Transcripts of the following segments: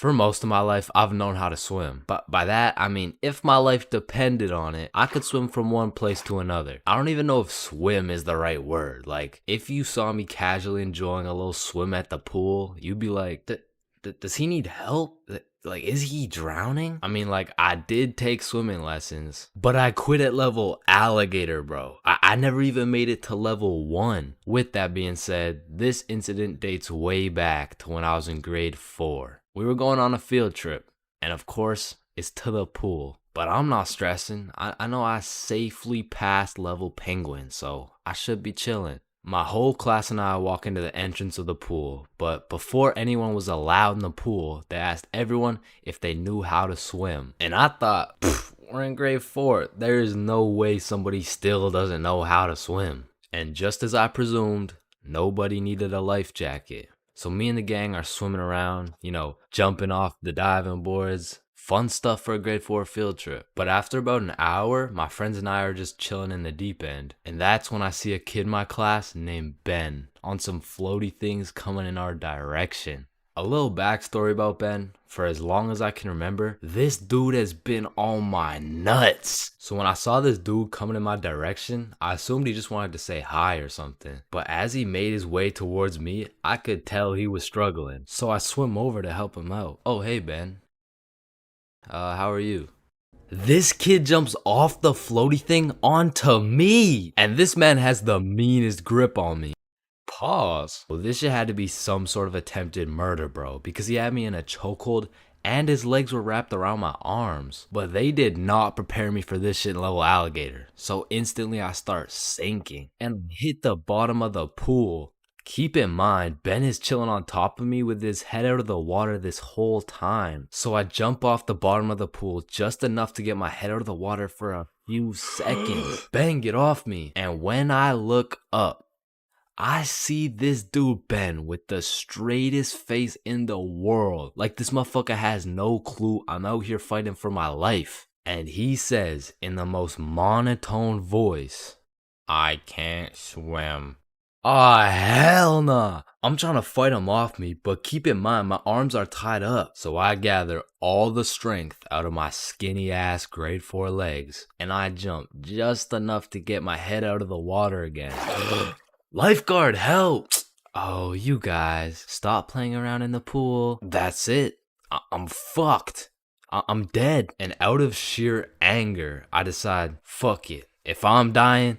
For most of my life, I've known how to swim. But by that, I mean, if my life depended on it, I could swim from one place to another. I don't even know if swim is the right word. Like, if you saw me casually enjoying a little swim at the pool, you'd be like, does he need help? Like, is he drowning? I mean, like, I did take swimming lessons, but I quit at level alligator, bro. I never even made it to level 1. With that being said, this incident dates way back to when I was in grade 4. We were going on a field trip, and of course, it's to the pool. But I'm not stressing. I know I safely passed level penguin, so I should be chilling. My whole class and I walk into the entrance of the pool, but before anyone was allowed in the pool, they asked everyone if they knew how to swim. And I thought, we're in grade 4. There is no way somebody still doesn't know how to swim. And just as I presumed, nobody needed a life jacket. So me and the gang are swimming around, jumping off the diving boards. Fun stuff for a grade 4 field trip. But after about an hour, my friends and I are just chilling in the deep end. And that's when I see a kid in my class named Ben on some floaty things coming in our direction. A little backstory about Ben. For as long as I can remember, this dude has been on my nuts. So when I saw this dude coming in my direction, I assumed he just wanted to say hi or something. But as he made his way towards me, I could tell he was struggling. So I swim over to help him out. Oh, hey Ben. How are you? This kid jumps off the floaty thing onto me. And this man has the meanest grip on me. Pause. Well, this shit had to be some sort of attempted murder, bro. Because he had me in a chokehold and his legs were wrapped around my arms. But they did not prepare me for this shit in level alligator. So instantly I start sinking and hit the bottom of the pool. Keep in mind, Ben is chilling on top of me with his head out of the water this whole time. So I jump off the bottom of the pool just enough to get my head out of the water for a few seconds. Ben, get off me. And when I look up, I see this dude Ben with the straightest face in the world. Like this motherfucker has no clue I'm out here fighting for my life. And he says in the most monotone voice, "I can't swim." Ah, hell nah. I'm trying to fight him off me, but keep in mind my arms are tied up. So I gather all the strength out of my skinny ass grade 4 legs and I jump just enough to get my head out of the water again. Lifeguard, help! Oh, you guys, stop playing around in the pool. That's it. I'm fucked. I'm dead. And out of sheer anger, I decide, fuck it. If I'm dying,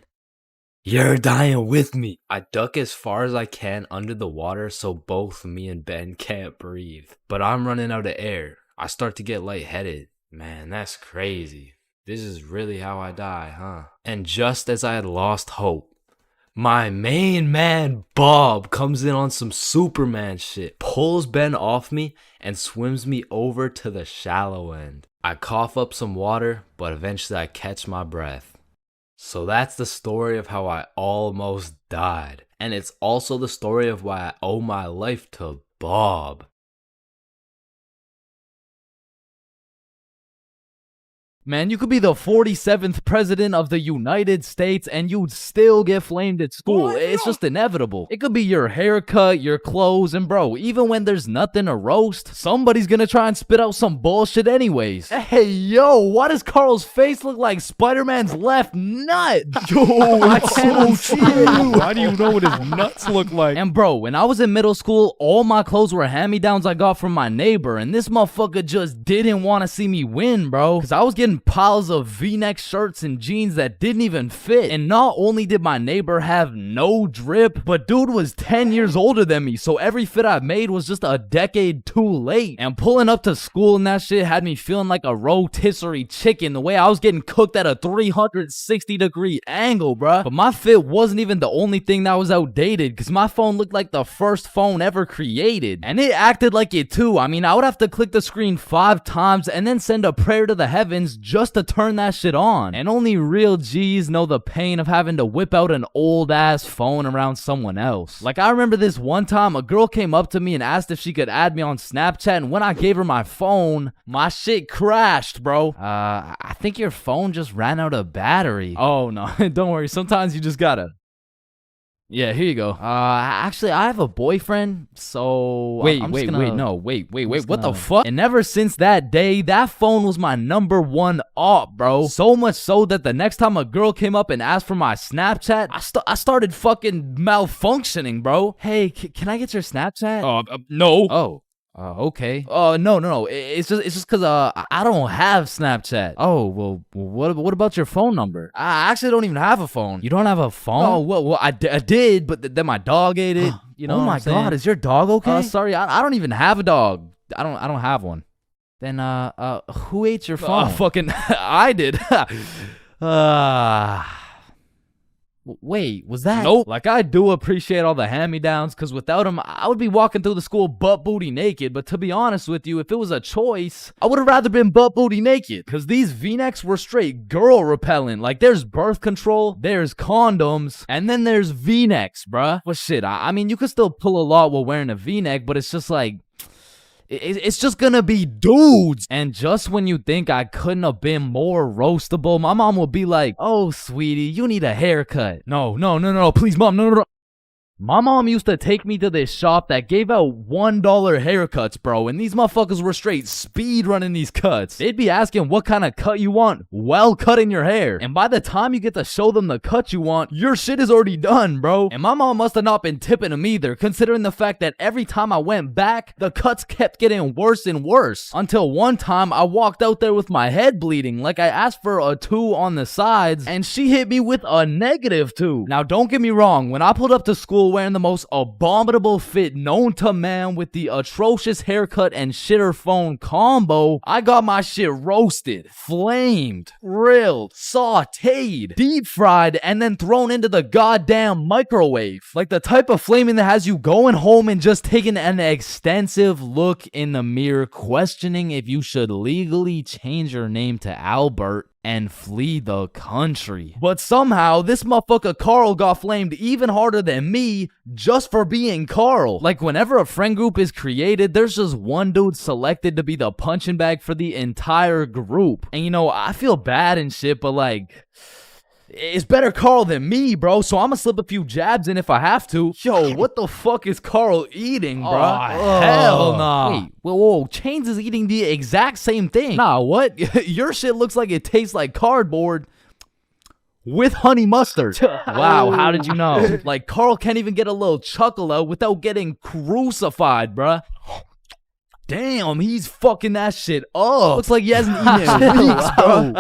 you're dying with me. I duck as far as I can under the water so both me and Ben can't breathe. But I'm running out of air. I start to get lightheaded. Man, that's crazy. This is really how I die, huh? And just as I had lost hope, my main man Bob comes in on some Superman shit, pulls Ben off me, and swims me over to the shallow end. I cough up some water, but eventually I catch my breath. So that's the story of how I almost died. And it's also the story of why I owe my life to Bob. Man, you could be the 47th president of the United States and you'd still get flamed at school. It's just inevitable. It could be your haircut, your clothes, and bro, even when there's nothing to roast, somebody's gonna try and spit out some bullshit anyways. Hey, yo, why does Carl's face look like Spider-Man's left nut? Yo, I can't see it. Why do you know what his nuts look like? And bro, when I was in middle school, all my clothes were hand-me-downs I got from my neighbor, and this motherfucker just didn't want to see me win, bro. Cause I was getting piles of V-neck shirts and jeans that didn't even fit. And not only did my neighbor have no drip, but dude was 10 years older than me, so every fit I made was just a decade too late. And pulling up to school and that shit had me feeling like a rotisserie chicken, the way I was getting cooked at a 360-degree angle, bruh. But my fit wasn't even the only thing that was outdated, cause my phone looked like the first phone ever created. And it acted like it too. I mean, I would have to click the screen 5 times and then send a prayer to the heavens just to turn that shit on. And only real G's know the pain of having to whip out an old ass phone around someone else. Like, I remember this one time a girl came up to me and asked if she could add me on Snapchat, and when I gave her my phone, my shit crashed, bro. I think your phone just ran out of battery. Oh no, don't worry, sometimes you just gotta Yeah, here you go. Actually, I have a boyfriend, so wait, what the fuck? And ever since that day, that phone was my #1 op, bro. So much so that the next time a girl came up and asked for my Snapchat, I started fucking malfunctioning, bro. Hey, can I get your Snapchat? No. Oh. Okay. No. It's just cause I don't have Snapchat. Oh, well, what about your phone number? I actually don't even have a phone. You don't have a phone? Oh, well, I did, but then my dog ate it. You know? Oh my God, is your dog okay? Sorry, I don't even have a dog. I don't have one. Then who ate your phone? Fucking I did. Wait, was that? Nope. Like, I do appreciate all the hand-me-downs, because without them, I would be walking through the school butt-booty naked. But to be honest with you, if it was a choice, I would have rather been butt-booty naked. Because these V-necks were straight girl-repellent. Like, there's birth control, there's condoms, and then there's V-necks, bruh. Well, shit, I mean, you could still pull a lot while wearing a V-neck, but it's just like... It's just gonna be dudes. And just when you think I couldn't have been more roastable, my mom will be like, oh, sweetie, you need a haircut. No, please, mom, no. My mom used to take me to this shop that gave out $1 haircuts, bro, and these motherfuckers were straight speed running these cuts. They'd be asking what kind of cut you want while cutting your hair. And by the time you get to show them the cut you want, your shit is already done, bro. And my mom must have not been tipping them either, considering the fact that every time I went back, the cuts kept getting worse and worse. Until one time, I walked out there with my head bleeding, like I asked for a 2 on the sides, and she hit me with a -2. Now, don't get me wrong, when I pulled up to school wearing the most abominable fit known to man with the atrocious haircut and shitter phone combo, I got my shit roasted, flamed, grilled, sauteed, deep fried, and then thrown into the goddamn microwave. Like the type of flaming that has you going home and just taking an extensive look in the mirror, questioning if you should legally change your name to Albert and flee the country. But somehow, this motherfucker Carl got flamed even harder than me just for being Carl. Like, whenever a friend group is created, there's just one dude selected to be the punching bag for the entire group. And you know, I feel bad and shit, but like... it's better Carl than me, bro, so I'm gonna slip a few jabs in if I have to. Yo, what the fuck is Carl eating, bro? Oh, hell nah. Wait, whoa, Chains is eating the exact same thing. Nah, what? Your shit looks like it tastes like cardboard with honey mustard. Wow, how did you know? Like, Carl can't even get a little chuckle out without getting crucified, bruh. Damn, he's fucking that shit up. Looks like he hasn't eaten in weeks, bro.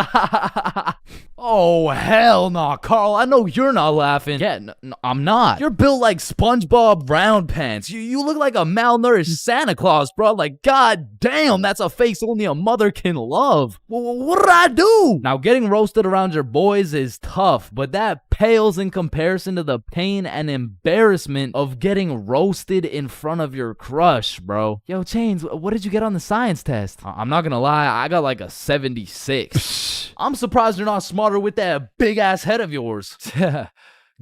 Oh, hell nah, Carl. I know you're not laughing. Yeah, no, I'm not. You're built like SpongeBob Round Pants. You look like a malnourished Santa Claus, bro. Like, god damn, that's a face only a mother can love. What did I do? Now, getting roasted around your boys is tough, but that pales in comparison to the pain and embarrassment of getting roasted in front of your crush, bro. Yo, Chains, what did you get on the science test? I'm not gonna lie, I got like a 76. I'm surprised you're not smarter with that big ass head of yours.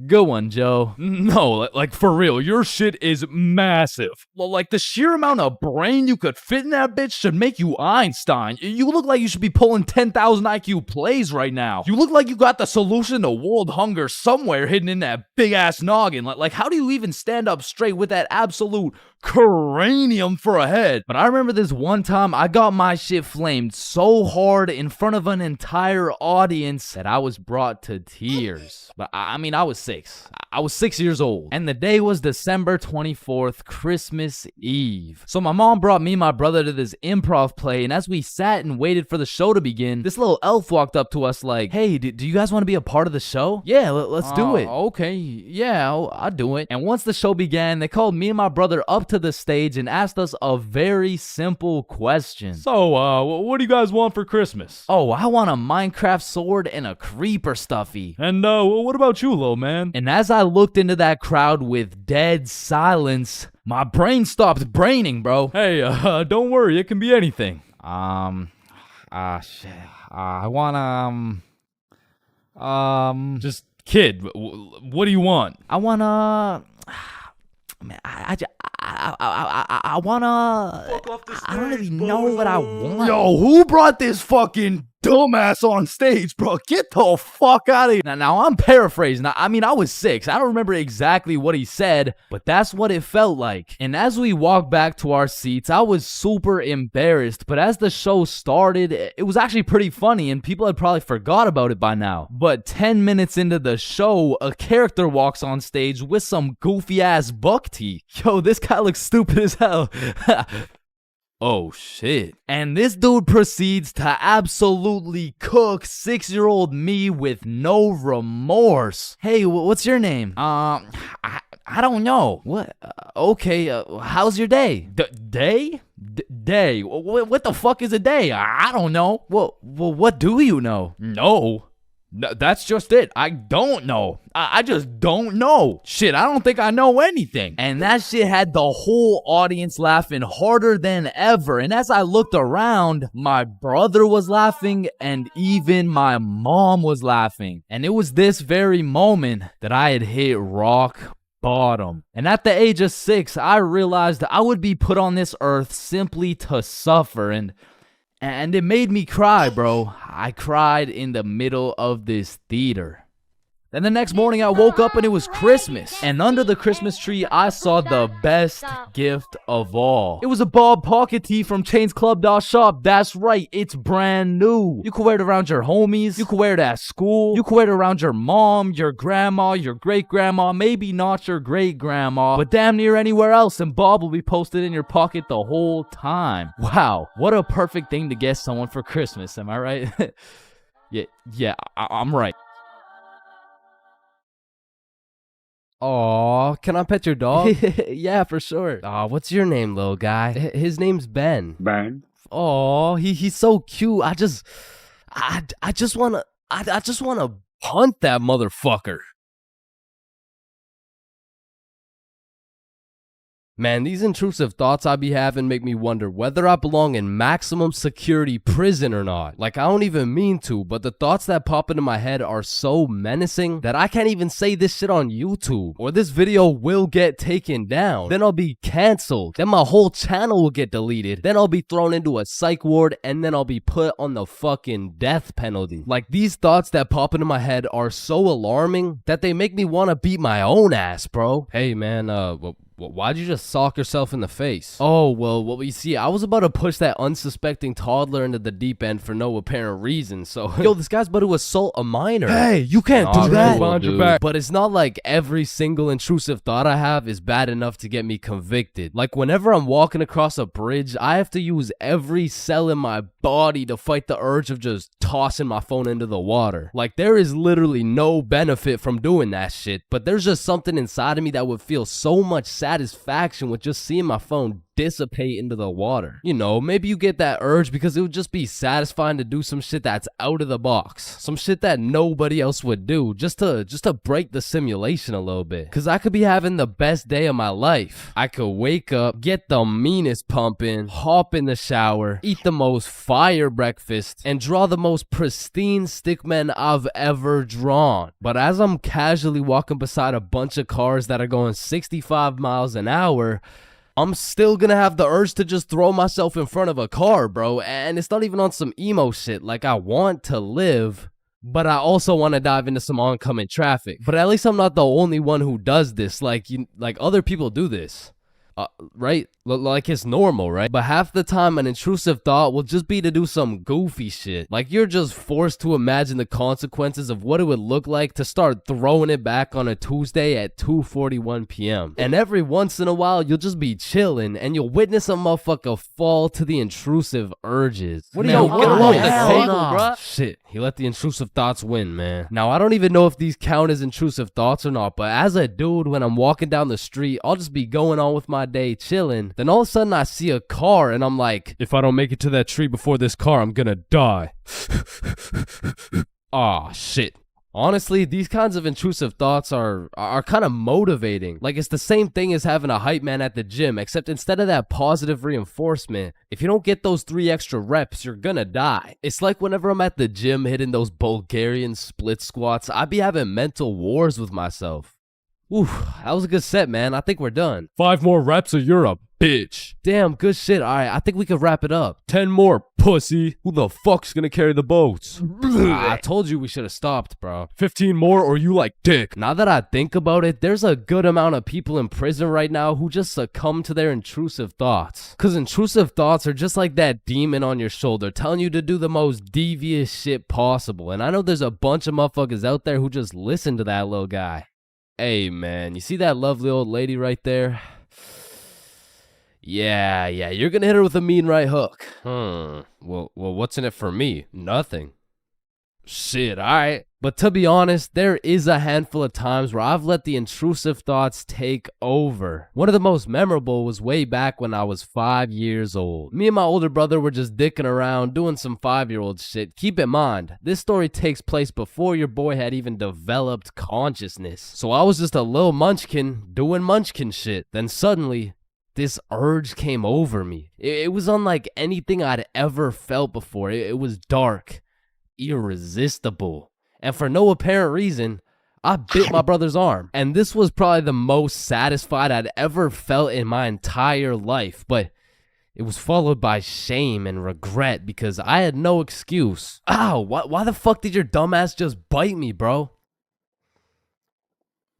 Good one, Joe. No, like for real, your shit is massive. Like the sheer amount of brain you could fit in that bitch should make you Einstein. You look like you should be pulling 10,000 IQ plays right now. You look like you got the solution to world hunger somewhere hidden in that big ass noggin. Like how do you even stand up straight with that absolute cranium for a head? But I remember this one time I got my shit flamed so hard in front of an entire audience that I was brought to tears. But I mean, I was 6. I was 6 years old. And the day was December 24th, Christmas Eve. So my mom brought me and my brother to this improv play, and as we sat and waited for the show to begin, this little elf walked up to us like, hey, do you guys want to be a part of the show? Yeah, let's do it. Okay, yeah, I'll do it. And once the show began, they called me and my brother up to the stage and asked us a very simple question. So, what do you guys want for Christmas? Oh, I want a Minecraft sword and a creeper stuffy. And, what about you, little man? And as I looked into that crowd with dead silence, my brain stopped braining, bro. Hey, don't worry, it can be anything. Shit. I want, Just, kid, what do you want? I wanna... Man, I wanna... I don't really know what I want. Yo, who brought this fucking dumbass on stage, bro. Get the fuck out of here. Now I'm paraphrasing. I mean, I was 6. I don't remember exactly what he said, but that's what it felt like. And as we walked back to our seats, I was super embarrassed. But as the show started, it was actually pretty funny, and people had probably forgot about it by now. But 10 minutes into the show, a character walks on stage with some goofy ass buck teeth. Yo, this guy looks stupid as hell. Oh shit. And this dude proceeds to absolutely cook 6-year-old me with no remorse. Hey, what's your name? I don't know. What? Okay, how's your day? Day? Day? What the fuck is a day? I don't know. Well, what do you know? No. That's just it. I don't know. I just don't know. Shit, I don't think I know anything. And that shit had the whole audience laughing harder than ever. And as I looked around, my brother was laughing and even my mom was laughing. And it was this very moment that I had hit rock bottom. And at the age of 6, I realized I would be put on this earth simply to suffer, and it made me cry, bro. I cried in the middle of this theater. Then the next morning I woke up and it was Christmas. And under the Christmas tree, I saw the best gift of all. It was a Bob pocket tee from ChainsClub.shop. That's right, it's brand new. You can wear it around your homies. You can wear it at school. You can wear it around your mom, your grandma, your great-grandma, maybe not your great-grandma, but damn near anywhere else, and Bob will be posted in your pocket the whole time. Wow, what a perfect thing to get someone for Christmas, am I right? yeah, I'm right. Aw, can I pet your dog? Yeah, for sure. Aw, what's your name, little guy? His name's Ben. Ben? Aw, he's so cute. I just wanna Hunt that motherfucker. Man, these intrusive thoughts I be having make me wonder whether I belong in maximum security prison or not. Like, I don't even mean to, but the thoughts that pop into my head are so menacing that I can't even say this shit on YouTube, or this video will get taken down. Then I'll be canceled. Then my whole channel will get deleted. Then I'll be thrown into a psych ward, and then I'll be put on the fucking death penalty. Like, these thoughts that pop into my head are so alarming that they make me want to beat my own ass, bro. Hey, man, why'd you just sock yourself in the face? Oh, well, you see, I was about to push that unsuspecting toddler into the deep end for no apparent reason, so... Yo, this guy's about to assault a minor. Hey, you can't do that. Cool, but it's not like every single intrusive thought I have is bad enough to get me convicted. Like, whenever I'm walking across a bridge, I have to use every cell in my body to fight the urge of just tossing my phone into the water. Like, there is literally no benefit from doing that shit, but there's just something inside of me that would feel so much satisfaction with just seeing my phone dissipate into the water. You know, maybe you get that urge because it would just be satisfying to do some shit that's out of the box, some shit that nobody else would do, just to break the simulation a little bit. Cause I could be having the best day of my life. I could wake up, get the meanest pump in, hop in the shower, eat the most fire breakfast, and draw the most pristine stickmen I've ever drawn. But as I'm casually walking beside a bunch of cars that are going 65 miles an hour, I'm still gonna have the urge to just throw myself in front of a car, bro. And it's not even on some emo shit. Like, I want to live, but I also want to dive into some oncoming traffic. But at least I'm not the only one who does this. Like, other people do this. Right? Like, it's normal, right? But half the time an intrusive thought will just be to do some goofy shit. Like, you're just forced to imagine the consequences of what it would look like to start throwing it back on a Tuesday at 2:41 p.m. And every once in a while, you'll just be chilling and you'll witness a motherfucker fall to the intrusive urges. What are you get off the table, bro? Shit, he let the intrusive thoughts win, man. Now, I don't even know if these count as intrusive thoughts or not, but as a dude, when I'm walking down the street, I'll just be going on with my day chilling. Then all of a sudden I see a car and I'm like, If I don't make it to that tree before this car, I'm gonna die. aw, shit. Honestly, these kinds of intrusive thoughts are kind of motivating. Like, it's the same thing as having a hype man at the gym, except instead of that positive reinforcement, if you don't get those 3 extra reps, you're gonna die. It's like whenever I'm at the gym hitting those Bulgarian split squats, I be having mental wars with myself. Ooh, that was a good set, man. I think we're done. 5 more reps or you're a bitch. Damn, good shit. All right, I think we could wrap it up. 10 more pussy. Who the fuck's gonna carry the boats? I told you we should have stopped, bro. 15 more or you like dick? Now that I think about it, there's a good amount of people in prison right now who just succumb to their intrusive thoughts. Cause intrusive thoughts are just like that demon on your shoulder telling you to do the most devious shit possible. And I know there's a bunch of motherfuckers out there who just listen to that little guy. Hey man, you see that lovely old lady right there? Yeah, you're gonna hit her with a mean right hook. Well, what's in it for me? Nothing. Shit, alright. But to be honest, there is a handful of times where I've let the intrusive thoughts take over. One of the most memorable was way back when I was 5 years old. Me and my older brother were just dicking around doing some 5-year-old shit. Keep in mind, this story takes place before your boy had even developed consciousness. So I was just a little munchkin doing munchkin shit. Then suddenly, this urge came over me. It was unlike anything I'd ever felt before. It was dark, irresistible, and for no apparent reason, I bit my brother's arm. And this was probably the most satisfied I'd ever felt in my entire life, but it was followed by shame and regret because I had no excuse. Ow, why the fuck did your dumbass just bite me, bro?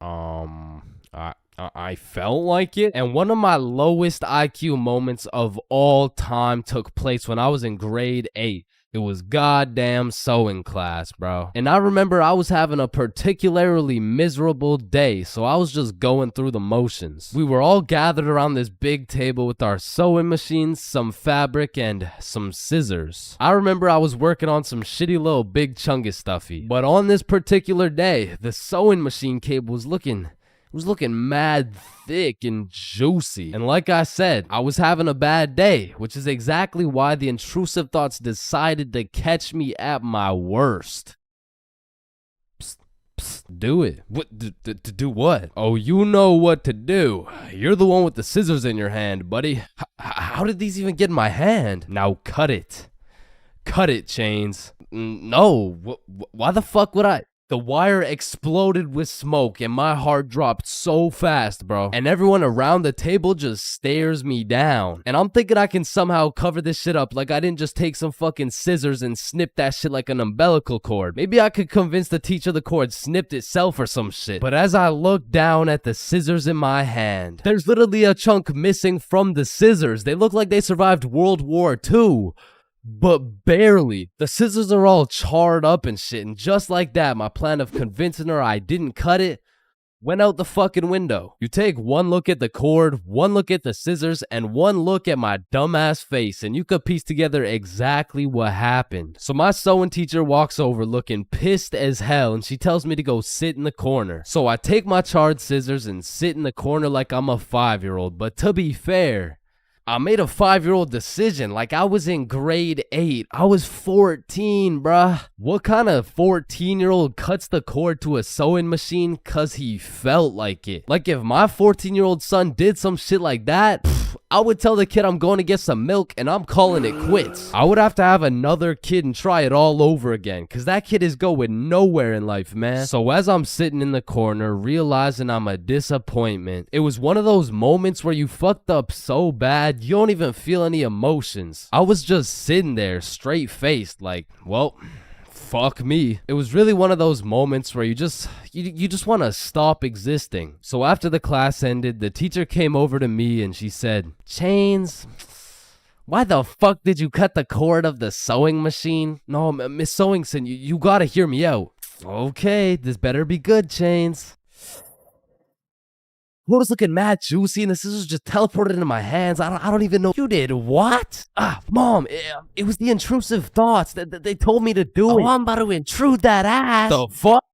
I felt like it. And one of my lowest IQ moments of all time took place when I was in grade 8. It was goddamn sewing class, bro. And I remember I was having a particularly miserable day, so I was just going through the motions. We were all gathered around this big table with our sewing machines, some fabric, and some scissors. I remember I was working on some shitty little big chungus stuffy. But on this particular day, the sewing machine cable was looking mad thick and juicy. And like I said, I was having a bad day, which is exactly why the intrusive thoughts decided to catch me at my worst. Psst, psst, do it. What? To do what? Oh, you know what to do. You're the one with the scissors in your hand, buddy. How did these even get in my hand? Now cut it. Cut it, Chains. No. Why the fuck would I? The wire exploded with smoke and my heart dropped so fast, bro. And everyone around the table just stares me down. And I'm thinking I can somehow cover this shit up like I didn't just take some fucking scissors and snip that shit like an umbilical cord. Maybe I could convince the teacher the cord snipped itself or some shit. But as I look down at the scissors in my hand, there's literally a chunk missing from the scissors. They look like they survived World War II. But barely. The scissors are all charred up and shit, and just like that, my plan of convincing her I didn't cut it went out the fucking window. You take one look at the cord, one look at the scissors, and one look at my dumbass face, and you could piece together exactly what happened. So my sewing teacher walks over looking pissed as hell, and she tells me to go sit in the corner. So I take my charred scissors and sit in the corner like I'm a 5-year-old, but to be fair, I made a 5-year-old decision like I was in grade 8. I was 14, bruh. What kind of 14-year-old cuts the cord to a sewing machine cause he felt like it? Like if my 14-year-old son did some shit like that, I would tell the kid I'm going to get some milk and I'm calling it quits. I would have to have another kid and try it all over again cause that kid is going nowhere in life, man. So as I'm sitting in the corner realizing I'm a disappointment, it was one of those moments where you fucked up so bad you don't even feel any emotions. I was just sitting there straight faced like, well, fuck me. It was really one of those moments where you just want to stop existing. So after the class ended, the teacher came over to me and she said, Chains, why the fuck did you cut the cord of the sewing machine? No, Miss Sewingson, you gotta hear me out. Okay, this better be good, Chains. What was looking mad juicy and the scissors just teleported into my hands. I don't even know. You did what? Mom, it was the intrusive thoughts that they told me to do it. I'm about to intrude that ass. The fuck?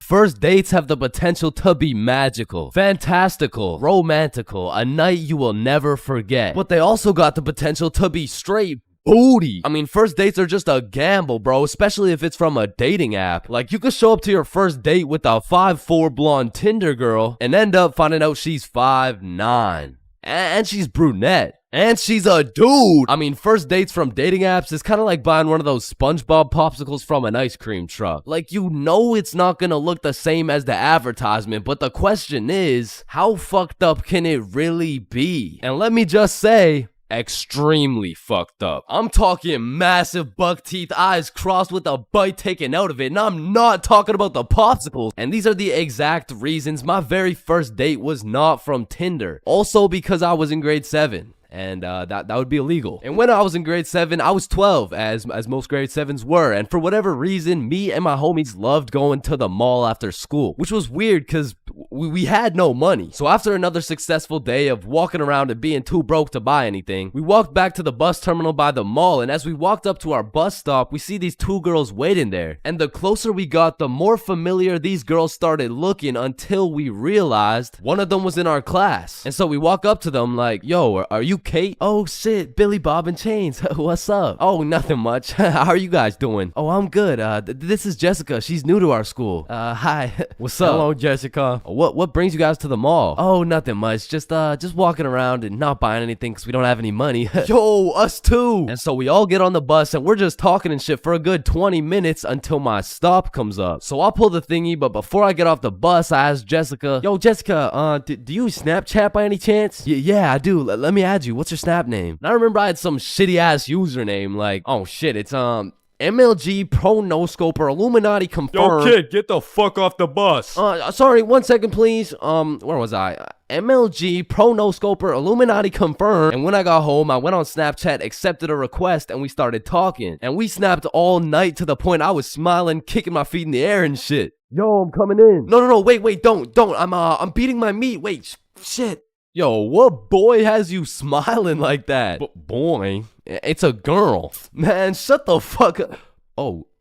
first dates have the potential to be magical, fantastical, romantical, a night you will never forget. But they also got the potential to be straight booty. I mean, first dates are just a gamble, bro, especially if it's from a dating app. Like, you could show up to your first date with a 5'4" blonde Tinder girl and end up finding out she's 5'9". And she's brunette. And she's a dude. I mean, first dates from dating apps is kind of like buying one of those SpongeBob popsicles from an ice cream truck. Like, you know it's not gonna look the same as the advertisement, but the question is, how fucked up can it really be? And let me just say, extremely fucked up. I'm talking massive buck teeth, eyes crossed with a bite taken out of it, and I'm not talking about the popsicles. And these are the exact reasons my very first date was not from Tinder. Also because I was in grade 7. And that would be illegal. And when I was in grade 7, I was 12, as most grade 7s were. And for whatever reason, me and my homies loved going to the mall after school, which was weird because we had no money. So after another successful day of walking around and being too broke to buy anything, we walked back to the bus terminal by the mall. And as we walked up to our bus stop, we see these two girls waiting there. And the closer we got, the more familiar these girls started looking, until we realized one of them was in our class. And so we walk up to them like, yo, are you Kate? Oh shit, Billy, Bob, and Chains. What's up? Oh, nothing much. How are you guys doing? Oh, I'm good. This is Jessica. She's new to our school. Hi. What's up? Hello, Jessica. What brings you guys to the mall? Oh, nothing much. Just walking around and not buying anything because we don't have any money. Yo, us too. And so we all get on the bus and we're just talking and shit for a good 20 minutes until my stop comes up. So I'll pull the thingy, but before I get off the bus, I ask Jessica, yo, Jessica, do you Snapchat by any chance? Yeah, I do. Let me add you. What's your Snap name? And I remember I had some shitty ass username like, oh shit, it's MLG Pro No Scoper Illuminati confirmed. Yo, kid, get the fuck off the bus. Sorry, 1 second, please. Where was I? MLG Pro No Scoper Illuminati confirmed. And when I got home, I went on Snapchat, accepted a request, and we started talking. And we snapped all night to the point I was smiling, kicking my feet in the air and shit. Yo, I'm coming in. No, wait, don't. I'm beating my meat. Wait, shit. Yo, what boy has you smiling like that? Boy, it's a girl. Man, shut the fuck up.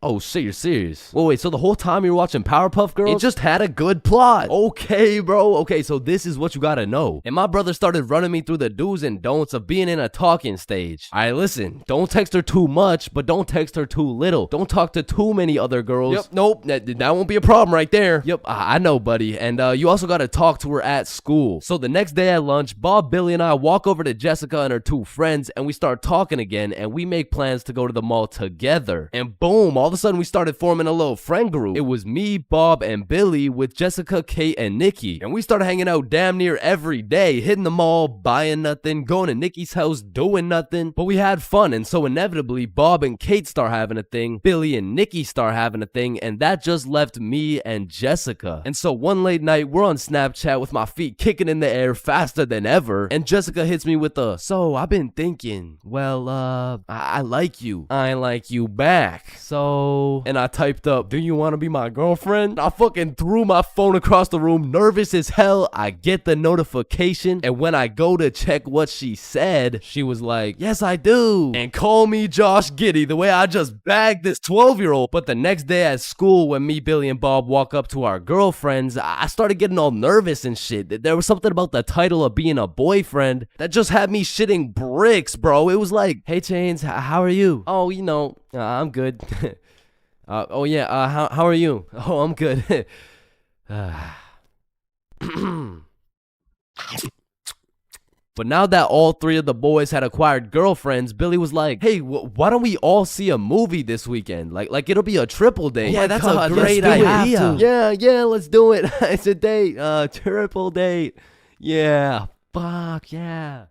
Oh, shit, you're serious? Wait, so the whole time you were watching Powerpuff Girls? It just had a good plot. Okay, bro. Okay, so this is what you gotta know. And my brother started running me through the do's and don'ts of being in a talking stage. Alright, listen, don't text her too much, but don't text her too little. Don't talk to too many other girls. Yep, nope, that won't be a problem right there. Yep, I know, buddy. And you also gotta talk to her at school. So the next day at lunch, Bob, Billy, and I walk over to Jessica and her two friends, and we start talking again, and we make plans to go to the mall together. And boom, all of a sudden we started forming a little friend group. It was me, Bob, and Billy with Jessica, Kate, and Nikki. And we started hanging out damn near every day, hitting the mall, buying nothing, going to Nikki's house, doing nothing. But we had fun, and so inevitably, Bob and Kate start having a thing, Billy and Nikki start having a thing, and that just left me and Jessica. And so one late night, we're on Snapchat with my feet kicking in the air faster than ever, and Jessica hits me with a, so I've been thinking, well, I like you. I like you back. So... And I typed up, do you want to be my girlfriend? I fucking threw my phone across the room, nervous as hell. I get the notification, and when I go to check what she said, she was like, yes, I do. And call me Josh Giddy, the way I just bagged this 12-year-old. But the next day at school, when me, Billy, and Bob walk up to our girlfriends, I started getting all nervous and shit. There was something about the title of being a boyfriend that just had me shitting bricks, bro. It was like, hey, Chains, how are you? Oh, you know, I'm good. How are you? Oh, I'm good. But now that all three of the boys had acquired girlfriends, Billy was like, hey, why don't we all see a movie this weekend? Like it'll be a triple date. Yeah, that's a great idea. Yeah, let's do it. It's a date, triple date. Yeah, fuck yeah.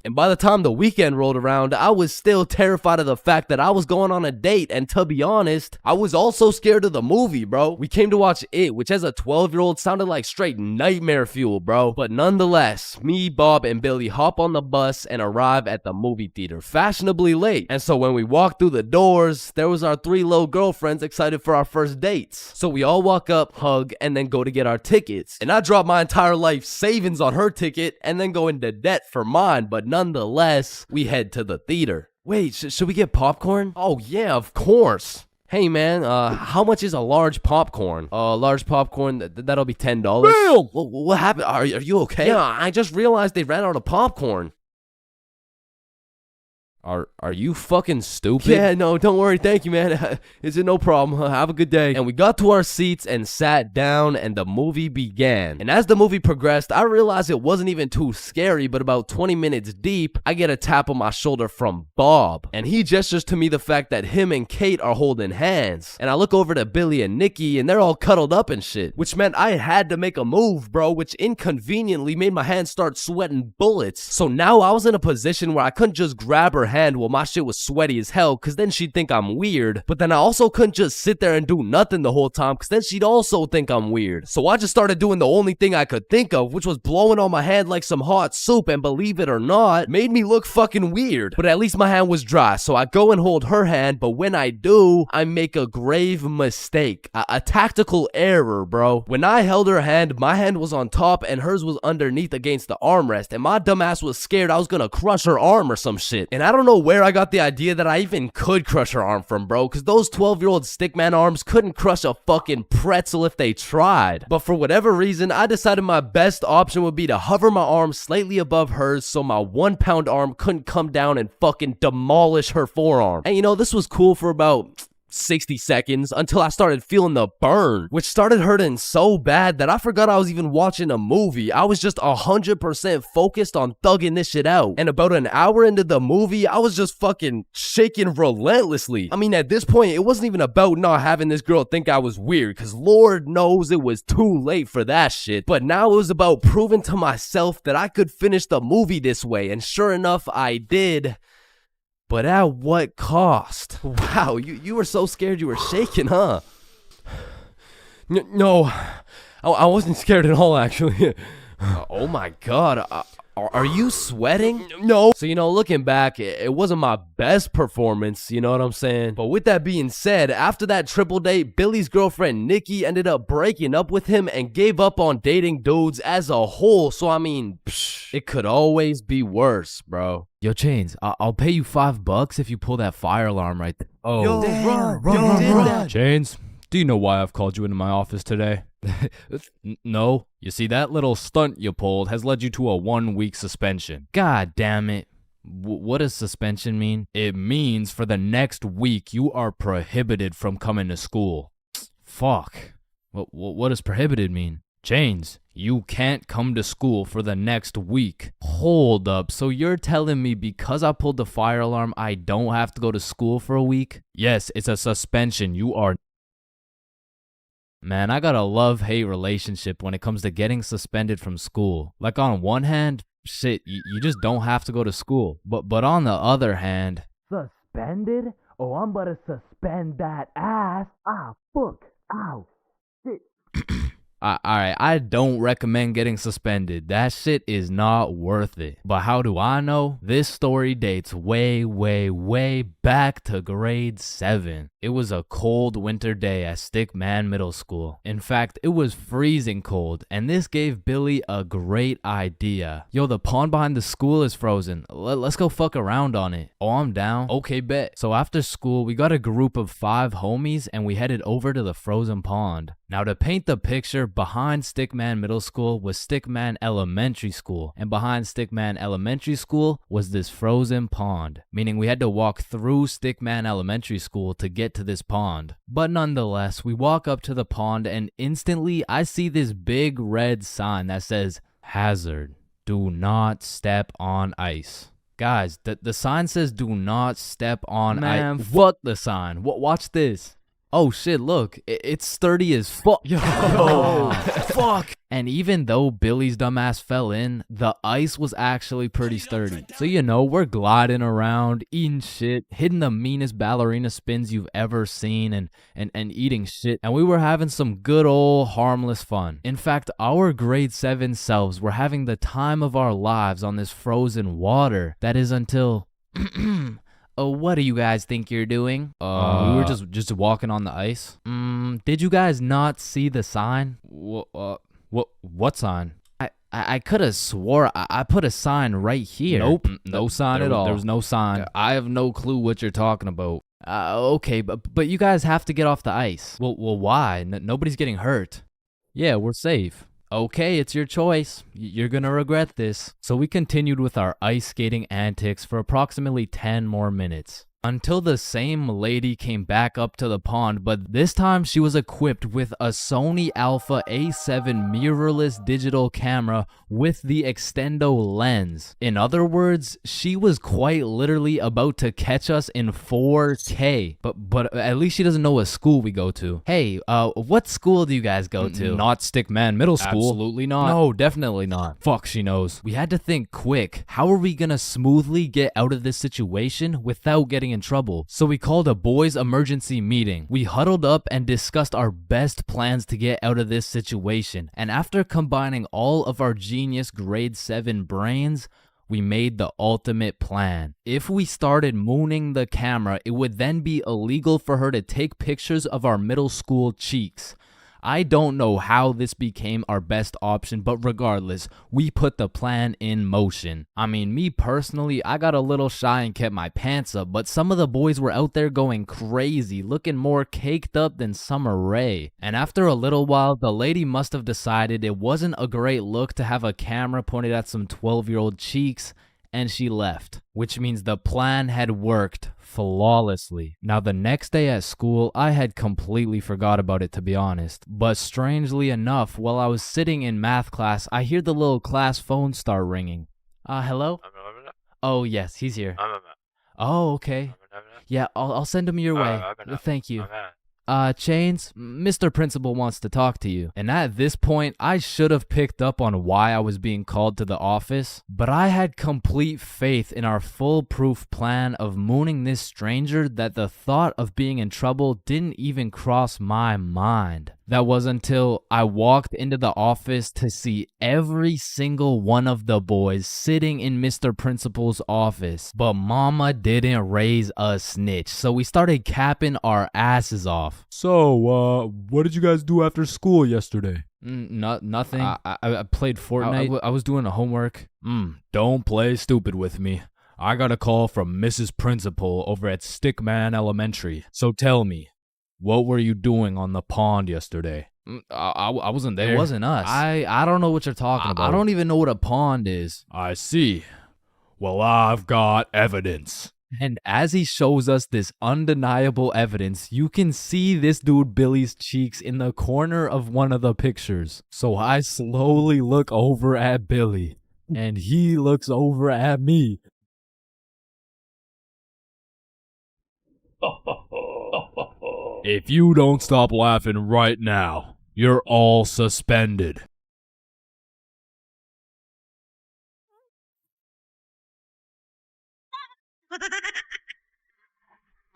And by the time the weekend rolled around, I was still terrified of the fact that I was going on a date. And to be honest, I was also scared of the movie, bro. We came to watch It, which as a 12-year-old sounded like straight nightmare fuel, bro. But nonetheless, me, Bob, and Billy hop on the bus and arrive at the movie theater fashionably late. And so when we walked through the doors, there was our three little girlfriends excited for our first dates. So we all walk up, hug, and then go to get our tickets. And I dropped my entire life savings on her ticket and then go into debt for mine. But nonetheless, we head to the theater. Wait, should we get popcorn? Oh yeah, of course. Hey man, how much is a large popcorn? Large popcorn, that'll be $10. Bill! What happened? Are you okay? Yeah, I just realized they ran out of popcorn. Are you fucking stupid? Yeah, no, don't worry. Thank you, man. Is it no problem? Have a good day. And we got to our seats and sat down, and the movie began. And as the movie progressed, I realized it wasn't even too scary, but about 20 minutes deep, I get a tap on my shoulder from Bob. And he gestures to me the fact that him and Kate are holding hands. And I look over to Billy and Nikki, and they're all cuddled up and shit, which meant I had to make a move, bro, which inconveniently made my hands start sweating bullets. So now I was in a position where I couldn't just grab her hand while my shit was sweaty as hell, cause then she'd think I'm weird. But then I also couldn't just sit there and do nothing the whole time, cause then she'd also think I'm weird. So I just started doing the only thing I could think of, which was blowing on my hand like some hot soup, and believe it or not, made me look fucking weird. But at least my hand was dry, so I go and hold her hand, but when I do, I make a grave mistake. A tactical error, bro. When I held her hand, my hand was on top and hers was underneath against the armrest, and my dumbass was scared I was gonna crush her arm or some shit. And I don't know where I got the idea that I even could crush her arm from, bro, because those 12-year-old stickman arms couldn't crush a fucking pretzel if they tried. But for whatever reason, I decided my best option would be to hover my arm slightly above hers so my 1-pound arm couldn't come down and fucking demolish her forearm. And you know, this was cool for about 60 seconds until I started feeling the burn, which started hurting so bad that I forgot I was even watching a movie. I was just 100% focused on thugging this shit out. And about an hour into the movie, I was just fucking shaking relentlessly. I mean, at this point, it wasn't even about not having this girl think I was weird, because Lord knows it was too late for that shit. But now it was about proving to myself that I could finish the movie this way, and sure enough, I did. But at what cost? Wow, you were so scared you were shaking, huh? No, I wasn't scared at all, actually. Oh my god, are you sweating? No. So, you know, looking back, it wasn't my best performance, you know what I'm saying? But with that being said, after that triple date, Billy's girlfriend Nikki ended up breaking up with him and gave up on dating dudes as a whole. So, I mean, it could always be worse, bro. Yo, Chains, I'll pay you $5 if you pull that fire alarm right there. Oh. Yo, run. Chains, do you know why I've called you into my office today? No. You see, that little stunt you pulled has led you to a 1-week suspension. God damn it. What does suspension mean? It means for the next week, you are prohibited from coming to school. Fuck. What does prohibited mean? Chains, you can't come to school for the next week. Hold up, so you're telling me because I pulled the fire alarm, I don't have to go to school for a week? Yes, it's a suspension. You are... Man, I got a love-hate relationship when it comes to getting suspended from school. Like, on one hand, shit, you just don't have to go to school. But on the other hand... Suspended? Oh, I'm about to suspend that ass. Ah, fuck. Ow. Shit. Alright, I don't recommend getting suspended. That shit is not worth it. But how do I know? This story dates way back to grade 7. It was a cold winter day at Stickman Middle School. In fact, it was freezing cold, and this gave Billy a great idea. Yo, the pond behind the school is frozen. Let's go fuck around on it. Oh, I'm down. Okay, bet. So after school, we got a group of 5 homies, and we headed over to the frozen pond. Now, to paint the picture, behind Stickman Middle School was Stickman Elementary School, and behind Stickman Elementary School was this frozen pond, meaning we had to walk through Stickman Elementary School to get to this pond. But nonetheless, we walk up to the pond, and instantly I see this big red sign that says, "Hazard, do not step on ice." Guys, the sign says do not step on ice. Man, fuck the sign. Watch this. Oh shit, look, it's sturdy as fuck. Yo, fuck. And even though Billy's dumbass fell in, the ice was actually pretty sturdy. So, you know, we're gliding around, eating shit, hitting the meanest ballerina spins you've ever seen, and eating shit. And we were having some good old harmless fun. In fact, our grade 7 selves were having the time of our lives on this frozen water. That is until... Oh, what do you guys think you're doing? We were just walking on the ice. Did you guys not see the sign? What sign? I could have swore I put a sign right here. Nope, no sign at all. There was no sign. I have no clue what you're talking about. Okay, but you guys have to get off the ice. Well, why? Nobody's getting hurt. Yeah, we're safe. Okay, it's your choice. You're gonna regret this. So we continued with our ice skating antics for approximately 10 more minutes. Until the same lady came back up to the pond, but this time she was equipped with a Sony Alpha A7 mirrorless digital camera with the extendo lens. In other words, she was quite literally about to catch us in 4K. But at least she doesn't know what school we go to. Hey, what school do you guys go to? Not Stickman Middle School. Absolutely not. No, definitely not. Fuck, she knows. We had to think quick. How are we gonna smoothly get out of this situation without getting in trouble? So we called a boys' emergency meeting. We huddled up and discussed our best plans to get out of this situation. And after combining all of our genius grade 7 brains, we made the ultimate plan. If we started mooning the camera, it would then be illegal for her to take pictures of our middle school cheeks. I don't know how this became our best option, but regardless, we put the plan in motion. I mean, me personally, I got a little shy and kept my pants up, but some of the boys were out there going crazy, looking more caked up than Summer Rae. And after a little while, the lady must have decided it wasn't a great look to have a camera pointed at some 12-year-old cheeks, and she left, which means the plan had worked flawlessly. Now, the next day at school, I had completely forgot about it, to be honest. But strangely enough, while I was sitting in math class, I hear the little class phone start ringing. Hello? Oh, yes, he's here. Oh, okay. Yeah, I'll send him your way. Thank you. Chains, Mr. Principal wants to talk to you. And at this point, I should have picked up on why I was being called to the office, but I had complete faith in our foolproof plan of mooning this stranger that the thought of being in trouble didn't even cross my mind. That was until I walked into the office to see every single one of the boys sitting in Mr. Principal's office. But mama didn't raise a snitch, so we started capping our asses off. So, what did you guys do after school yesterday? Nothing. I played Fortnite. I was doing a homework. Don't play stupid with me. I got a call from Mrs. Principal over at Stickman Elementary. So tell me, what were you doing on the pond yesterday? I wasn't there. It wasn't us. I don't know what you're talking about. I don't even know what a pond is. I see. Well, I've got evidence. And as he shows us this undeniable evidence, you can see this dude Billy's cheeks in the corner of one of the pictures. So I slowly look over at Billy, and he looks over at me. If you don't stop laughing right now, you're all suspended.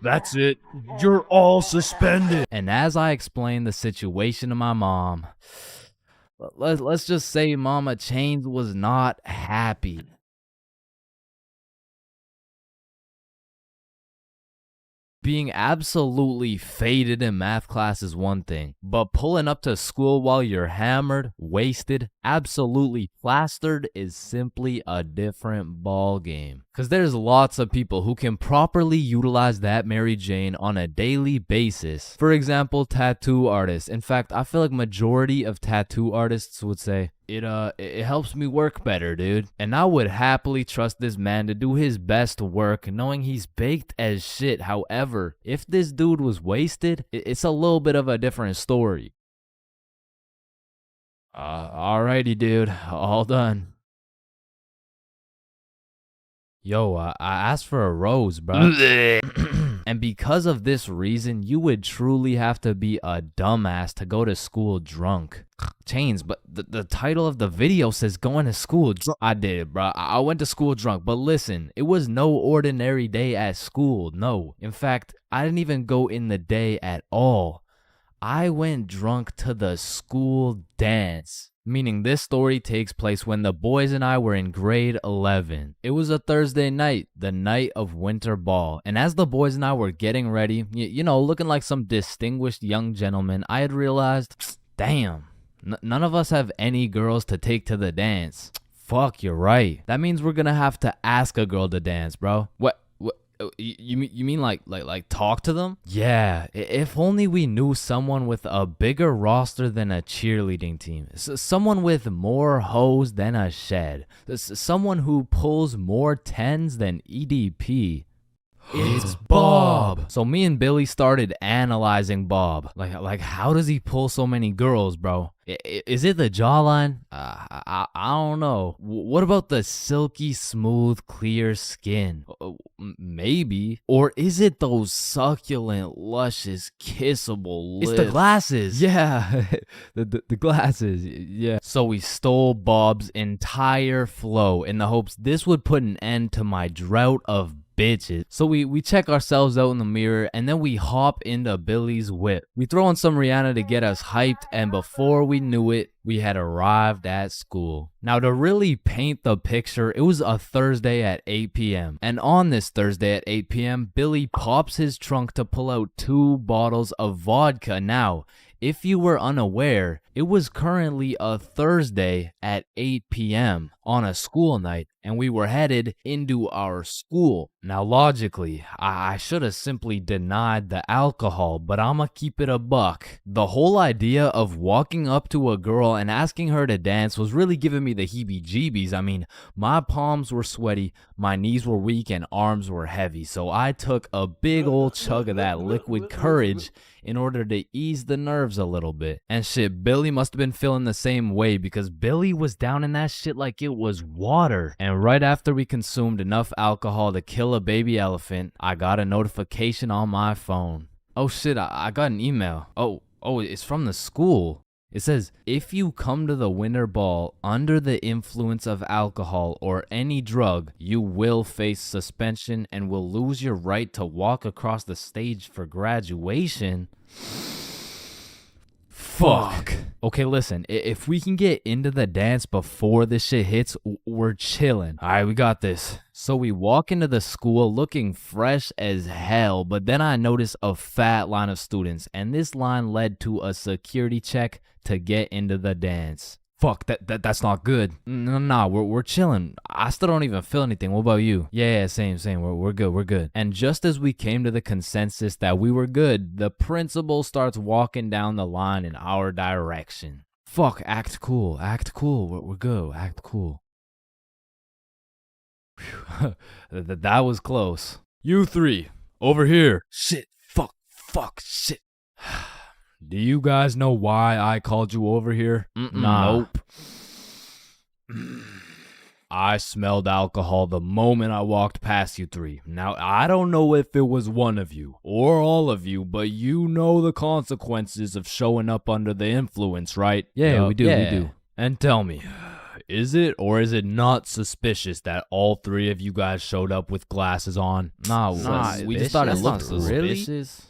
That's it. You're all suspended. And as I explained the situation to my mom, let's just say Mama Chains was not happy. Being absolutely faded in math class is one thing, but pulling up to school while you're hammered, wasted, absolutely plastered is simply a different ball game. Cause there's lots of people who can properly utilize that Mary Jane on a daily basis. For example, tattoo artists. In fact, I feel like majority of tattoo artists would say, it helps me work better, dude. And I would happily trust this man to do his best work knowing he's baked as shit. However, if this dude was wasted, it's a little bit of a different story. Alrighty, dude. All done. Yo, I asked for a rose, bro. And because of this reason, you would truly have to be a dumbass to go to school drunk. Chains, but the title of the video says going to school drunk. I did, bro. I went to school drunk, but listen, it was no ordinary day at school. No. In fact, I didn't even go in the day at all. I went drunk to the school dance. Meaning this story takes place when the boys and I were in grade 11. It was a Thursday night, the night of winter ball. And as the boys and I were getting ready, you know, looking like some distinguished young gentlemen, I had realized, damn, none of us have any girls to take to the dance. Fuck, you're right. That means we're gonna have to ask a girl to dance, bro. What? You mean like talk to them? Yeah, if only we knew someone with a bigger roster than a cheerleading team. Someone with more hoes than a shed. Someone who pulls more tens than EDP. It's Bob. So me and Billy started analyzing Bob. Like how does he pull so many girls, bro? Is it the jawline? I don't know. What about the silky smooth clear skin? Maybe. Or is it those succulent luscious kissable lips? It's the glasses. Yeah, the glasses. Yeah. So we stole Bob's entire flow in the hopes this would put an end to my drought of bitches. So we check ourselves out in the mirror and then we hop into Billy's whip. We throw on some Rihanna to get us hyped, and before we knew it, we had arrived at school. Now, to really paint the picture, it was a Thursday at 8 p.m. And on this Thursday at 8 p.m., Billy pops his trunk to pull out 2 bottles of vodka. Now, if you were unaware, it was currently a Thursday at 8 p.m. on a school night, and we were headed into our school. Now, logically, I should have simply denied the alcohol, but I'ma keep it a buck. The whole idea of walking up to a girl and asking her to dance was really giving me the heebie-jeebies. I mean, my palms were sweaty, my knees were weak, and arms were heavy, so I took a big old chug of that liquid courage in order to ease the nerves a little bit. And shit, Billy must have been feeling the same way because Billy was down in that shit like it was water. And right after we consumed enough alcohol to kill a baby elephant, I got a notification on my phone. Oh shit, I got an email. Oh, it's from the school. It says, if you come to the winter ball under the influence of alcohol or any drug, you will face suspension and will lose your right to walk across the stage for graduation. Fuck. Okay, listen, if we can get into the dance before this shit hits, we're chilling. All right, we got this. So we walk into the school looking fresh as hell, but then I notice a fat line of students, and this line led to a security check to get into the dance. Fuck, that's not good. Nah, we're chilling. I still don't even feel anything. What about you? Yeah, same. We're good. And just as we came to the consensus that we were good, the principal starts walking down the line in our direction. Fuck, act cool. We're good. Act cool. Whew. That was close. You 3, over here. Shit, fuck, shit. Do you guys know why I called you over here? Nah. Nope. I smelled alcohol the moment I walked past you 3. Now, I don't know if it was one of you or all of you, but you know the consequences of showing up under the influence, right? Yeah, we do. And tell me, is it or is it not suspicious that all 3 of you guys showed up with glasses on? Nah, we just thought it looked really suspicious.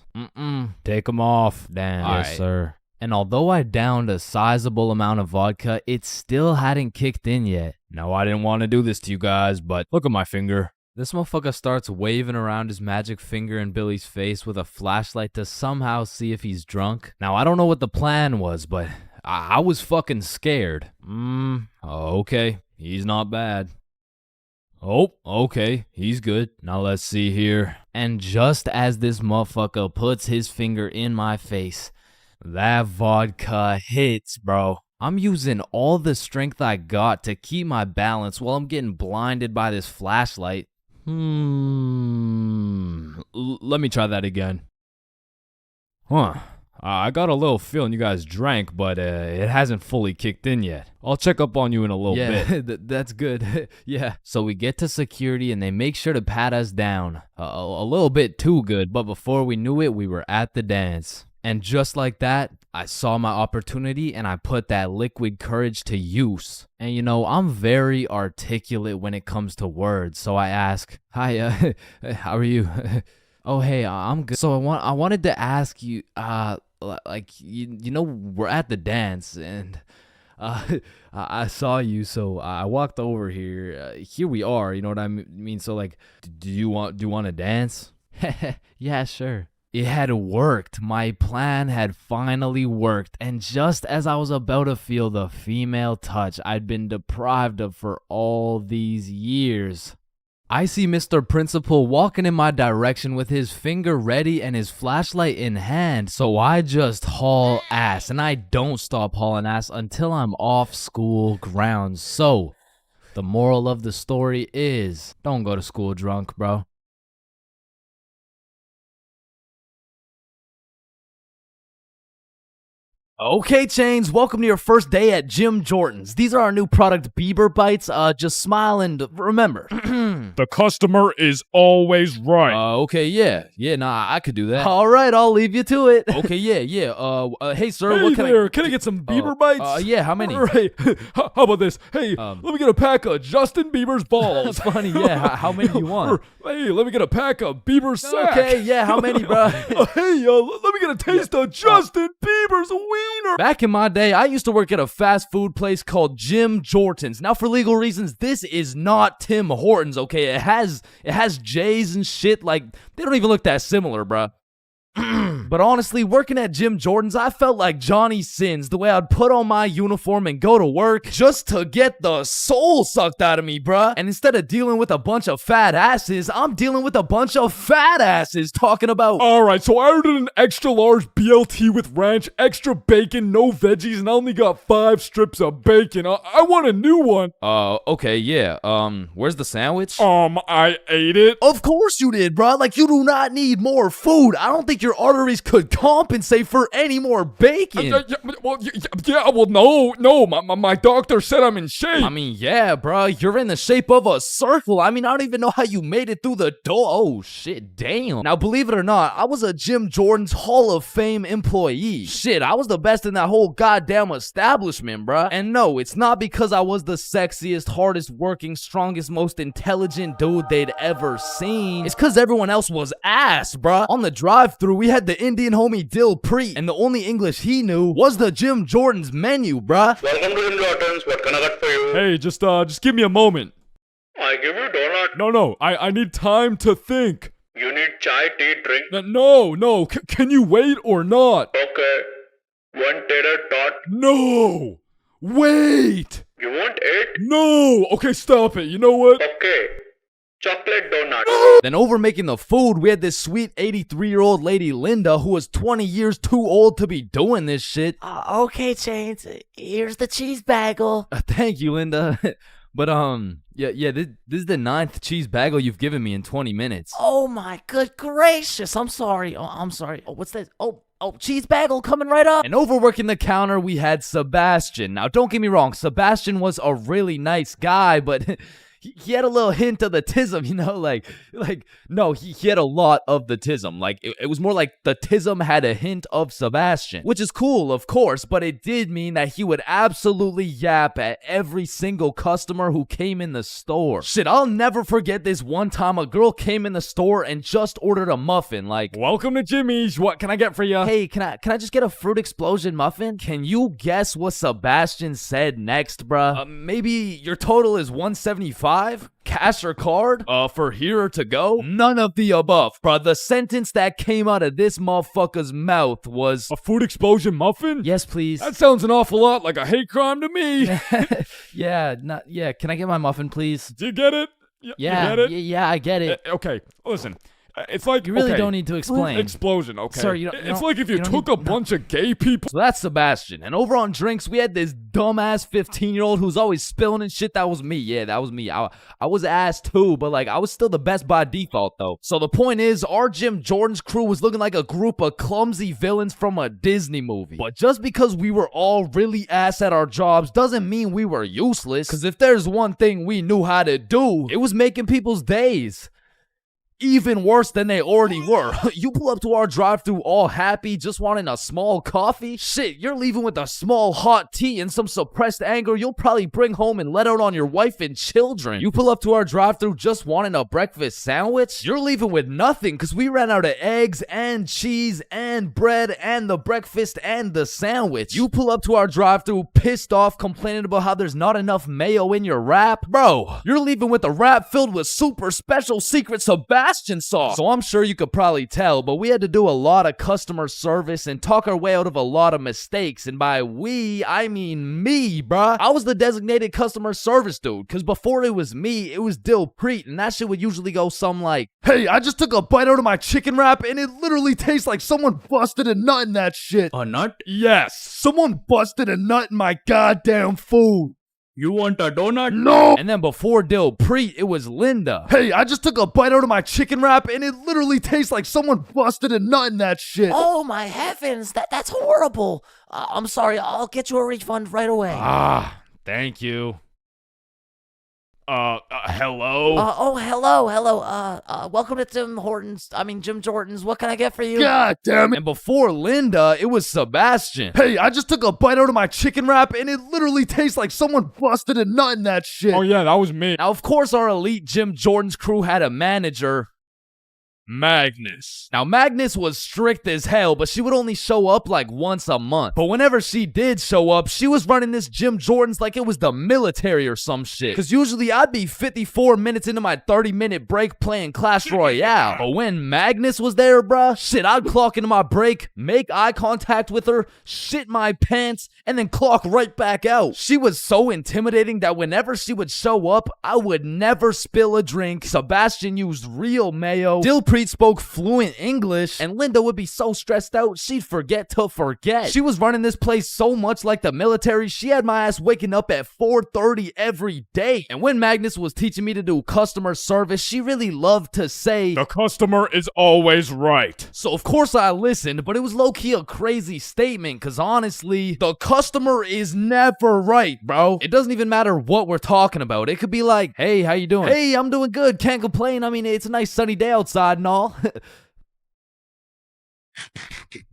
Take them off. Damn. Yes, right. sir. And although I downed a sizable amount of vodka, it still hadn't kicked in yet. Now, I didn't want to do this to you guys, but look at my finger. This motherfucker starts waving around his magic finger in Billy's face with a flashlight to somehow see if he's drunk. Now, I don't know what the plan was, but I was fucking scared. Okay. He's not bad. Oh, okay. He's good. Now let's see here. And just as this motherfucker puts his finger in my face, that vodka hits, bro. I'm using all the strength I got to keep my balance while I'm getting blinded by this flashlight. Let me try that again. I got a little feeling you guys drank, but it hasn't fully kicked in yet. I'll check up on you in a little bit. Yeah, that's good. Yeah. So we get to security and they make sure to pat us down. A little bit too good, but before we knew it, we were at the dance. And just like that, I saw my opportunity and I put that liquid courage to use. And you know, I'm very articulate when it comes to words, so I ask, "Hi, how are you?" "Oh, hey, I'm good." So I wanted to ask you, like, you know, we're at the dance and I saw you, so I walked over here. Here we are, you know what I mean? So like, do you want to dance? Yeah, sure. It had worked. My plan had finally worked. And just as I was about to feel the female touch I'd been deprived of for all these years, I see Mr. Principal walking in my direction with his finger ready and his flashlight in hand, so I just haul ass, and I don't stop hauling ass until I'm off school grounds. So, the moral of the story is, don't go to school drunk, bro. Okay, Chains, welcome to your first day at Jim Jordan's. These are our new product, Bieber Bites. Just smile and remember. The customer is always right. Okay, yeah, nah, I could do that. All right, I'll leave you to it. Okay, yeah. Hey, sir, what Can I get some Bieber bites? Yeah, how many? Right. How about this? Hey, let me get a pack of Justin Bieber's balls. Funny, yeah. How many do you want? Hey, let me get a pack of Bieber's sack. Okay, yeah, how many, bro? Hey, let me get a taste of Justin Bieber's wiener. Back in my day, I used to work at a fast food place called Jim Jordan's. Now, for legal reasons, this is not Tim Hortons, okay? It has J's and shit. Like, they don't even look that similar, bruh. But honestly, working at Jim Jordan's, I felt like Johnny Sins, the way I'd put on my uniform and go to work just to get the soul sucked out of me, bruh. And instead of dealing with a bunch of fat asses, I'm dealing with a bunch of fat asses talking about... Alright, so I ordered an extra large BLT with ranch, extra bacon, no veggies, and I only got 5 strips of bacon. I want a new one. Okay, yeah. Where's the sandwich? I ate it. Of course you did, bruh. Like, you do not need more food. I don't think your arteries could compensate for any more bacon. No, my doctor said I'm in shape. I mean, yeah, bro, you're in the shape of a circle. I mean, I don't even know how you made it through the door. Oh, shit, damn. Now, believe it or not, I was a Jim Jordan's Hall of Fame employee. Shit, I was the best in that whole goddamn establishment, bro. And no, it's not because I was the sexiest, hardest working, strongest, most intelligent dude they'd ever seen. It's because everyone else was ass, bro. On the drive-thru, we had the Indian homie Dill Preet, and the only English he knew was the Jim Jordan's menu, bruh. Welcome to Jim Jordan's. What can I get for you? Hey, just give me a moment. I give you donut. No, I need time to think. You need chai, tea, drink. No, can you wait or not? Okay. One tater tot. No! Wait! You want 8? No! Okay, stop it. You know what? Okay. Chocolate donut. Then over making the food, we had this sweet 83-year-old lady Linda who was 20 years too old to be doing this shit. Okay, Chains, here's the cheese bagel. Thank you, Linda. But yeah, this is the 9th cheese bagel you've given me in 20 minutes. Oh my good gracious, I'm sorry. I'm sorry. Oh, what's this? Oh, cheese bagel coming right up. And over working the counter, we had Sebastian. Now, don't get me wrong, Sebastian was a really nice guy, but... He had a little hint of the tism, you know, no, he had a lot of the tism. Like, it was more like the tism had a hint of Sebastian, which is cool, of course, but it did mean that he would absolutely yap at every single customer who came in the store. Shit, I'll never forget this one time a girl came in the store and just ordered a muffin, like, welcome to Jimmy's, what can I get for you? Hey, can I just get a fruit explosion muffin? Can you guess what Sebastian said next, bruh? Maybe your total is $175? Cash or card? For here or to go? None of the above, bruh. The sentence that came out of this motherfucker's mouth was... A food explosion muffin? Yes, please. That sounds an awful lot like a hate crime to me. Yeah, can I get my muffin, please? Do you get it? Yeah, you get it? Yeah, I get it. Okay, listen. It's like, you really don't need to explain. Fruit explosion, okay? Sir, it's like if you took a bunch of gay people. So that's Sebastian. And over on drinks, we had this dumbass 15-year-old who's always spilling and shit. That was me. Yeah, that was me. I was ass too, but like I was still the best by default though. So the point is, our Jim Jordan's crew was looking like a group of clumsy villains from a Disney movie. But just because we were all really ass at our jobs doesn't mean we were useless. Because if there's one thing we knew how to do, it was making people's days even worse than they already were. You pull up to our drive-thru all happy, just wanting a small coffee? Shit, you're leaving with a small hot tea and some suppressed anger you'll probably bring home and let out on your wife and children. You pull up to our drive-thru just wanting a breakfast sandwich? You're leaving with nothing because we ran out of eggs and cheese and bread and the breakfast and the sandwich. You pull up to our drive-thru pissed off, complaining about how there's not enough mayo in your wrap? Bro, you're leaving with a wrap filled with super special secret Sebastian Sebastian sauce. So I'm sure you could probably tell, but we had to do a lot of customer service and talk our way out of a lot of mistakes. And by we, I mean me, bruh. I was the designated customer service dude, because before it was me, it was Dilpreet, and that shit would usually go something like, Hey, I just took a bite out of my chicken wrap and it literally tastes like someone busted a nut in that shit. A nut? Yes, someone busted a nut in my goddamn food. You want a donut? No! and then before Dilpreet, it was Linda. Hey, I just took a bite out of my chicken wrap and it literally tastes like someone busted a nut in that shit. Oh my heavens, that's horrible. I'm sorry, I'll get you a refund right away. Ah, thank you. Hello? Hello. Welcome to Jim Jordan's. What can I get for you? God damn it. And before Linda, it was Sebastian. Hey, I just took a bite out of my chicken wrap and it literally tastes like someone busted a nut in that shit. Oh yeah, that was me. Now, of course, our elite Jim Jordan's crew had a manager, Magnus. Now, Magnus was strict as hell, but she would only show up like once a month. But whenever she did show up, she was running this Jim Jordan's like it was the military or some shit. Because usually I'd be 54 minutes into my 30-minute break playing Clash Royale. But when Magnus was there, bruh, shit, I'd clock into my break, make eye contact with her, shit my pants, and then clock right back out. She was so intimidating that whenever she would show up, I would never spill a drink. Sebastian used real mayo. Dilpreet spoke fluent English, and Linda would be so stressed out she'd forget to forget. She was running this place so much like the military, she had my ass waking up at 4:30 every day. And when Magnus was teaching me to do customer service, she really loved to say, The customer is always right. so of course I listened, but it was low-key a crazy statement, cause honestly, the customer is never right, bro. It doesn't even matter what we're talking about. It could be like, hey, how you doing? Hey, I'm doing good, can't complain. I mean, it's a nice sunny day outside and all.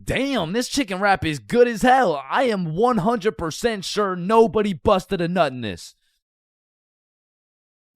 Damn, this chicken wrap is good as hell. I am 100% sure nobody busted a nut in this.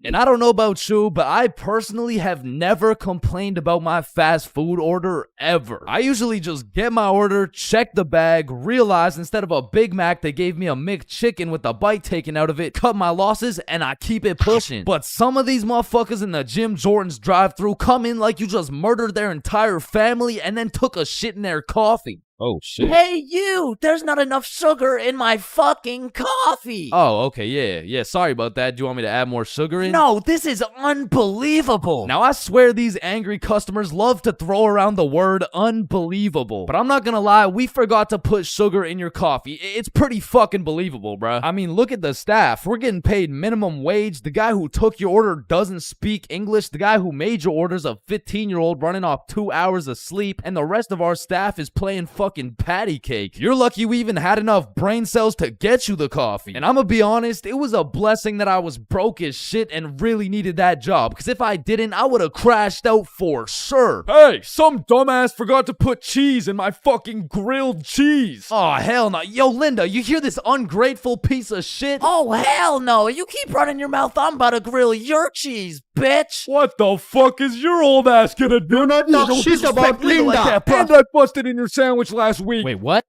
And I don't know about you, but I personally have never complained about my fast food order ever. I usually just get my order, check the bag, realize instead of a Big Mac, they gave me a McChicken with a bite taken out of it, cut my losses, and I keep it pushing. But some of these motherfuckers in the Jim Jordan's drive-thru come in like you just murdered their entire family and then took a shit in their coffee. Oh shit. Hey you, there's not enough sugar in my fucking coffee. Oh, okay, yeah, sorry about that. Do you want me to add more sugar in? No, this is unbelievable. Now, I swear these angry customers love to throw around the word unbelievable. But I'm not gonna lie, we forgot to put sugar in your coffee. It's pretty fucking believable, bruh. I mean, look at the staff. We're getting paid minimum wage. The guy who took your order doesn't speak English. The guy who made your order's a 15-year-old running off 2 hours of sleep. And the rest of our staff is playing fucking patty cake. You're lucky we even had enough brain cells to get you the coffee. And I'm gonna be honest, it was a blessing that I was broke as shit and really needed that job, because if I didn't, I would have crashed out for sure. Hey, some dumbass forgot to put cheese in my fucking grilled cheese. Oh, hell no. Yo, Linda, you hear this ungrateful piece of shit? Oh, hell no. You keep running your mouth. I'm about to grill your cheese, bitch. What the fuck is your old ass gonna do? Not talk shit about Linda. Like that, bro. And I busted in your sandwich last week. Wait, what?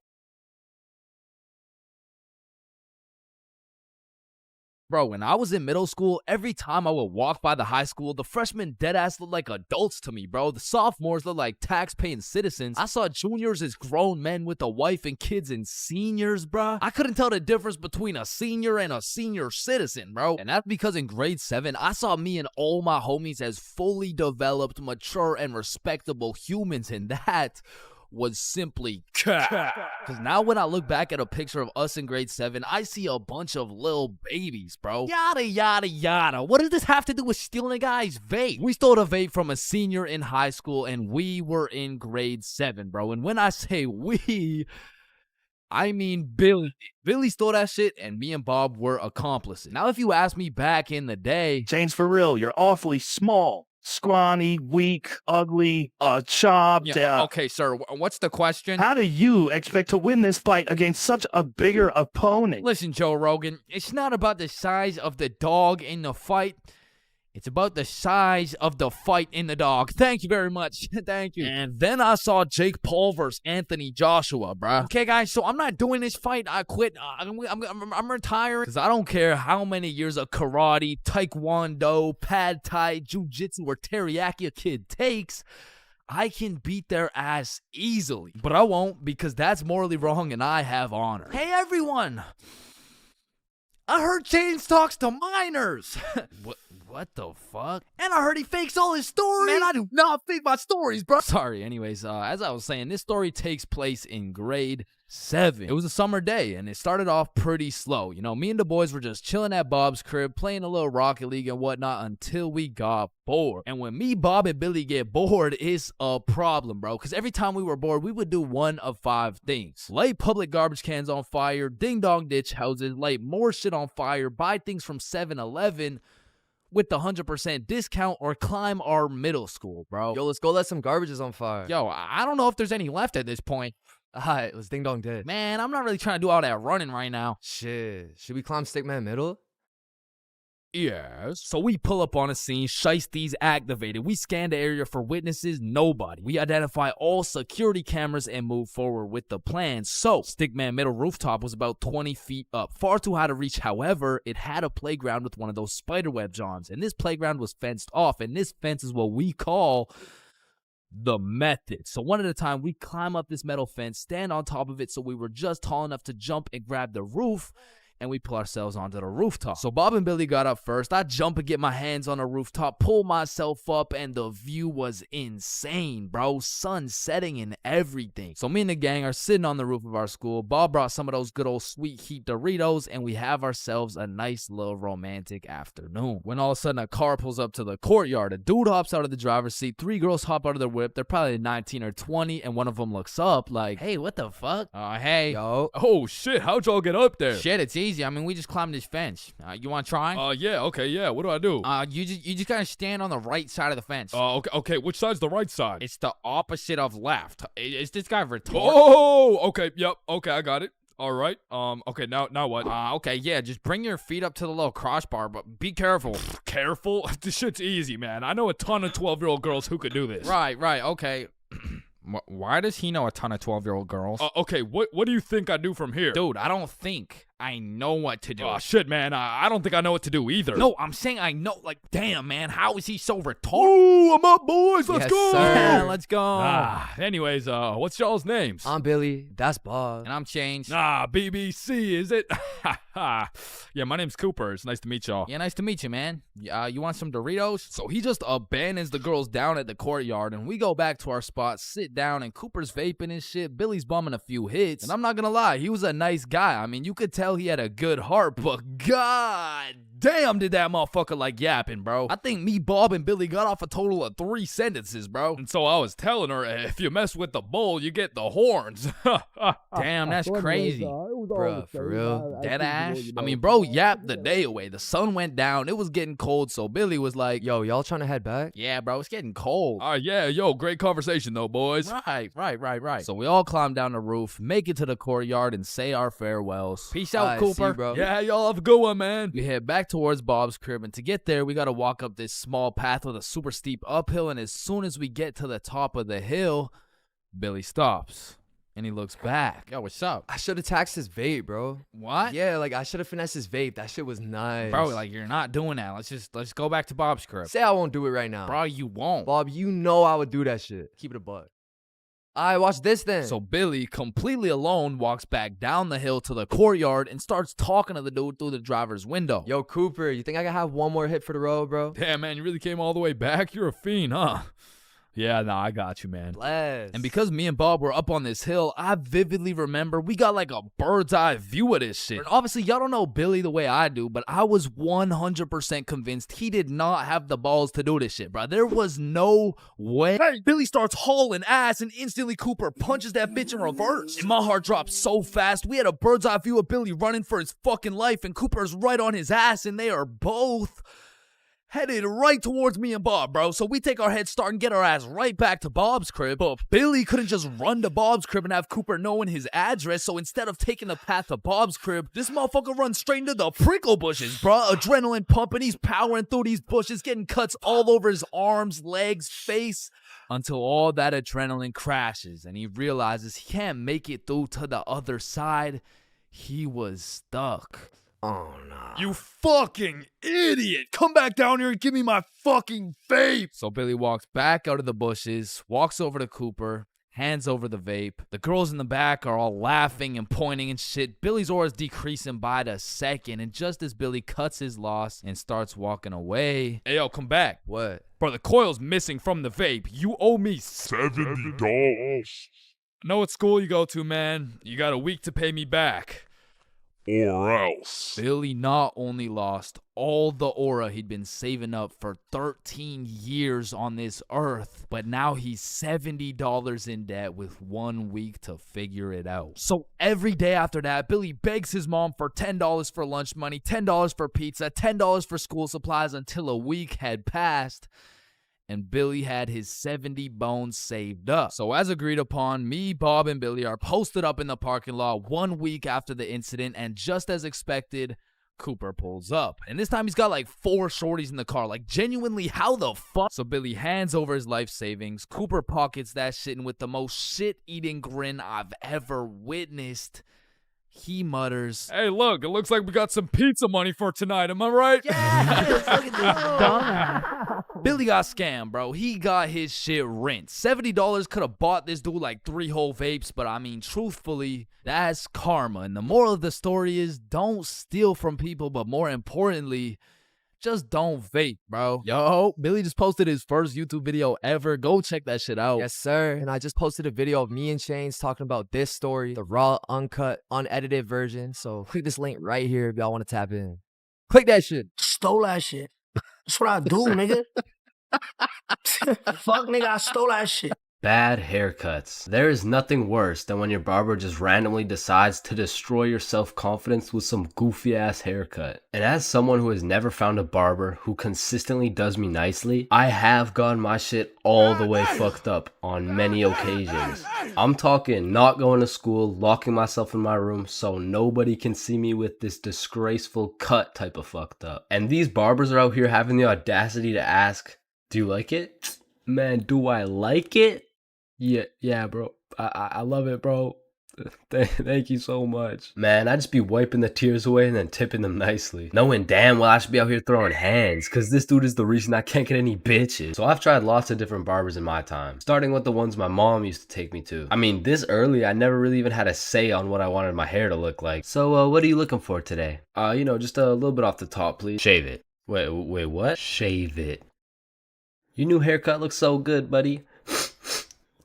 Bro, when I was in middle school, every time I would walk by the high school, the freshmen deadass looked like adults to me, bro. The sophomores looked like tax-paying citizens. I saw juniors as grown men with a wife and kids, and seniors, bro. I couldn't tell the difference between a senior and a senior citizen, bro. And that's because in grade 7, I saw me and all my homies as fully developed, mature, and respectable humans, and that was simply cat. Because now when I look back at a picture of us in grade 7, I see a bunch of little babies, bro. Yada, yada, yada. What does this have to do with stealing a guy's vape? We stole a vape from a senior in high school, and we were in grade 7, bro. And when I say we, I mean Billy. Billy stole that shit, and me and Bob were accomplices. Now, if you ask me back in the day, ChainsFR, you're awfully small. Scrawny, weak, ugly, chopped. okay, sir, what's the question? How do you expect to win this fight against such a bigger opponent? Listen, Joe Rogan, it's not about the size of the dog in the fight. It's about the size of the fight in the dog. Thank you very much. Thank you. And then I saw Jake Paul versus Anthony Joshua, bruh. Okay, guys, so I'm not doing this fight. I quit. I'm retiring. Because I don't care how many years of karate, taekwondo, pad thai, jujitsu, or teriyaki a kid takes. I can beat their ass easily. But I won't, because that's morally wrong and I have honor. Hey, everyone. I heard Chains talks to minors. What the fuck? And I heard he fakes all his stories. Man, I do not fake my stories, bro. Sorry, anyways, as I was saying, this story takes place in grade 7. It was a summer day, and it started off pretty slow. You know, me and the boys were just chilling at Bob's crib, playing a little Rocket League and whatnot until we got bored. And when me, Bob, and Billy get bored, it's a problem, bro. Because every time we were bored, we would do one of 5 things. Light public garbage cans on fire, ding-dong ditch houses, light more shit on fire, buy things from 7-Eleven, with the 100% discount, or climb our middle school, bro. Yo, let's go let some garbages on fire. Yo, I don't know if there's any left at this point. Alright, let's ding dong dead. Man, I'm not really trying to do all that running right now. Shit, should we climb Stickman Middle? Yes. So we pull up on a scene, shiesties activated. We scan the area for witnesses, nobody. We identify all security cameras and move forward with the plan. So, Stickman Middle rooftop was about 20 feet up, far too high to reach. However, it had a playground with one of those spiderweb johns, and this playground was fenced off, and this fence is what we call the method. So one at a time, we climb up this metal fence, stand on top of it so we were just tall enough to jump and grab the roof, and we pull ourselves onto the rooftop. So Bob and Billy got up first. I jump and get my hands on the rooftop, pull myself up, and the view was insane, bro. Sun setting and everything. So me and the gang are sitting on the roof of our school. Bob brought some of those good old sweet heat Doritos, and we have ourselves a nice little romantic afternoon. When all of a sudden a car pulls up to the courtyard. A dude hops out of the driver's seat. 3 girls hop out of the whip. They're probably 19 or 20, and one of them looks up like, Hey, what the fuck? hey. Yo. Oh shit, how'd y'all get up there? Shit, it's easy. I mean, we just climbed this fence. You want to try? Yeah, okay, yeah, what do I do? You just gotta stand on the right side of the fence. Okay, which side's the right side? It's the opposite of left. Is this guy retarded? Oh, okay, yep, okay, I got it. All right, okay, now what? Okay, yeah, just bring your feet up to the little crossbar, but be careful. Careful? This shit's easy, man. I know a ton of 12-year-old girls who could do this. Right, okay. Why does he know a ton of 12-year-old girls? Okay, what do you think I do from here? Dude, I don't think I know what to do. Oh, shit, man, I don't think I know what to do either. No, I'm saying I know. Like, damn, man, how is he so retarded? Ooh, I'm up, boys, let's Yes, go! sir. Yeah, let's go. Anyways, what's y'all's names? I'm Billy, that's Bob. And I'm changed. BBC, is it? Yeah, my name's Cooper. It's nice to meet y'all. Yeah, nice to meet you, man. You want some Doritos? So he just abandons the girls down at the courtyard, and we go back to our spot, sit down, and Cooper's vaping and shit. Billy's bumming a few hits. And I'm not gonna lie, he was a nice guy. I mean, you could tell he had a good heart, but god damn did that motherfucker like yapping, bro. I think me, Bob, and Billy got off a total of 3 sentences, bro. And so I was telling her, if you mess with the bull, you get the horns. Damn, that's crazy. Bruh, for real? Dead ass? I mean, bro yapped the day away. The sun went down. It was getting cold, so Billy was like, Yo, y'all trying to head back? yeah, bro, it's getting cold. Yeah, yo, great conversation though, boys. Right. So we all climb down the roof, make it to the courtyard, and say our farewells. Peace out, Alright, see Cooper. you, bro. Yeah, y'all have a good one, man. We head back towards Bob's crib, and to get there, we gotta walk up this small path with a super steep uphill, and as soon as we get to the top of the hill, Billy stops, and he looks back. Yo, what's up? I should have taxed his vape, bro. What? Yeah, like I should have finessed his vape. That shit was nice. Bro, like, you're not doing that. Let's go back to Bob's crib. Say I won't do it right now. Bro, you won't. Bob, you know I would do that shit. Keep it a buck. Alright, watch this then. So Billy, completely alone, walks back down the hill to the courtyard and starts talking to the dude through the driver's window. Yo, Cooper, you think I can have one more hit for the road, bro? Damn, man, you really came all the way back? You're a fiend, huh? Yeah, nah, I got you, man. Bless. And because me and Bob were up on this hill, I vividly remember we got like a bird's eye view of this shit. And obviously, y'all don't know Billy the way I do, but I was 100% convinced he did not have the balls to do this shit, bro. There was no way. Hey, Billy starts hauling ass, and instantly Cooper punches that bitch in reverse. And my heart dropped so fast. We had a bird's eye view of Billy running for his fucking life, and Cooper's right on his ass, and they are both headed right towards me and Bob, bro. So we take our head start and get our ass right back to Bob's crib. But Billy couldn't just run to Bob's crib and have Cooper knowing his address. So instead of taking the path to Bob's crib, this motherfucker runs straight into the prickle bushes, bro. Adrenaline pumping. He's powering through these bushes, getting cuts all over his arms, legs, face, until all that adrenaline crashes and he realizes he can't make it through to the other side. He was stuck. Oh, no. You fucking idiot! Come back down here and give me my fucking vape! So Billy walks back out of the bushes, walks over to Cooper, hands over the vape. The girls in the back are all laughing and pointing and shit. Billy's aura is decreasing by the second, and just as Billy cuts his loss and starts walking away... Hey, yo, come back. What? Bro, the coil's missing from the vape. You owe me $70. I know what school you go to, man. You got a week to pay me back. Or else. Billy not only lost all the aura he'd been saving up for 13 years on this earth, but now he's $70 in debt with 1 week to figure it out. So every day after that, Billy begs his mom for $10 for lunch money, $10 for pizza, $10 for school supplies until a week had passed. And Billy had his 70 bones saved up. So as agreed upon, me, Bob, and Billy are posted up in the parking lot 1 week after the incident, and just as expected, Cooper pulls up. And this time he's got like 4 shorties in the car. Like, genuinely, how the fuck? So Billy hands over his life savings. Cooper pockets that shit, and with the most shit-eating grin I've ever witnessed, he mutters, Hey, look, it looks like we got some pizza money for tonight. Am I right? Yes, look at this dumbass. Billy got scammed, bro. He got his shit rinsed. $70 could have bought this dude like 3 whole vapes, but I mean, truthfully, that's karma. And the moral of the story is don't steal from people, but more importantly, just don't vape, bro. Yo, Billy just posted his first YouTube video ever. Go check that shit out. Yes, sir. And I just posted a video of me and Chains talking about this story, the raw, uncut, unedited version. So click this link right here if y'all want to tap in. Click that shit. Stole that shit. That's what I do, nigga. Fuck, nigga, I stole that shit. Bad haircuts. There is nothing worse than when your barber just randomly decides to destroy your self-confidence with some goofy ass haircut. And as someone who has never found a barber who consistently does me nicely, I have gotten my shit all the way fucked up on many occasions. I'm talking not going to school, locking myself in my room so nobody can see me with this disgraceful cut type of fucked up. And these barbers are out here having the audacity to ask, do you like it? Man, do I like it? Yeah, bro. I love it, bro. Thank you so much. Man, I just be wiping the tears away and then tipping them nicely. Knowing damn well I should be out here throwing hands, cause this dude is the reason I can't get any bitches. So I've tried lots of different barbers in my time, starting with the ones my mom used to take me to. I mean, this early, I never really even had a say on what I wanted my hair to look like. So, what are you looking for today? Just a little bit off the top, please. Shave it. Wait, what? Shave it. Your new haircut looks so good, buddy.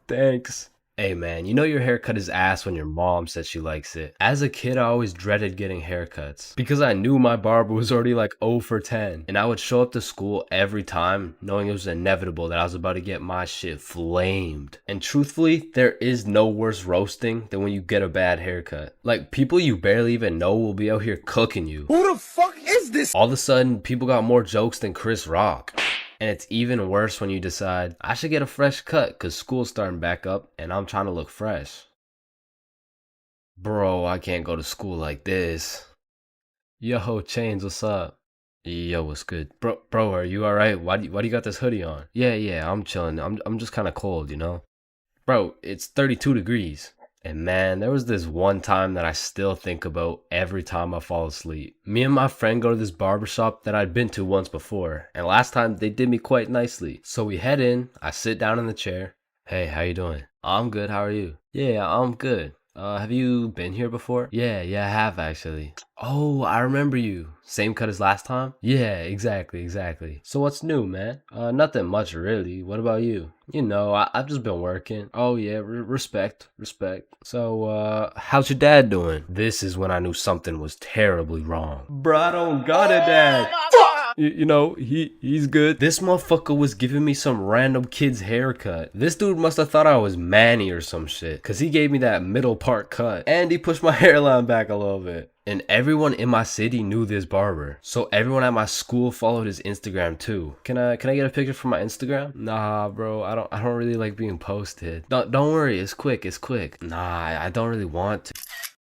Thanks. Hey man, you know your haircut is ass when your mom says she likes it. As a kid, I always dreaded getting haircuts because I knew my barber was already like 0 for 10. And I would show up to school every time knowing it was inevitable that I was about to get my shit flamed. And truthfully, there is no worse roasting than when you get a bad haircut. Like, people you barely even know will be out here cooking you. Who the fuck is this? All of a sudden, people got more jokes than Chris Rock. And it's even worse when you decide, I should get a fresh cut because school's starting back up and I'm trying to look fresh. Bro, I can't go to school like this. Yo, Chains, what's up? Yo, what's good? Bro, are you alright? Why do you got this hoodie on? Yeah, I'm chilling. I'm just kind of cold, you know? Bro, it's 32 degrees. And man, there was this one time that I still think about every time I fall asleep. Me and my friend go to this barbershop that I'd been to once before, and last time they did me quite nicely. So we head in, I sit down in the chair. Hey, how you doing? I'm good, how are you? Yeah, I'm good. Have you been here before? Yeah, I have actually. Oh, I remember you. Same cut as last time? Yeah, exactly. So what's new, man? Nothing much really. What about you? You know, I've just been working. Oh yeah, respect. So, how's your dad doing? This is when I knew something was terribly wrong. Bro, I don't got a dad. He's good. This motherfucker was giving me some random kid's haircut. This dude must have thought I was Manny or some shit, cause he gave me that middle part cut, and he pushed my hairline back a little bit. And everyone in my city knew this barber. So everyone at my school followed his Instagram too. Can I get a picture from my Instagram? Nah, bro, I don't really like being posted. Don't worry, it's quick. Nah, I don't really want to.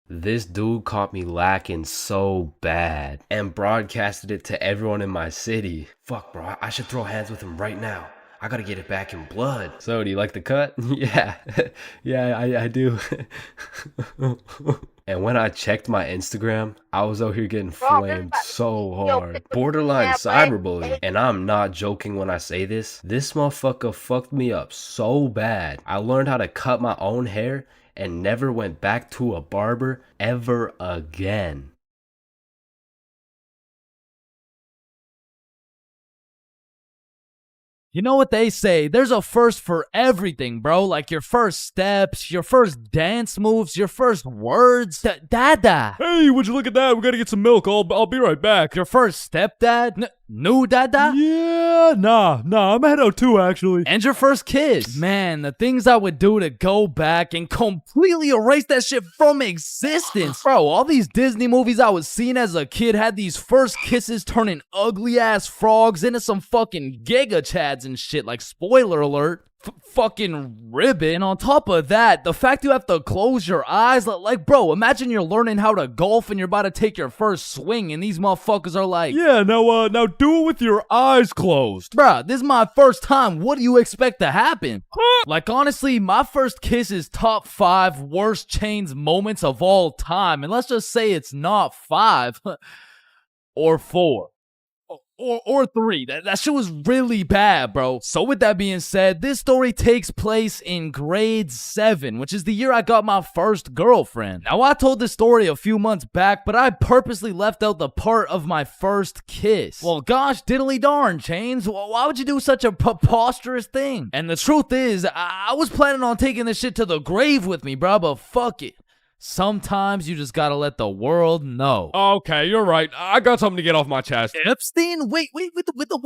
This dude caught me lacking so bad and broadcasted it to everyone in my city. Fuck, bro, I should throw hands with him right now. I gotta get it back in blood. So, do you like the cut? Yeah, yeah, I do. And when I checked my Instagram, I was out here getting flamed so hard. Borderline cyberbullying. And I'm not joking when I say this. This motherfucker fucked me up so bad. I learned how to cut my own hair and never went back to a barber ever again. You know what they say, there's a first for everything, bro. Like your first steps, your first dance moves, your first words. Dada. Hey, would you look at that? We gotta get some milk. I'll be right back. Your first stepdad? New dada? Yeah, nah, I'm head out too, actually. And your first kiss. Man, the things I would do to go back and completely erase that shit from existence. Bro, all these Disney movies I was seeing as a kid had these first kisses turning ugly ass frogs into some fucking giga chads and shit. Like, spoiler alert. Fucking ribbon. And on top of that, the fact you have to close your eyes, like, bro, imagine you're learning how to golf and you're about to take your first swing and these motherfuckers are like, yeah, now do it with your eyes closed. Bruh, this is my first time. What do you expect to happen? Like, honestly, my first kiss is top 5 worst Chains moments of all time. And let's just say it's not 5 or 4. Or 3. That shit was really bad, bro. So with that being said, this story takes place in grade 7, which is the year I got my first girlfriend. Now, I told this story a few months back, but I purposely left out the part of my first kiss. Well, gosh diddly darn, Chains. Why would you do such a preposterous thing? And the truth is, I was planning on taking this shit to the grave with me, bro, but fuck it. Sometimes you just gotta let the world know. Okay, you're right. I got something to get off my chest. Epstein? Wait, with the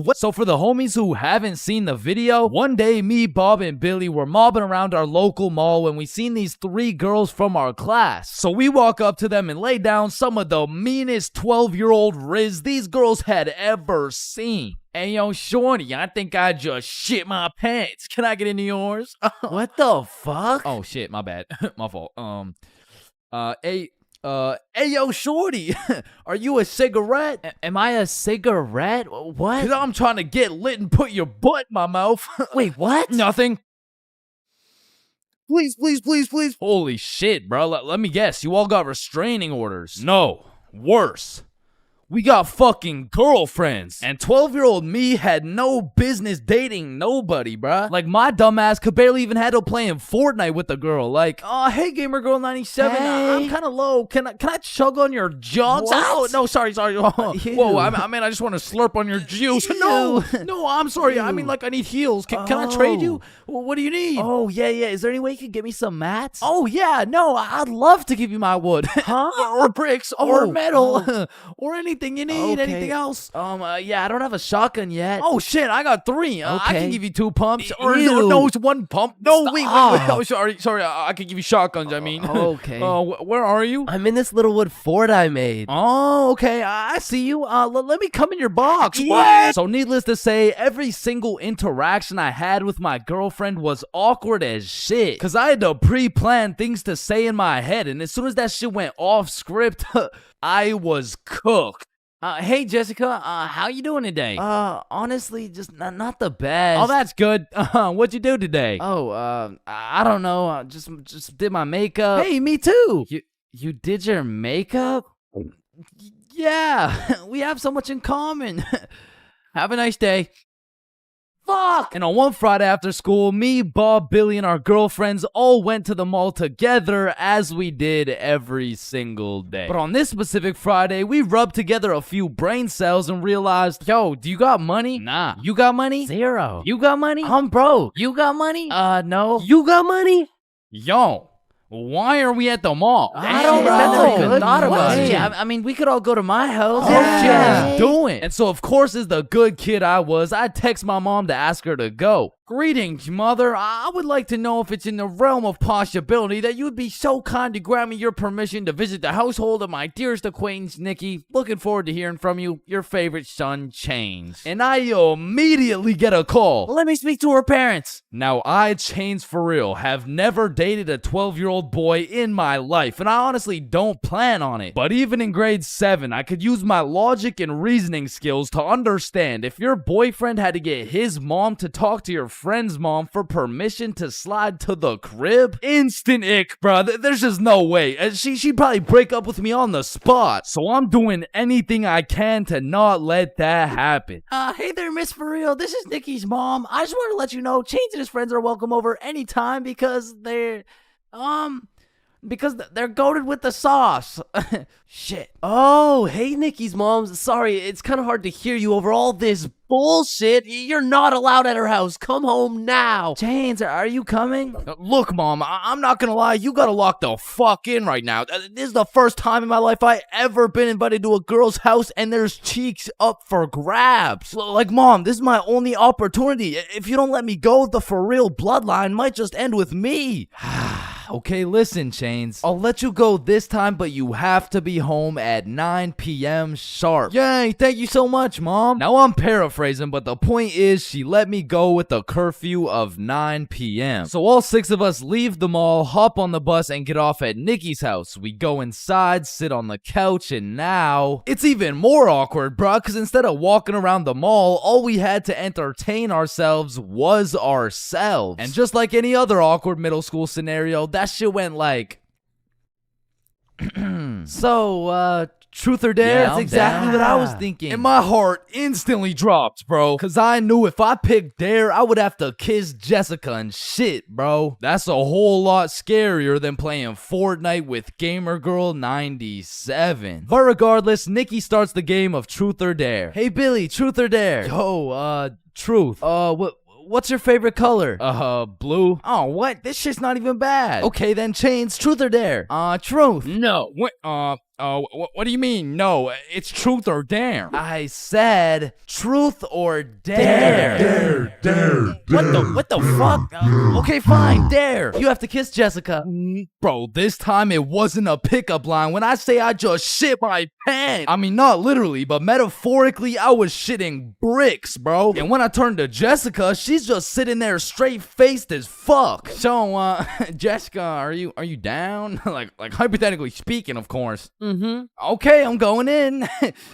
what? So for the homies who haven't seen the video, one day me, Bob, and Billy were mobbing around our local mall when we seen these 3 girls from our class. So we walk up to them and lay down some of the meanest 12-year-old riz these girls had ever seen. Hey, yo, shorty, I think I just shit my pants. Can I get into yours? What the fuck? Oh, shit, my bad. My fault. Hey, yo, shorty, are you a cigarette? Am I a cigarette? What? Cause I'm trying to get lit and put your butt in my mouth. Wait, what? Nothing. Please. Holy shit, bro. Let me guess. You all got restraining orders. No, worse. We got fucking girlfriends. And 12-year-old me had no business dating nobody, bruh. Like, my dumbass could barely even handle playing Fortnite with a girl. Like, oh, hey, Gamer Girl 97, I'm kind of low. Can I chug on your jugs? Oh, no, sorry. Whoa, I mean, I just want to slurp on your juice. No, I'm sorry. I mean, like, I need heels. Can I trade you? What do you need? Oh, yeah. Is there any way you could get me some mats? Oh, yeah, no, I'd love to give you my wood. Huh? Or bricks, or metal, or anything you need. Okay. Anything else? Yeah, I don't have a shotgun yet. Oh, shit, I got 3. I Okay. can give you 2 pumps. Ew. No, it's 1 pump. No, wait. Stop. Oh, sorry, I can give you shotguns, I mean. Okay. Where are you? I'm in this little wood fort I made. Oh, okay, I see you. Let me come in your box. What? So needless to say, every single interaction I had with my girlfriend was awkward as shit. Cause I had to pre-plan things to say in my head, and as soon as that shit went off script, I was cooked. Hey Jessica, how you doing today? Honestly, just not the best. Oh, that's good. What'd you do today? Oh, I don't know. Just did my makeup. Hey, me too. You did your makeup? Yeah, we have so much in common. Have a nice day. Fuck! And on one Friday after school, me, Bob, Billy, and our girlfriends all went to the mall together as we did every single day. But on this specific Friday, we rubbed together a few brain cells and realized, yo, do you got money? Nah. You got money? 0. You got money? I'm broke. You got money? No. You got money? Yo, why are we at the mall? I don't know. That's a good Thought about it. question. I mean, we could all go to my house. Just do it. And so, of course, as the good kid I was, I text my mom to ask her to go. Greetings, Mother. I would like to know if it's in the realm of possibility that you would be so kind to grant me your permission to visit the household of my dearest acquaintance, Nikki. Looking forward to hearing from you. Your favorite son, Chains. And I immediately get a call. Let me speak to her parents. Now, I, ChainsFR, have never dated a 12-year-old boy in my life, and I honestly don't plan on it. But even in grade 7, I could use my logic and reasoning skills to understand if your boyfriend had to get his mom to talk to your friend's mom for permission to slide to the crib, instant ick, bruh. There's just no way. She'd probably break up with me on the spot. So I'm doing anything I can to not let that happen. Hey there, Miss For Real. This is Nikki's mom. I just want to let you know Chains and his friends are welcome over anytime because they're goated with the sauce. Shit. Oh, hey, Nikki's mom. Sorry, it's kind of hard to hear you over all this bullshit. You're not allowed at her house. Come home now. Chains, are you coming? Look, Mom, I'm not gonna lie. You gotta lock the fuck in right now. This is the first time in my life I ever been invited to a girl's house and there's cheeks up for grabs. Like, Mom, this is my only opportunity. If you don't let me go, the For Real bloodline might just end with me. Okay, listen, Chains. I'll let you go this time, but you have to be home at 9 p.m. sharp. Yay, thank you so much, Mom. Now, I'm paraphrasing, but the point is she let me go with a curfew of 9 p.m. So all 6 of us leave the mall, hop on the bus, and get off at Nikki's house. We go inside, sit on the couch, and now it's even more awkward, bruh, because instead of walking around the mall, all we had to entertain ourselves was ourselves. And just like any other awkward middle school scenario, that shit went like so, truth or dare? Yeah, That's I'm exactly down. what I was thinking. And my heart instantly dropped, bro. Cause I knew if I picked dare, I would have to kiss Jessica and shit, bro. That's a whole lot scarier than playing Fortnite with Gamer Girl 97. But regardless, Nikki starts the game of truth or dare. Hey, Billy, truth or dare? Yo, truth. What's your favorite color? Blue. Oh, what? This shit's not even bad. Okay, then Chains, truth or dare? Truth. No. What do you mean? No, it's truth or dare. I said truth or dare. Dare. What the fuck? Okay, fine, dare. You have to kiss Jessica. Bro, this time it wasn't a pickup line. When I say I just shit my pants, I mean not literally, but metaphorically, I was shitting bricks, bro. And when I turned to Jessica, she's just sitting there straight-faced as fuck. So, Jessica, are you down? like hypothetically speaking, of course. Okay, I'm going in.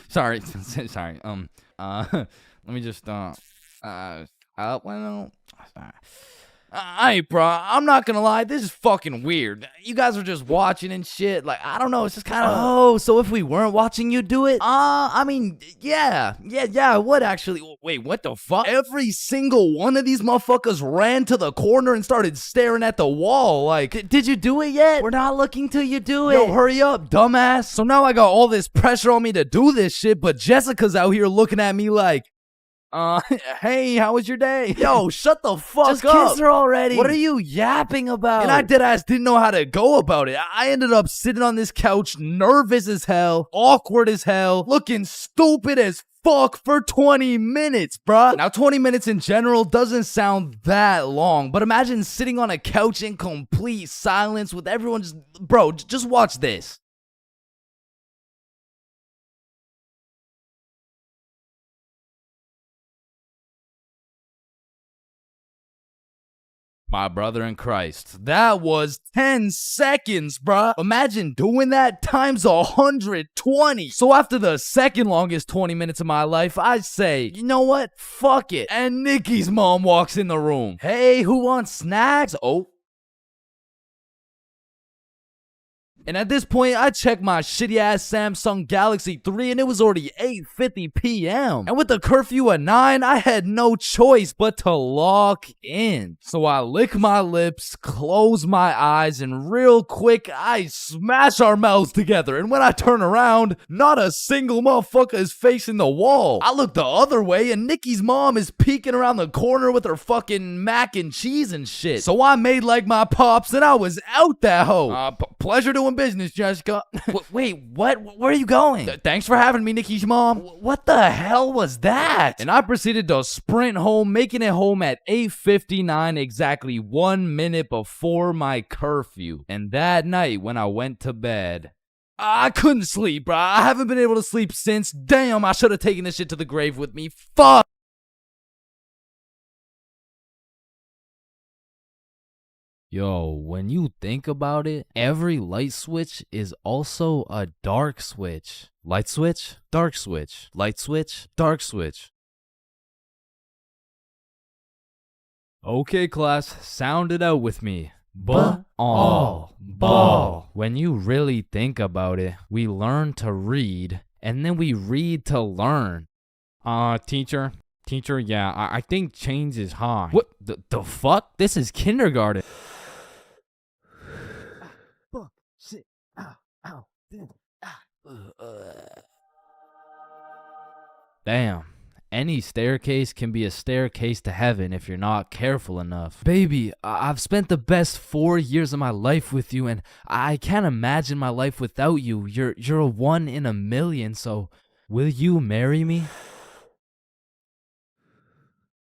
sorry. Let me just Hey, bro, I'm not gonna lie, this is fucking weird. You guys were just watching and shit. Like, I don't know, it's just kind of. Oh, so if we weren't watching you do it? I mean, yeah, I would actually. Wait, what the fuck? Every single one of these motherfuckers ran to the corner and started staring at the wall. Like, did you do it yet? We're not looking till you do it. Yo, hurry up, dumbass. So now I got all this pressure on me to do this shit, but Jessica's out here looking at me like, hey, how was your day? Yo, shut the fuck Just up. kiss her already. What are you yapping about? And I deadass didn't know how to go about it. I ended up sitting on this couch, nervous as hell, awkward as hell, looking stupid as fuck for 20 minutes, bruh. Now, 20 minutes in general doesn't sound that long, but imagine sitting on a couch in complete silence with everyone just, bro, just watch this. My brother in Christ. That was 10 seconds, bruh. Imagine doing that times 120. So after the second longest 20 minutes of my life, I say, you know what? Fuck it. And Nikki's mom walks in the room. Hey, who wants snacks? Oh. And at this point, I checked my shitty-ass Samsung Galaxy 3 and it was already 8:50 p.m. And with the curfew at 9, I had no choice but to lock in. So I lick my lips, close my eyes, and real quick, I smash our mouths together. And when I turn around, not a single motherfucker is facing the wall. I look the other way and Nikki's mom is peeking around the corner with her fucking mac and cheese and shit. So I made like my pops and I was out that hoe. Pleasure to own business, Jessica. Wait, what? Where are you going? Thanks for having me, Nikki's mom. What the hell was that? And I proceeded to sprint home, making it home at 8:59, exactly 1 minute before my curfew. And that night, when I went to bed, I couldn't sleep, bro. I haven't been able to sleep since. Damn, I should have taken this shit to the grave with me. Fuck. Yo, when you think about it, every light switch is also a dark switch. Light switch, dark switch. Light switch, dark switch. Okay, class, sound it out with me. Ball. When you really think about it, we learn to read, and then we read to learn. Teacher, yeah, I think Chains is high. What the fuck? This is kindergarten. Shit. Ow. Damn. Any staircase can be a staircase to heaven if you're not careful enough. Baby, I've spent the best 4 years of my life with you, and I can't imagine my life without you. You're a 1 in a million, so will you marry me?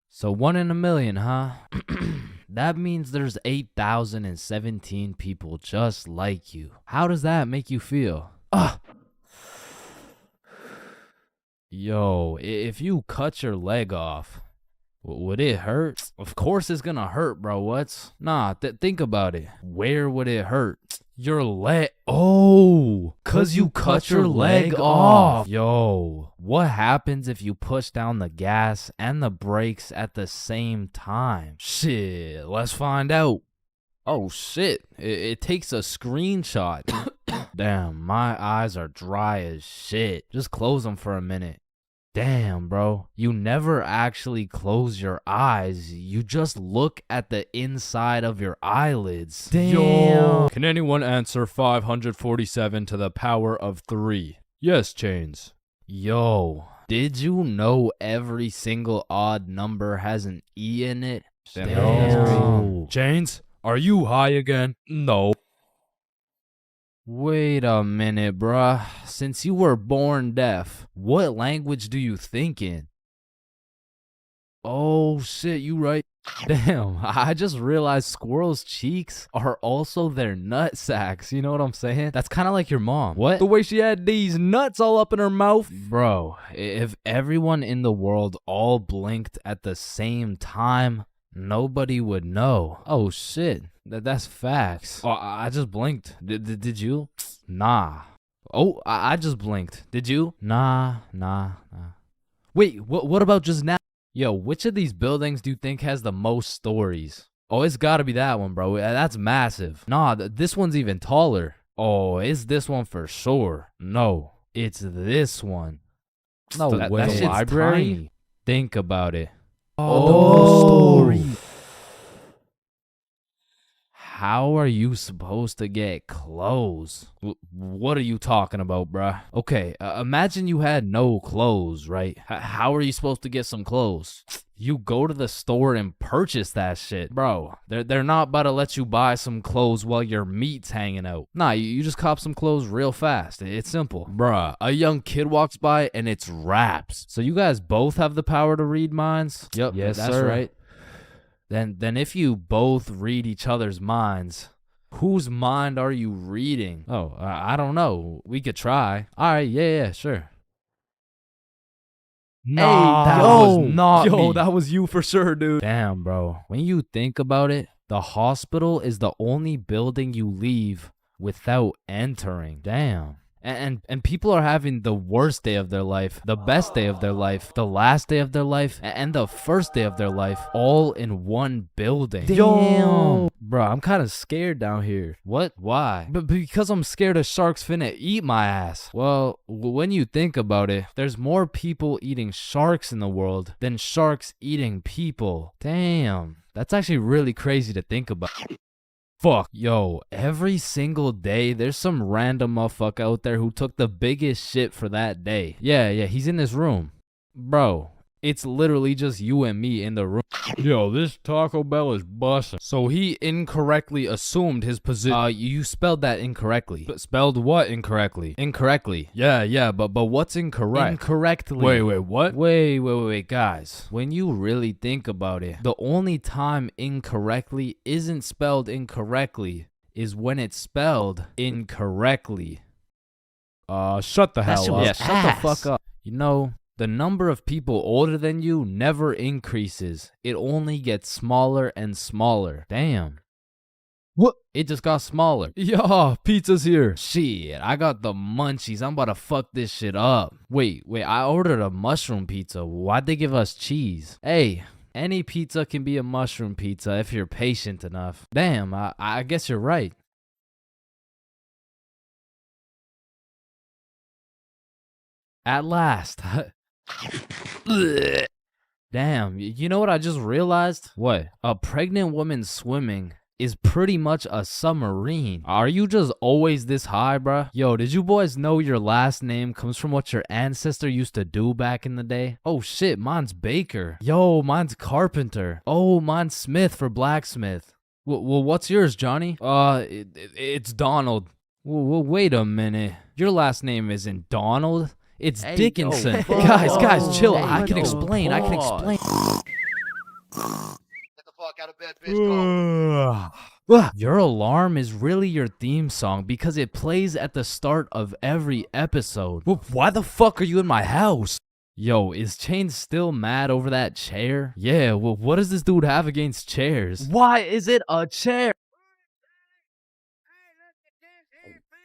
So 1 in a million, huh? That means there's 8,017 people just like you. How does that make you feel? Yo, if you cut your leg off, would it hurt? Of course it's gonna hurt, bro. Nah, think about it. Where would it hurt? Your leg. Oh, cause you cut your leg off. Yo, what happens if you push down the gas and the brakes at the same time? Shit, let's find out. Oh shit, it takes a screenshot. Damn, my eyes are dry as shit. Just close them for a minute. Damn, bro. You never actually close your eyes. You just look at the inside of your eyelids. Damn. Yo. Can anyone answer 547 to the power of 3? Yes, Chains. Yo, did you know every single odd number has an E in it? Damn. Chains, are you high again? No. Wait a minute, bruh. Since you were born deaf, what language do you think in? Oh shit, you right. Damn, I just realized squirrels' cheeks are also their nut sacks. You know what I'm saying? That's kind of like your mom. What? The way she had these nuts all up in her mouth. Bro, if everyone in the world all blinked at the same time, nobody would know. Oh shit, that's facts. Oh, I just blinked. Did you? Nah. Oh, I just blinked. Did you? Nah. Wait, what about just now? Yo, which of these buildings do you think has the most stories? Oh, it's gotta be that one, bro. That's massive. Nah, this one's even taller. Oh, it's this one for sure. No, it's this one. No, that shit's library? Tiny. Think about it. Oh, the story. How are you supposed to get clothes? What are you talking about, bruh? Okay, imagine you had no clothes, right? How are you supposed to get some clothes? You go to the store and purchase that shit. Bro, they're not about to let you buy some clothes while your meat's hanging out. Nah, you just cop some clothes real fast. It's simple. Bruh, a young kid walks by and it's raps. So you guys both have the power to read minds? Yep, yes, that's sir. Right. Then if you both read each other's minds, whose mind are you reading? Oh, I don't know. We could try. All right, yeah, sure. Nah, that was not me. That was you for sure, dude. Damn, bro. When you think about it, the hospital is the only building you leave without entering. Damn. And people are having the worst day of their life, the best day of their life, the last day of their life, and the first day of their life, all in one building. Damn. Bro, I'm kind of scared down here. What? Why? But because I'm scared a shark's finna eat my ass. Well, when you think about it, there's more people eating sharks in the world than sharks eating people. Damn. That's actually really crazy to think about. Fuck. Yo, every single day, there's some random motherfucker out there who took the biggest shit for that day. Yeah, he's in this room. Bro, It's literally just you and me in the room. Yo, this Taco Bell is bussin'. So he incorrectly assumed his position. You spelled that incorrectly. Spelled what incorrectly? Incorrectly. Yeah, but what's incorrect? Incorrectly. Wait, what? Wait, guys. When you really think about it, the only time incorrectly isn't spelled incorrectly is when it's spelled incorrectly. Shut the hell up. Yeah, shut the fuck up. You know, the number of people older than you never increases. It only gets smaller and smaller. Damn. What? It just got smaller. Yo, pizza's here. Shit, I got the munchies. I'm about to fuck this shit up. Wait, I ordered a mushroom pizza. Why'd they give us cheese? Hey, any pizza can be a mushroom pizza if you're patient enough. Damn, I guess you're right. At last. Damn, you know what I just realized? What? A pregnant woman swimming is pretty much a submarine. Are you just always this high, bruh? Yo, did you boys know your last name comes from what your ancestor used to do back in the day? Oh shit, mine's Baker. Yo, mine's Carpenter. Oh, mine's Smith for blacksmith. Well, what's yours, Johnny? It's Donald. Well, wait a minute. Your last name isn't Donald. It's Dickinson. Guys, chill. I can explain. Get the fuck out of bed, bitch. Go. Your alarm is really your theme song because it plays at the start of every episode. Well, why the fuck are you in my house? Yo, is Chains still mad over that chair? Yeah, well, what does this dude have against chairs? Why is it a chair?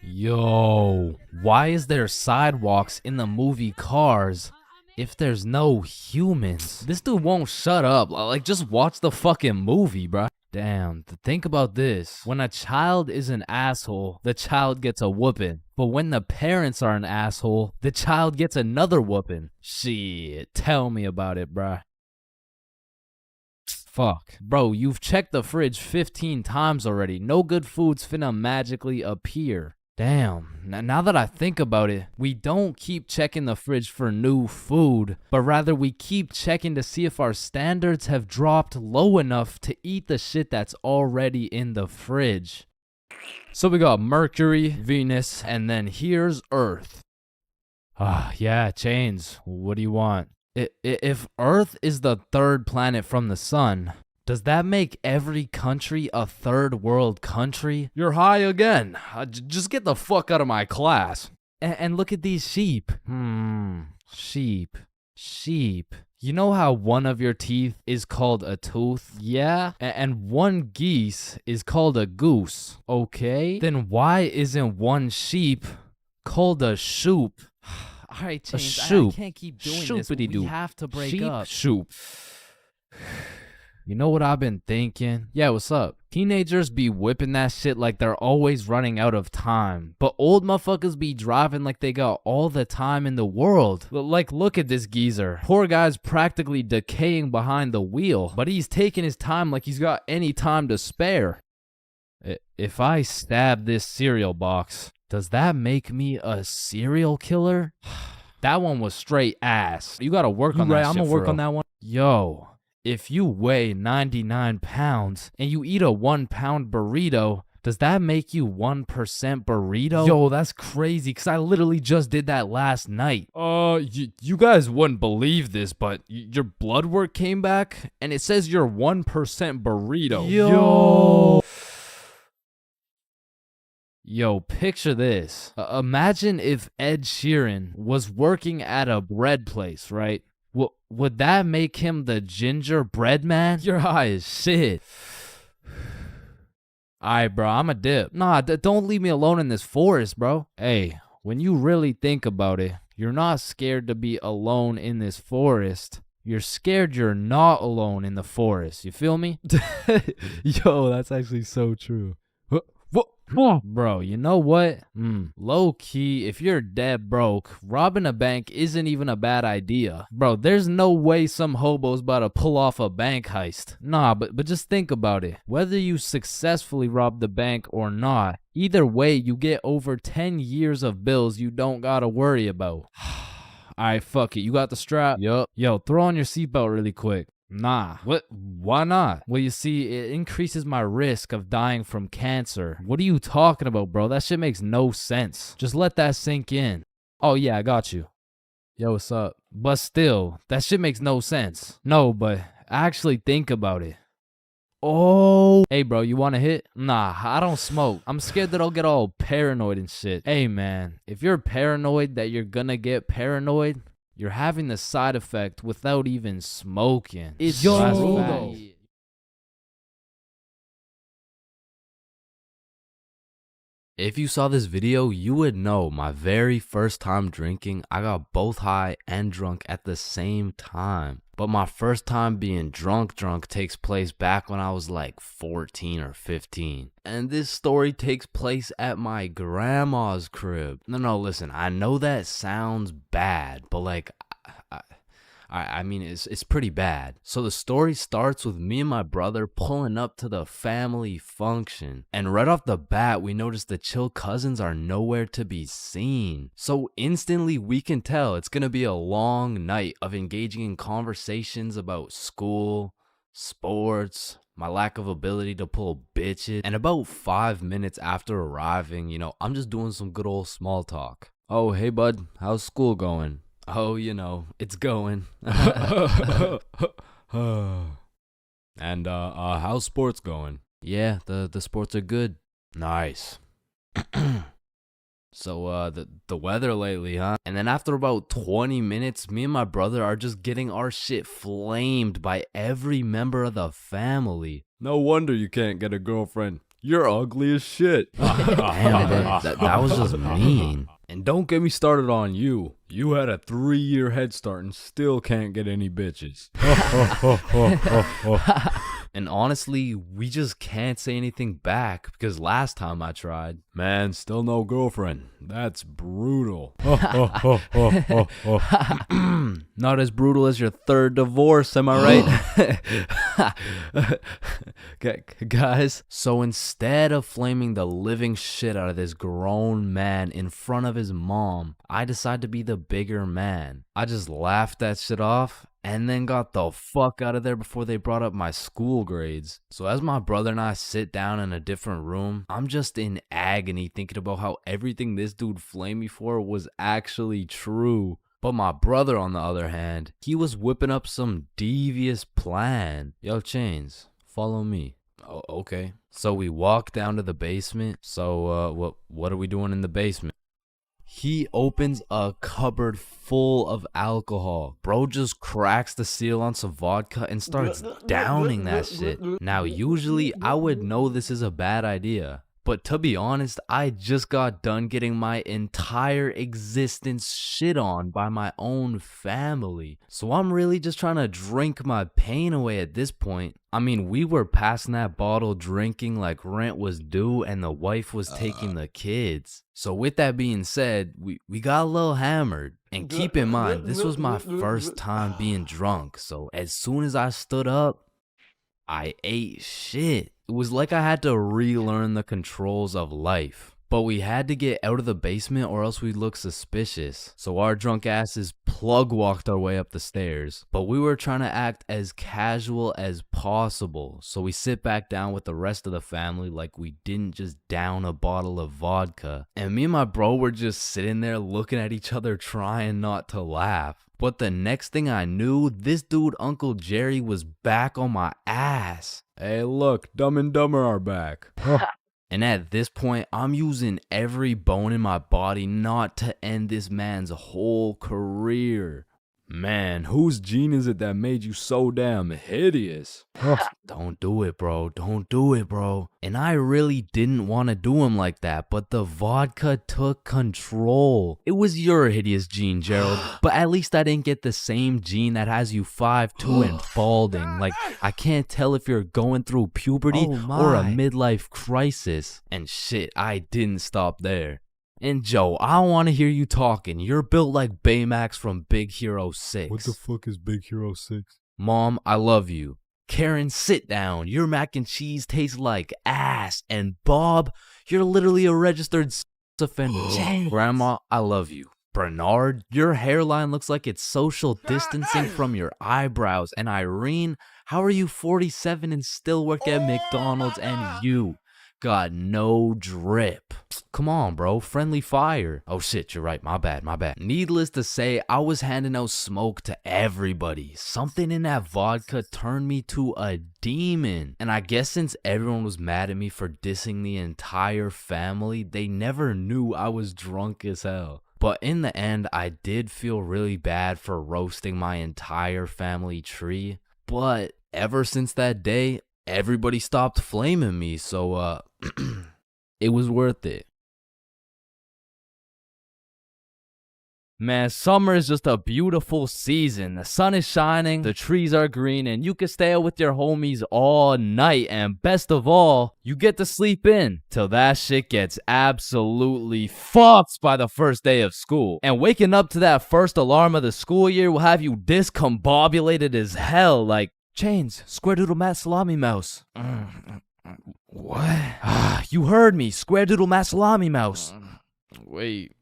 Yo, why is there sidewalks in the movie Cars if there's no humans? This dude won't shut up. Like, just watch the fucking movie, bruh. Damn, think about this. When a child is an asshole, the child gets a whooping. But when the parents are an asshole, the child gets another whooping. Shit, tell me about it, bruh. Fuck. Bro, you've checked the fridge 15 times already. No good food's finna magically appear. Damn, now that I think about it, we don't keep checking the fridge for new food, but rather we keep checking to see if our standards have dropped low enough to eat the shit that's already in the fridge. So we got Mercury, Venus, and then here's Earth. Yeah, Chains, what do you want? If Earth is the third planet from the sun, does that make every country a third world country? You're high again. Just get the fuck out of my class. And look at these sheep. Sheep. You know how one of your teeth is called a tooth? Yeah? And one geese is called a goose. Okay? Then why isn't one sheep called a shoop? All right, Chains, shoop. I can't keep doing this. Shoopity-doo. We have to break Sheep, up. Shoop. You know what I've been thinking? Yeah, what's up? Teenagers be whipping that shit like they're always running out of time. But old motherfuckers be driving like they got all the time in the world. Like, look at this geezer. Poor guy's practically decaying behind the wheel. But he's taking his time like he's got any time to spare. If I stab this cereal box, does that make me a serial killer? That one was straight ass. You gotta work on that shit. I'm gonna work on that one. Yo. If you weigh 99 pounds and you eat a 1 pound burrito, does that make you 1% burrito? Yo, that's crazy, because I literally just did that last night. You guys wouldn't believe this, but your blood work came back and it says you're 1% burrito. Yo, picture this. Imagine if Ed Sheeran was working at a bread place, right? Would that make him the gingerbread man? You're high as shit. Alright, bro, I'm a dip. Nah, don't leave me alone in this forest, bro. Hey, when you really think about it, you're not scared to be alone in this forest. You're scared you're not alone in the forest. You feel me? Yo, that's actually so true. Bro, you know what? Low key, if you're dead broke, robbing a bank isn't even a bad idea. Bro, there's no way some hobo's about to pull off a bank heist. Nah, but just think about it. Whether you successfully rob the bank or not, either way, you get over 10 years of bills you don't gotta worry about. Alright, fuck it. You got the strap? Yup. Yo, throw on your seatbelt really quick. Nah. What? Why not? Well, you see, it increases my risk of dying from cancer. What are you talking about, bro? That shit makes no sense. Just let that sink in. Oh, yeah, I got you. Yo, what's up? But still, that shit makes no sense. No, but actually think about it. Oh. Hey, bro, you want a hit? Nah, I don't smoke. I'm scared that I'll get all paranoid and shit. Hey, man, if you're paranoid that you're gonna get paranoid, you're having the side effect without even smoking. It's true, though. If you saw this video, you would know my very first time drinking, I got both high and drunk at the same time. But my first time being drunk takes place back when I was like 14 or 15. And this story takes place at my grandma's crib. No, listen, I know that sounds bad, but like, I mean, it's pretty bad. So the story starts with me and my brother pulling up to the family function. And right off the bat, we notice the chill cousins are nowhere to be seen. So instantly we can tell it's gonna be a long night of engaging in conversations about school, sports, my lack of ability to pull bitches. And about 5 minutes after arriving, you know, I'm just doing some good old small talk. Oh, hey bud, how's school going? Oh, you know, it's going. And how's sports going? Yeah, the sports are good. Nice. So the weather lately, huh? And then after about 20 minutes, me and my brother are just getting our shit flamed by every member of the family. No wonder you can't get a girlfriend. You're ugly as shit. Damn, that was just mean. And don't get me started on you. You had a 3-year head start and still can't get any bitches. And honestly, we just can't say anything back because last time I tried, man, still no girlfriend. That's brutal. Not as brutal as your third divorce, am I right? Guys, so instead of flaming the living shit out of this grown man in front of his mom, I decided to be the bigger man. I just laughed that shit off and then got the fuck out of there before they brought up my school grades. So as my brother and I sit down in a different room, I'm just in agony thinking about how everything this dude flamed me for was actually true. But my brother, on the other hand, he was whipping up some devious plan. Yo, Chains, follow me. Oh, okay. So we walk down to the basement. So what are we doing in the basement? He opens a cupboard full of alcohol. Bro just cracks the seal on some vodka and starts downing that shit. Now, usually I would know this is a bad idea. But to be honest, I just got done getting my entire existence shit on by my own family. So I'm really just trying to drink my pain away at this point. I mean, we were passing that bottle drinking like rent was due and the wife was taking the kids. So with that being said, we got a little hammered. And keep in mind, this was my first time being drunk. So as soon as I stood up, I ate shit. It was like I had to relearn the controls of life. But we had to get out of the basement or else we'd look suspicious. So our drunk asses plug walked our way up the stairs. But we were trying to act as casual as possible. So we sit back down with the rest of the family like we didn't just down a bottle of vodka. And me and my bro were just sitting there looking at each other trying not to laugh. But the next thing I knew, this dude, Uncle Jerry, was back on my ass. Hey, look, Dumb and Dumber are back. And at this point, I'm using every bone in my body not to end this man's whole career. Man, whose gene is it that made you so damn hideous? Don't do it, bro. Don't do it, bro. And I really didn't want to do him like that, but the vodka took control. It was your hideous gene, Gerald. But at least I didn't get the same gene that has you 5'2" and balding. Like, I can't tell if you're going through puberty or a midlife crisis. And shit, I didn't stop there. And Joe, I want to hear you talking. You're built like Baymax from Big Hero 6. What the fuck is Big Hero 6? Mom, I love you. Karen, sit down. Your mac and cheese tastes like ass. And Bob, you're literally a registered sex offender. Grandma, I love you. Bernard, your hairline looks like it's social distancing from your eyebrows. And Irene, how are you 47 and still work at McDonald's and you got no drip? Come on, bro. Friendly fire. Oh shit, you're right. My bad. Needless to say, I was handing out smoke to everybody. Something in that vodka turned me to a demon. And I guess since everyone was mad at me for dissing the entire family, they never knew I was drunk as hell. But in the end, I did feel really bad for roasting my entire family tree. But ever since that day, everybody stopped flaming me, so it was worth it. Man, summer is just a beautiful season. The sun is shining, the trees are green, and you can stay out with your homies all night. And best of all, you get to sleep in till that shit gets absolutely fucked by the first day of school. And waking up to that first alarm of the school year will have you discombobulated as hell, like, Chains, square doodle mat salami mouse. What? You heard me, square doodle mat salami mouse. Wait,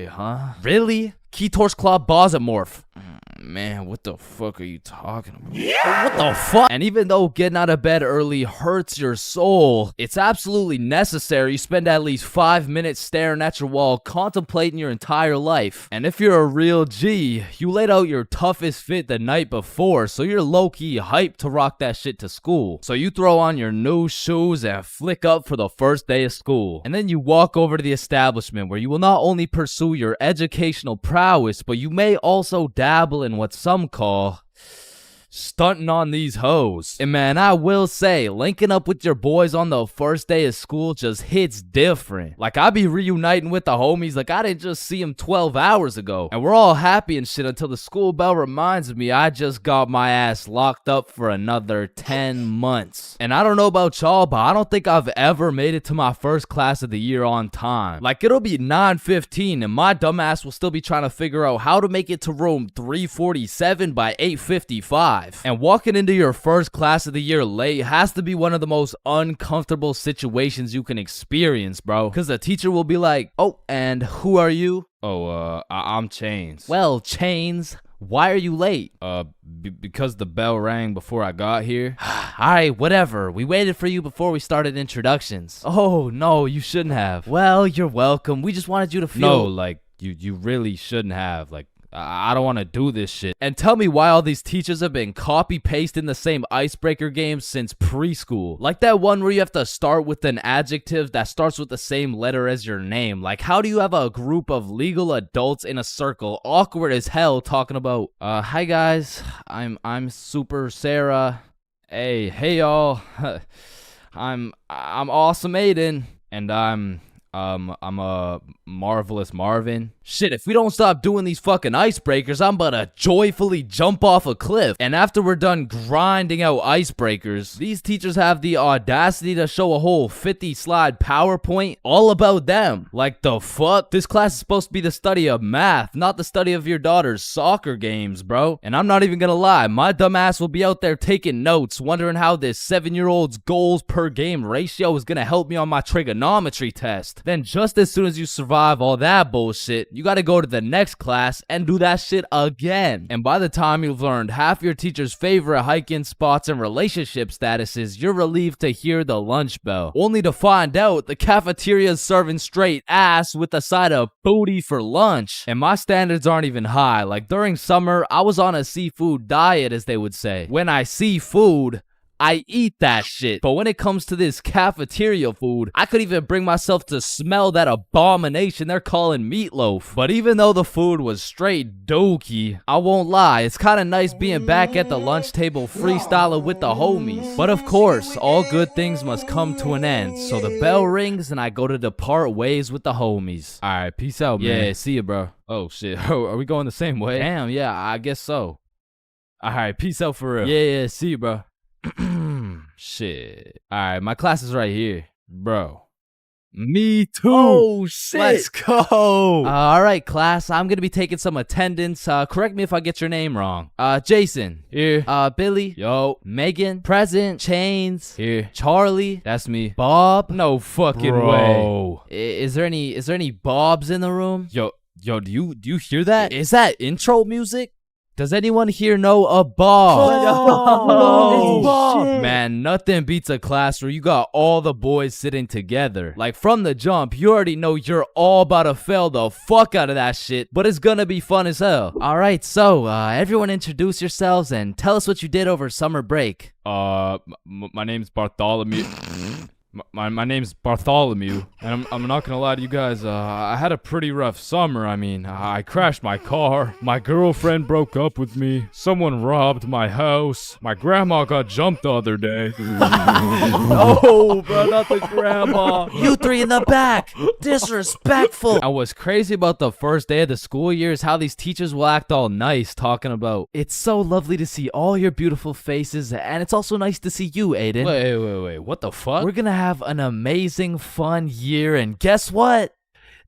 huh? Really? Key torch claw bosamorph. Man, what the fuck are you talking about? What the fuck? And even though getting out of bed early hurts your soul, it's absolutely necessary. You spend at least 5 minutes staring at your wall, contemplating your entire life. And if you're a real G, you laid out your toughest fit the night before, so you're low-key hyped to rock that shit to school. So you throw on your new shoes and flick up for the first day of school. And then you walk over to the establishment where you will not only pursue your educational prowess, but you may also dabble in what some call stunting on these hoes. And man, I will say, linking up with your boys on the first day of school just hits different. Like, I be reuniting with the homies like I didn't just see them 12 hours ago. And we're all happy and shit until the school bell reminds me I just got my ass locked up for another 10 months. And I don't know about y'all, but I don't think I've ever made it to my first class of the year on time. Like, it'll be 9:15 and my dumbass will still be trying to figure out how to make it to room 347 by 8:55. And walking into your first class of the year late has to be one of the most uncomfortable situations you can experience, bro. Because the teacher will be like, oh, and who are you? Oh, I'm Chains. Well, Chains, why are you late? Because the bell rang before I got here. Alright, whatever. We waited for you before we started introductions. Oh, no, you shouldn't have. Well, you're welcome. We just wanted you to feel... No, like, you really shouldn't have. Like, I don't want to do this shit. And tell me why all these teachers have been copy-pasting the same icebreaker games since preschool. Like that one where you have to start with an adjective that starts with the same letter as your name. Like, how do you have a group of legal adults in a circle, awkward as hell, talking about, hi guys, I'm Super Sarah. Hey y'all. I'm Awesome Aiden. And I'm a Marvelous Marvin. Shit, if we don't stop doing these fucking icebreakers, I'm about to joyfully jump off a cliff. And after we're done grinding out icebreakers, these teachers have the audacity to show a whole 50-slide PowerPoint all about them. Like, the fuck? This class is supposed to be the study of math, not the study of your daughter's soccer games, bro. And I'm not even gonna lie, my dumb ass will be out there taking notes, wondering how this 7-year-old's goals per game ratio is gonna help me on my trigonometry test. Then just as soon as you survive all that bullshit, you gotta go to the next class and do that shit again. And by the time you've learned half your teacher's favorite hiking spots and relationship statuses, you're relieved to hear the lunch bell, only to find out the cafeteria's serving straight ass with a side of booty for lunch. And my standards aren't even high. Like, during summer, I was on a seafood diet, as they would say. When I see food, I eat that shit. But when it comes to this cafeteria food, I could even bring myself to smell that abomination they're calling meatloaf. But even though the food was straight dookie, I won't lie, it's kind of nice being back at the lunch table freestyling with the homies. But of course, all good things must come to an end. So the bell rings and I go to depart ways with the homies. Alright, peace out, man. Yeah, see ya, bro. Oh shit, are we going the same way? Damn, yeah, I guess so. Alright, peace out for real. Yeah, see you, bro. Shit. Alright, my class is right here. Bro. Me too. Oh, shit. Let's go. Alright, class. I'm gonna be taking some attendance. Correct me if I get your name wrong. Jason. Here. Billy. Yo. Megan. Present. Chains. Here. Charlie. That's me. Bob. No fucking way. Is there any Bobs in the room? Yo, do you hear that? Is that intro music? Does anyone here know a bar? Man, nothing beats a class where you got all the boys sitting together. Like from the jump, you already know you're all about to fail the fuck out of that shit, but it's gonna be fun as hell. Alright, so everyone introduce yourselves and tell us what you did over summer break. My name's Bartholomew. My name's Bartholomew, and I'm not gonna lie to you guys, I had a pretty rough summer. I mean, I crashed my car, my girlfriend broke up with me, someone robbed my house, my grandma got jumped the other day. No, bro, not the grandma. You three in the back. Disrespectful. And what's crazy about the first day of the school year is how these teachers will act all nice, talking about, it's so lovely to see all your beautiful faces, and it's also nice to see you, Aiden. Wait, what the fuck? We're gonna have an amazing, fun year, and guess what?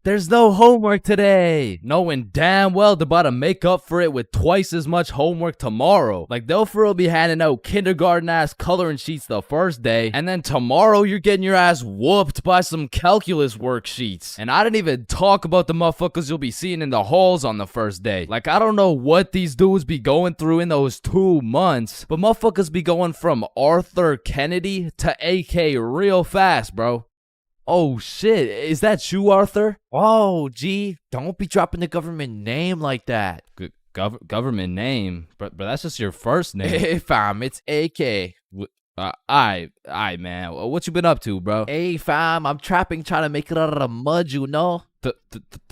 There's no homework today. Knowing damn well they're about to make up for it with twice as much homework tomorrow. Like, they'll for real be handing out kindergarten-ass coloring sheets the first day, and then tomorrow you're getting your ass whooped by some calculus worksheets. And I didn't even talk about the motherfuckers you'll be seeing in the halls on the first day. Like, I don't know what these dudes be going through in those 2 months, but motherfuckers be going from Arthur Kennedy to AK real fast, bro. Oh shit, is that you, Arthur? Oh, gee, don't be dropping the government name like that. Government name? But that's just your first name. Hey, fam, it's AK. Aye, man. What you been up to, bro? Hey, fam, I'm trapping, trying to make it out of the mud, you know? The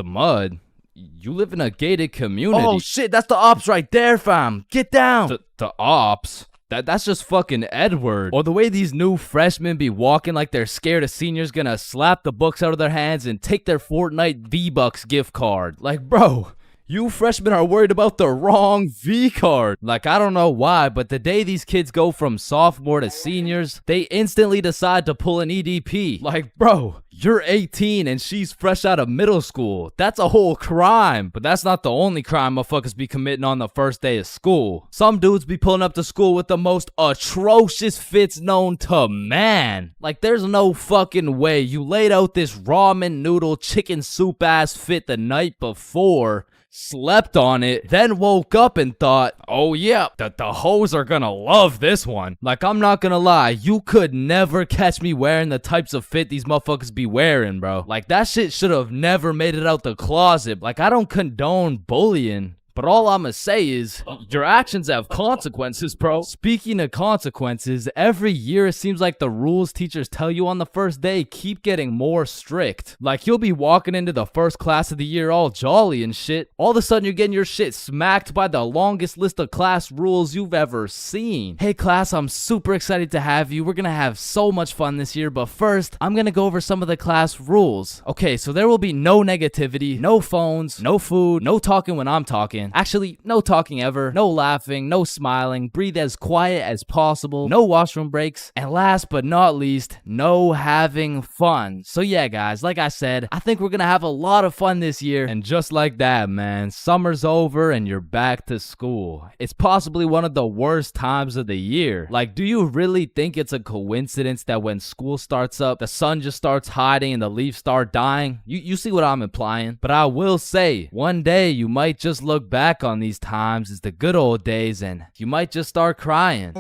mud? You live in a gated community. Oh, shit, that's the ops right there, fam. Get down. The ops? That's just fucking Edward. Or the way these new freshmen be walking like they're scared a senior's gonna slap the books out of their hands and take their Fortnite V-Bucks gift card. Like, bro, you freshmen are worried about the wrong V-card. Like, I don't know why, but the day these kids go from sophomore to seniors, they instantly decide to pull an EDP. Like, bro, you're 18 and she's fresh out of middle school. That's a whole crime. But that's not the only crime motherfuckers be committing on the first day of school. Some dudes be pulling up to school with the most atrocious fits known to man. Like, there's no fucking way you laid out this ramen noodle chicken soup ass fit the night before, slept on it, then woke up and thought, oh yeah, the hoes are gonna love this one. Like, I'm not gonna lie, you could never catch me wearing the types of fit these motherfuckers be wearing, bro. Like, that shit should have never made it out the closet. Like, I don't condone bullying, but all I'ma say is, your actions have consequences, bro. Speaking of consequences, every year it seems like the rules teachers tell you on the first day keep getting more strict. Like, you'll be walking into the first class of the year all jolly and shit. All of a sudden you're getting your shit smacked by the longest list of class rules you've ever seen. Hey class, I'm super excited to have you. We're gonna have so much fun this year, but first, I'm gonna go over some of the class rules. Okay, so there will be no negativity, no phones, no food, no talking when I'm talking. Actually, no talking ever, no laughing, no smiling, breathe as quiet as possible, no washroom breaks, and last but not least, no having fun. So yeah, guys, like I said, I think we're gonna have a lot of fun this year. And just like that, man, summer's over and you're back to school. It's possibly one of the worst times of the year. Like, do you really think it's a coincidence that when school starts up, the sun just starts hiding and the leaves start dying? You see what I'm implying? But I will say, one day you might just look back on these times as the good old days and you might just start crying.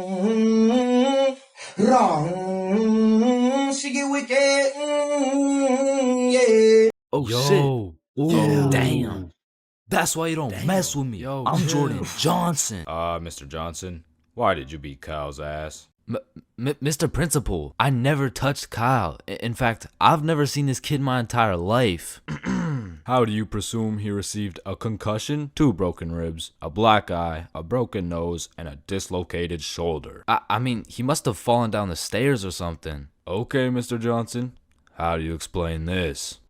She get wicked. Yeah. Oh Yo. shit. Ooh. Damn. That's why you don't mess with me. Yo, I'm chill. Jordan Johnson. Mr. Johnson, why did you beat Kyle's ass? Mr. Principal, I never touched Kyle. In fact, I've never seen this kid my entire life. How do you presume he received a concussion, 2 broken ribs, a black eye, a broken nose, and a dislocated shoulder? I mean, he must have fallen down the stairs or something. Okay, Mr. Johnson, how do you explain this?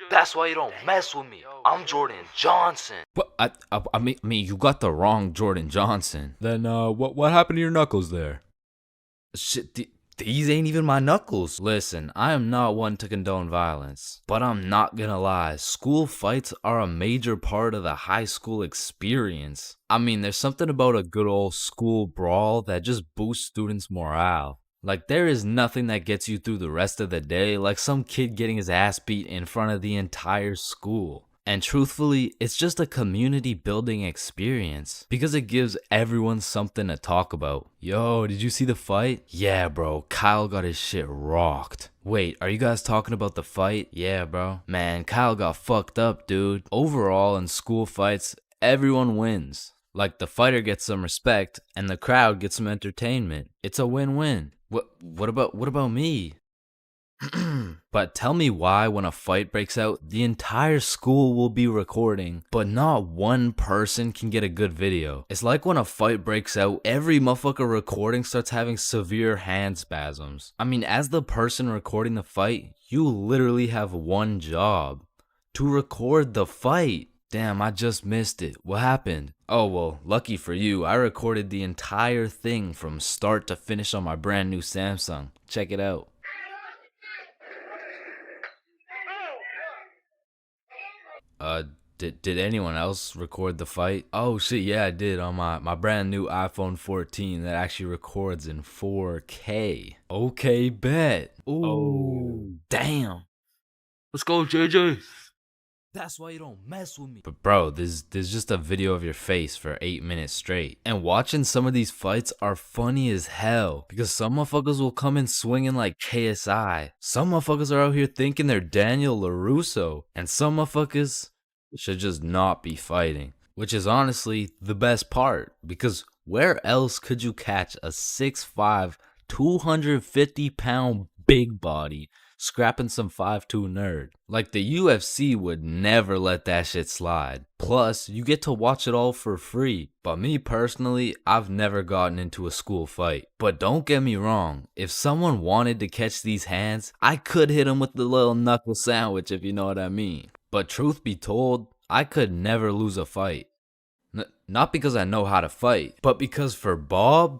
That's why you don't mess with me. I'm Jordan Johnson. But I mean, you got the wrong Jordan Johnson. Then, what happened to your knuckles there? Shit, these ain't even my knuckles. Listen, I am not one to condone violence, but I'm not gonna lie. School fights are a major part of the high school experience. I mean, there's something about a good old school brawl that just boosts students' morale. Like, there is nothing that gets you through the rest of the day like some kid getting his ass beat in front of the entire school. And truthfully, it's just a community building experience because it gives everyone something to talk about. Yo, did you see the fight? Yeah, bro, Kyle got his shit rocked. Wait, are you guys talking about the fight? Yeah, bro. Man, Kyle got fucked up, dude. Overall, in school fights, everyone wins. Like, the fighter gets some respect and the crowd gets some entertainment. It's a win-win. What about me? But tell me why when a fight breaks out, the entire school will be recording, but not one person can get a good video. It's like when a fight breaks out, every motherfucker recording starts having severe hand spasms. I mean, as the person recording the fight, you literally have one job: to record the fight. Damn, I just missed it. What happened? Oh, well, lucky for you, I recorded the entire thing from start to finish on my brand new Samsung. Check it out. Did anyone else record the fight? Oh shit, yeah, I did on my brand new iPhone 14 that actually records in 4K. Okay, bet. Ooh, oh, damn. Let's go, JJ. That's why you don't mess with me. But bro, there's just a video of your face for 8 minutes straight. And watching some of these fights are funny as hell because some motherfuckers will come in swinging like KSI. Some motherfuckers are out here thinking they're Daniel LaRusso. And some motherfuckers should just not be fighting. Which is honestly the best part because where else could you catch a 6'5", 250-pound big body scrapping some 5'2" nerd? Like, the UFC would never let that shit slide. Plus, you get to watch it all for free. But me personally, I've never gotten into a school fight. But don't get me wrong, if someone wanted to catch these hands, I could hit them with the little knuckle sandwich, if you know what I mean. But truth be told, I could never lose a fight. Not because I know how to fight, but because for Bob,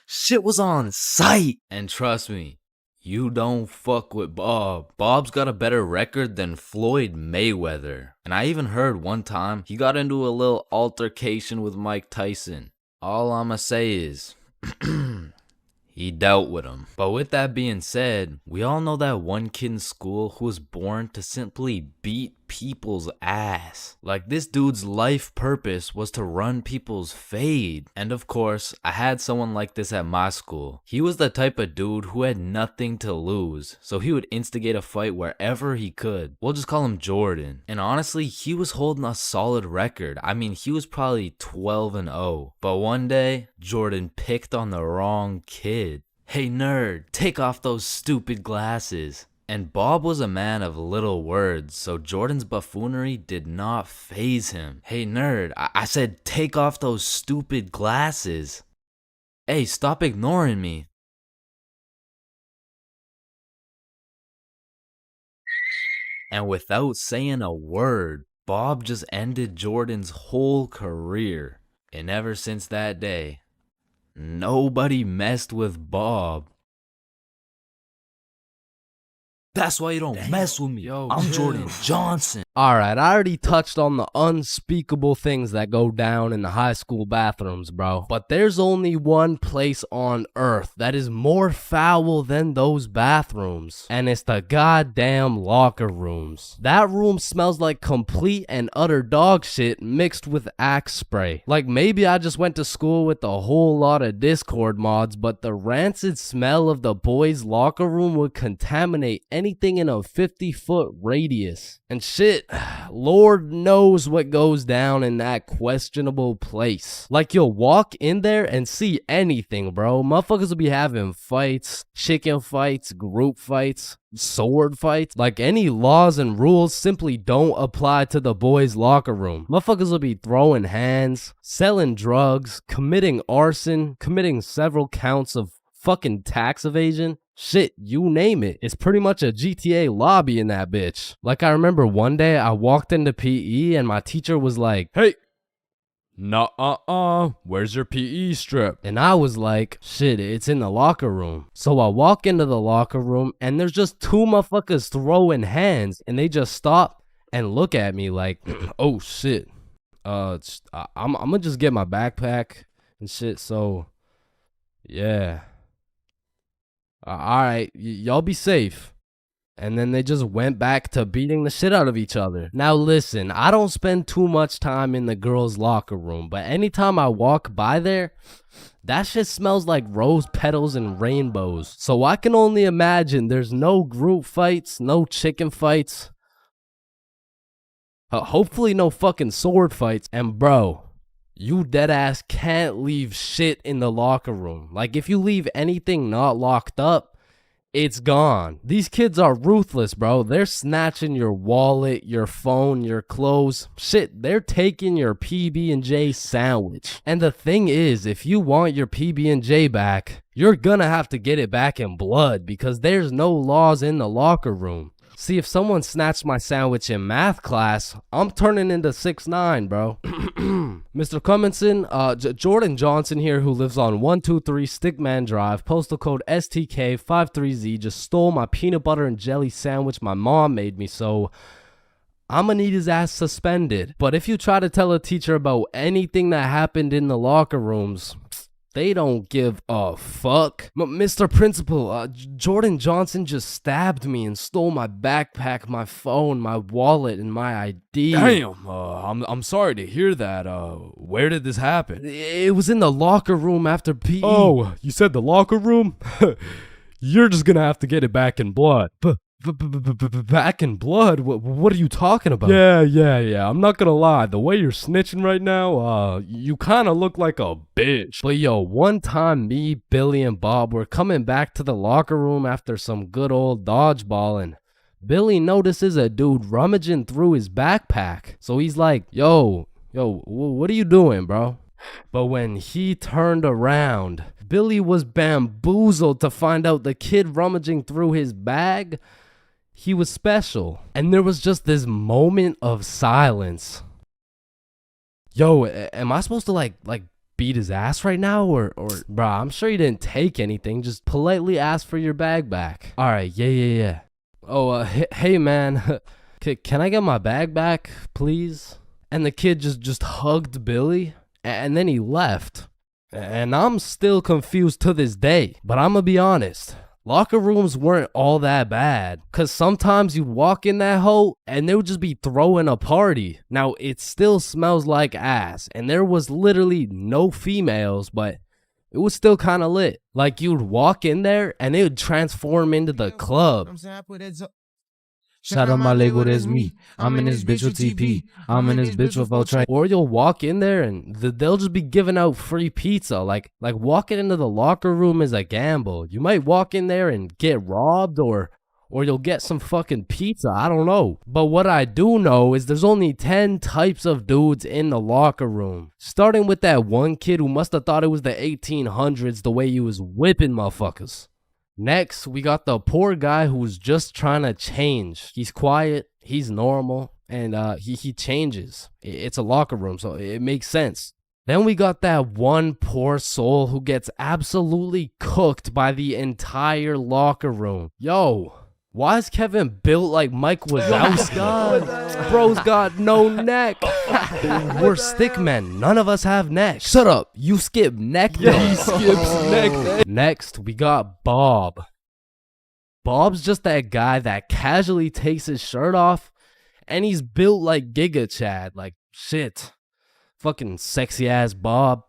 shit was on sight. And trust me, you don't fuck with Bob. Bob's got a better record than Floyd Mayweather. And I even heard one time he got into a little altercation with Mike Tyson. All I'ma say is, he dealt with him. But with that being said, we all know that one kid in school who was born to simply beat people's ass. Like, this dude's life purpose was to run people's fade. And of course, I had someone like this at my school. He was the type of dude who had nothing to lose, so he would instigate a fight wherever he could. We'll just call him Jordan. And honestly, he was holding a solid record. I mean, he was probably 12-0. But one day, Jordan picked on the wrong kid. Hey nerd, take off those stupid glasses. And Bob was a man of little words, so Jordan's buffoonery did not faze him. Hey nerd, I said take off those stupid glasses. Hey, stop ignoring me. And without saying a word, Bob just ended Jordan's whole career. And ever since that day, nobody messed with Bob. That's why you don't mess with me. Yo, I'm Jordan Johnson. Alright, I already touched on the unspeakable things that go down in the high school bathrooms, bro. But there's only one place on earth that is more foul than those bathrooms. And it's the goddamn locker rooms. That room smells like complete and utter dog shit mixed with Axe spray. Like, maybe I just went to school with a whole lot of Discord mods, but the rancid smell of the boys' locker room would contaminate anything in a 50-foot radius. And shit, Lord knows what goes down in that questionable place. Like, you'll walk in there and see anything, bro. Motherfuckers will be having fights, chicken fights, group fights, sword fights. Like, any laws and rules simply don't apply to the boys' locker room. Motherfuckers will be throwing hands, selling drugs, committing arson, committing several counts of fucking tax evasion. Shit, you name it. It's pretty much a GTA lobby in that bitch. Like, I remember one day I walked into PE and my teacher was like, Hey, where's your PE strip? and I was like, shit, it's in the locker room. So I walk into the locker room and there's just two motherfuckers throwing hands and they just stop and look at me like, oh shit. I'm gonna just get my backpack and shit, so yeah. Alright, y'all be safe. And then they just went back to beating the shit out of each other. Now listen, I don't spend too much time in the girls' locker room, but anytime I walk by there, that shit smells like rose petals and rainbows. So I can only imagine there's no group fights, no chicken fights. Hopefully no fucking sword fights. And bro, you deadass can't leave shit in the locker room. Like if you leave anything not locked up, it's gone. These kids are ruthless, bro. They're snatching your wallet, your phone, your clothes. Shit, they're taking your PB&J sandwich. And the thing is, if you want your PB&J back, you're gonna have to get it back in blood because there's no laws in the locker room. See, if someone snatched my sandwich in math class, I'm turning into 6'9", bro. Mr. Cumminson, Jordan Johnson here, who lives on 123 Stickman Drive, postal code STK53Z, just stole my peanut butter and jelly sandwich my mom made me, so I'm gonna need his ass suspended. But if you try to tell a teacher about anything that happened in the locker rooms, they don't give a fuck. Mr. Principal, Jordan Johnson just stabbed me and stole my backpack, my phone, my wallet, and my ID. Damn, I'm sorry to hear that. Where did this happen? It was in the locker room after PE. Oh, you said the locker room? You're just gonna have to get it back in blood. Back in blood? What are you talking about? Yeah. I'm not gonna lie. The way you're snitching right now, you kind of look like a bitch. But yo, one time me, Billy, and Bob were coming back to the locker room after some good old dodgeballing. Billy notices a dude rummaging through his backpack. So he's like, yo, what are you doing, bro? But when he turned around, Billy was bamboozled to find out the kid rummaging through his bag, he was special. And there was just this moment of silence. Yo, am I supposed to like beat his ass right now? Or bruh, I'm sure he didn't take anything. Just politely ask for your bag back. All right, yeah. Oh, hey man, can I get my bag back, please? And the kid just hugged Billy, and then he left. And I'm still confused to this day. But I'm gonna be honest, locker rooms weren't all that bad. Cause sometimes you'd walk in that hole and they would just be throwing a party. Now it still smells like ass, and there was literally no females, but it was still kind of lit. Like you'd walk in there and it would transform into the club. Shout out my label, that's me. I'm in this bitch with TP. I'm in this bitch with Ultra. Or you'll walk in there and they'll just be giving out free pizza. Like walking into the locker room is a gamble. You might walk in there and get robbed, or you'll get some fucking pizza. I don't know. But what I do know is there's only 10 types of dudes in the locker room. Starting with that one kid who must have thought it was the 1800s the way he was whipping motherfuckers. Next, we got the poor guy who's just trying to change. He's quiet, he's normal, and he changes. It's a locker room, so it makes sense. Then we got that one poor soul who gets absolutely cooked by the entire locker room. Yo, why is Kevin built like Mike Wazowski? Bro's got no neck. We're stick men. None of us have necks. Shut up. You skip neck day. Yeah, he skips neck day. Next, we got Bob. Bob's just that guy that casually takes his shirt off, and he's built like Giga Chad. Like, shit. Fucking sexy ass Bob.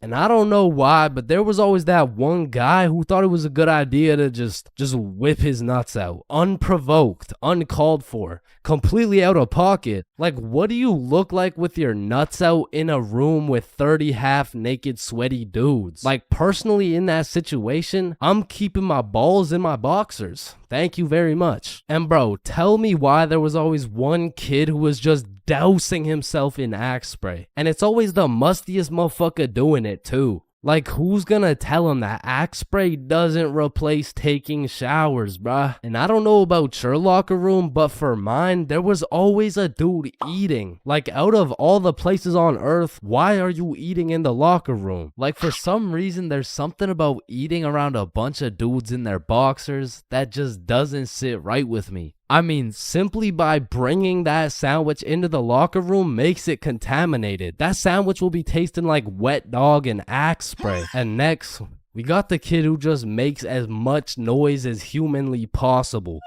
And I don't know why, but there was always that one guy who thought it was a good idea to just whip his nuts out. Unprovoked, uncalled for, completely out of pocket. Like, what do you look like with your nuts out in a room with 30 half-naked sweaty dudes? Like, personally in that situation, I'm keeping my balls in my boxers. Thank you very much. And bro, tell me why there was always one kid who was just dousing himself in Axe spray. And it's always the mustiest motherfucker doing it too. Like, who's gonna tell him that Axe spray doesn't replace taking showers, bruh? And I don't know about your locker room, but for mine, there was always a dude eating. Like, out of all the places on earth, why are you eating in the locker room? Like, for some reason, there's something about eating around a bunch of dudes in their boxers that just doesn't sit right with me. I mean, simply by bringing that sandwich into the locker room makes it contaminated. That sandwich will be tasting like wet dog and Axe spray. And next, We got the kid who just makes as much noise as humanly possible.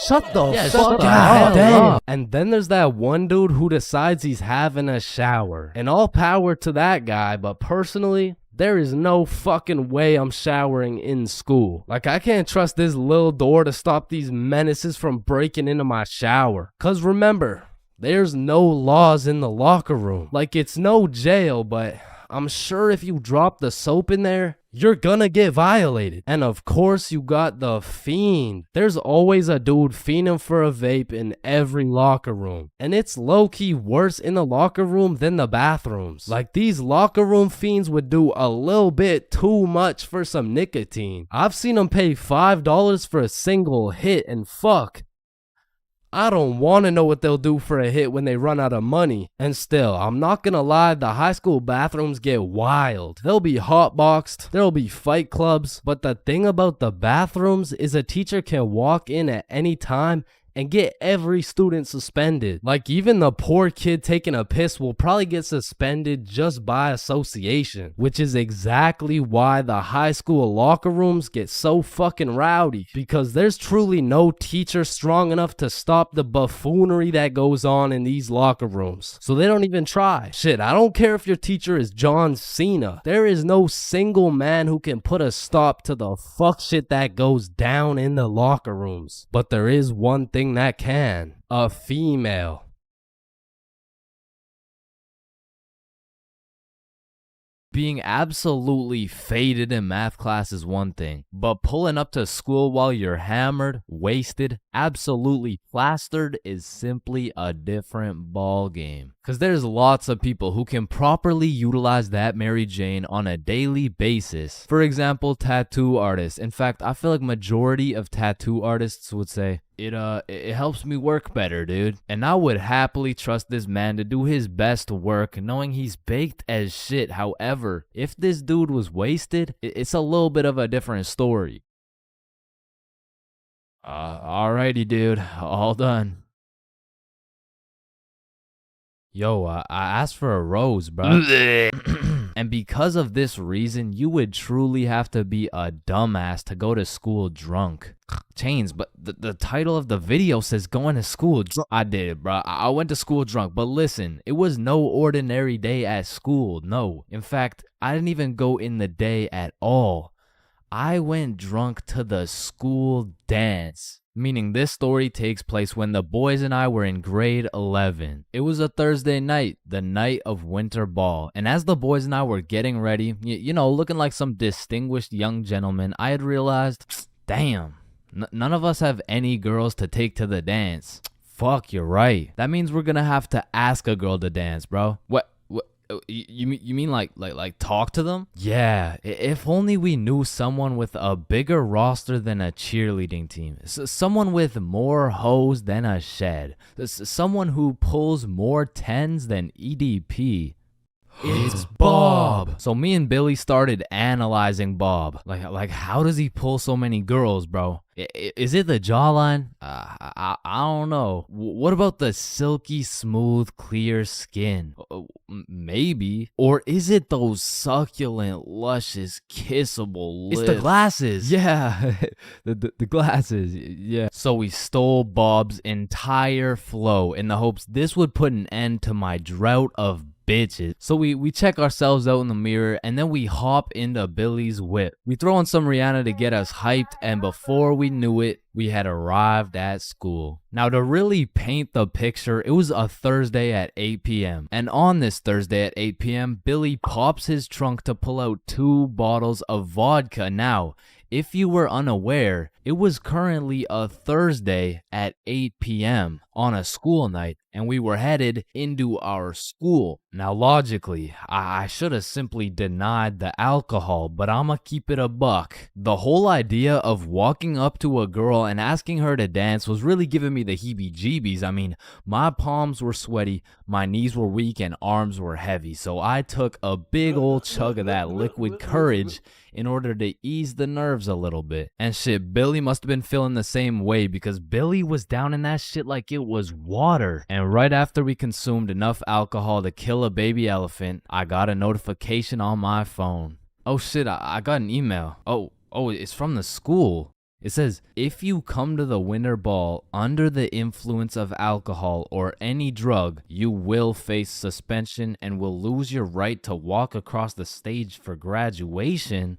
Shut the Yeah, fuck shut the up. hell up. And then there's that one dude who decides he's having a shower. And all power to that guy, but personally, there is no fucking way I'm showering in school. Like, I can't trust this little door to stop these menaces from breaking into my shower. Cause remember, there's no laws in the locker room. Like, it's no jail, but I'm sure if you drop the soap in there, you're gonna get violated. And of course you got the fiend. There's always a dude fiending for a vape in every locker room. And it's low-key worse in the locker room than the bathrooms. Like, these locker room fiends would do a little bit too much for some nicotine. I've seen them pay $5 for a single hit, and fuck, I don't want to know what they'll do for a hit when they run out of money. And still, I'm not gonna lie, the high school bathrooms get wild. They'll be hotboxed, there'll be fight clubs, but the thing about the bathrooms is a teacher can walk in at any time and get every student suspended. Like, even the poor kid taking a piss will probably get suspended just by association, which is exactly why the high school locker rooms get so fucking rowdy, because there's truly no teacher strong enough to stop the buffoonery that goes on in these locker rooms. So they don't even try. Shit, I don't care if your teacher is John Cena. There is no single man who can put a stop to the fuck shit that goes down in the locker rooms. But there is one thing that can: a female. Being absolutely faded in math class is one thing, but pulling up to school while you're hammered, wasted, absolutely plastered is simply a different ball game. Cause there's lots of people who can properly utilize that Mary Jane on a daily basis. For example, tattoo artists. In fact, I feel like majority of tattoo artists would say, it helps me work better, dude. And I would happily trust this man to do his best work knowing he's baked as shit. However, if this dude was wasted, it's a little bit of a different story. Alrighty, dude. All done. Yo, I asked for a rose, bro. And because of this reason, you would truly have to be a dumbass to go to school drunk. Chains, but the title of the video says going to school drunk. I did, bro. I went to school drunk, but listen, it was no ordinary day at school. No. In fact, I didn't even go in the day at all. I went drunk to the school dance. Meaning this story takes place when the boys and I were in grade 11. It was a Thursday night, the night of winter ball. And as the boys and I were getting ready, you know, looking like some distinguished young gentlemen, I had realized, damn, none of us have any girls to take to the dance. Fuck, you're right. That means we're gonna have to ask a girl to dance, bro. What? You mean like talk to them? Yeah, if only we knew someone with a bigger roster than a cheerleading team. Someone with more hoes than a shed. Someone who pulls more tens than EDP. It's Bob. So me and Billy started analyzing Bob. Like how does he pull so many girls, bro? Is it the jawline? I don't know. What about the silky smooth clear skin? Maybe. Or is it those succulent luscious kissable lips? It's the glasses. Yeah, the glasses. Yeah. So we stole Bob's entire flow in the hopes this would put an end to my drought of bitches. So we check ourselves out in the mirror and then we hop into Billy's whip. We throw on some Rihanna to get us hyped, and before we knew it, we had arrived at school. Now, to really paint the picture, it was a Thursday at 8 p.m. And on this Thursday at 8 p.m., Billy pops his trunk to pull out 2 bottles of vodka. Now, if you were unaware, it was currently a Thursday at 8 p.m. on a school night, and we were headed into our school. Now, logically, I should have simply denied the alcohol, but I'ma keep it a buck. The whole idea of walking up to a girl girl and asking her to dance was really giving me the heebie-jeebies. I mean, my palms were sweaty, my knees were weak, and arms were heavy. So I took a big old chug of that liquid courage in order to ease the nerves a little bit. And shit, Billy must have been feeling the same way because Billy was down in that shit like it was water. And right after we consumed enough alcohol to kill a baby elephant, I got a notification on my phone. Oh shit, I got an email. Oh, it's from the school. It says, if you come to the winter ball under the influence of alcohol or any drug, you will face suspension and will lose your right to walk across the stage for graduation.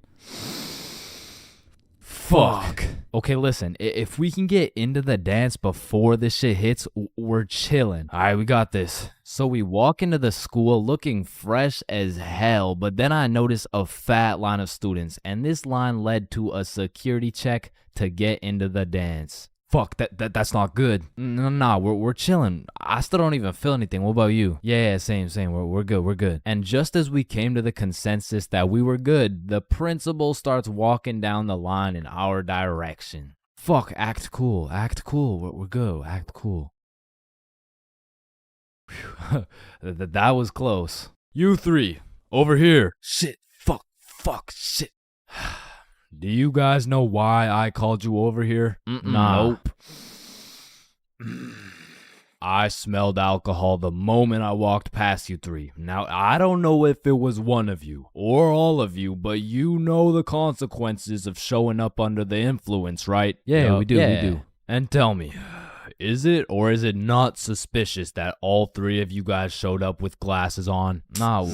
Fuck. Okay, listen, if we can get into the dance before this shit hits, we're chilling. All right, we got this. So we walk into the school looking fresh as hell, but then I notice a fat line of students, and this line led to a security check to get into the dance. Fuck, that's not good. Nah, we're chilling. I still don't even feel anything. What about you? Yeah, same. We're good. And just as we came to the consensus that we were good, the principal starts walking down the line in our direction. Fuck, act cool. We're good. Act cool. Whew. That was close. You three, over here. Shit, fuck, shit. Do you guys know why I called you over here? Nah. Nope. I smelled alcohol the moment I walked past you three. Now, I don't know if it was one of you or all of you, but you know the consequences of showing up under the influence, right? Yeah, we do. And tell me, is it or is it not suspicious that all three of you guys showed up with glasses on? Nah,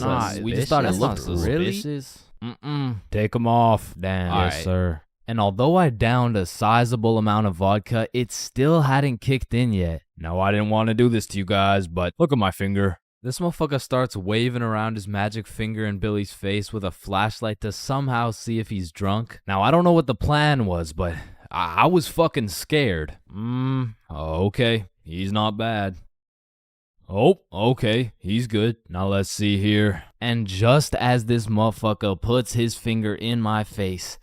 we just thought it looked suspicious. Take them off. Damn. Yes, sir. And although I downed a sizable amount of vodka, it still hadn't kicked in yet. Now, I didn't want to do this to you guys, but look at my finger. This motherfucker starts waving around his magic finger in Billy's face with a flashlight to somehow see if he's drunk. Now, I don't know what the plan was, but I was fucking scared. Okay, he's not bad. Oh, okay, he's good. Now let's see here. And just as this motherfucker puts his finger in my face,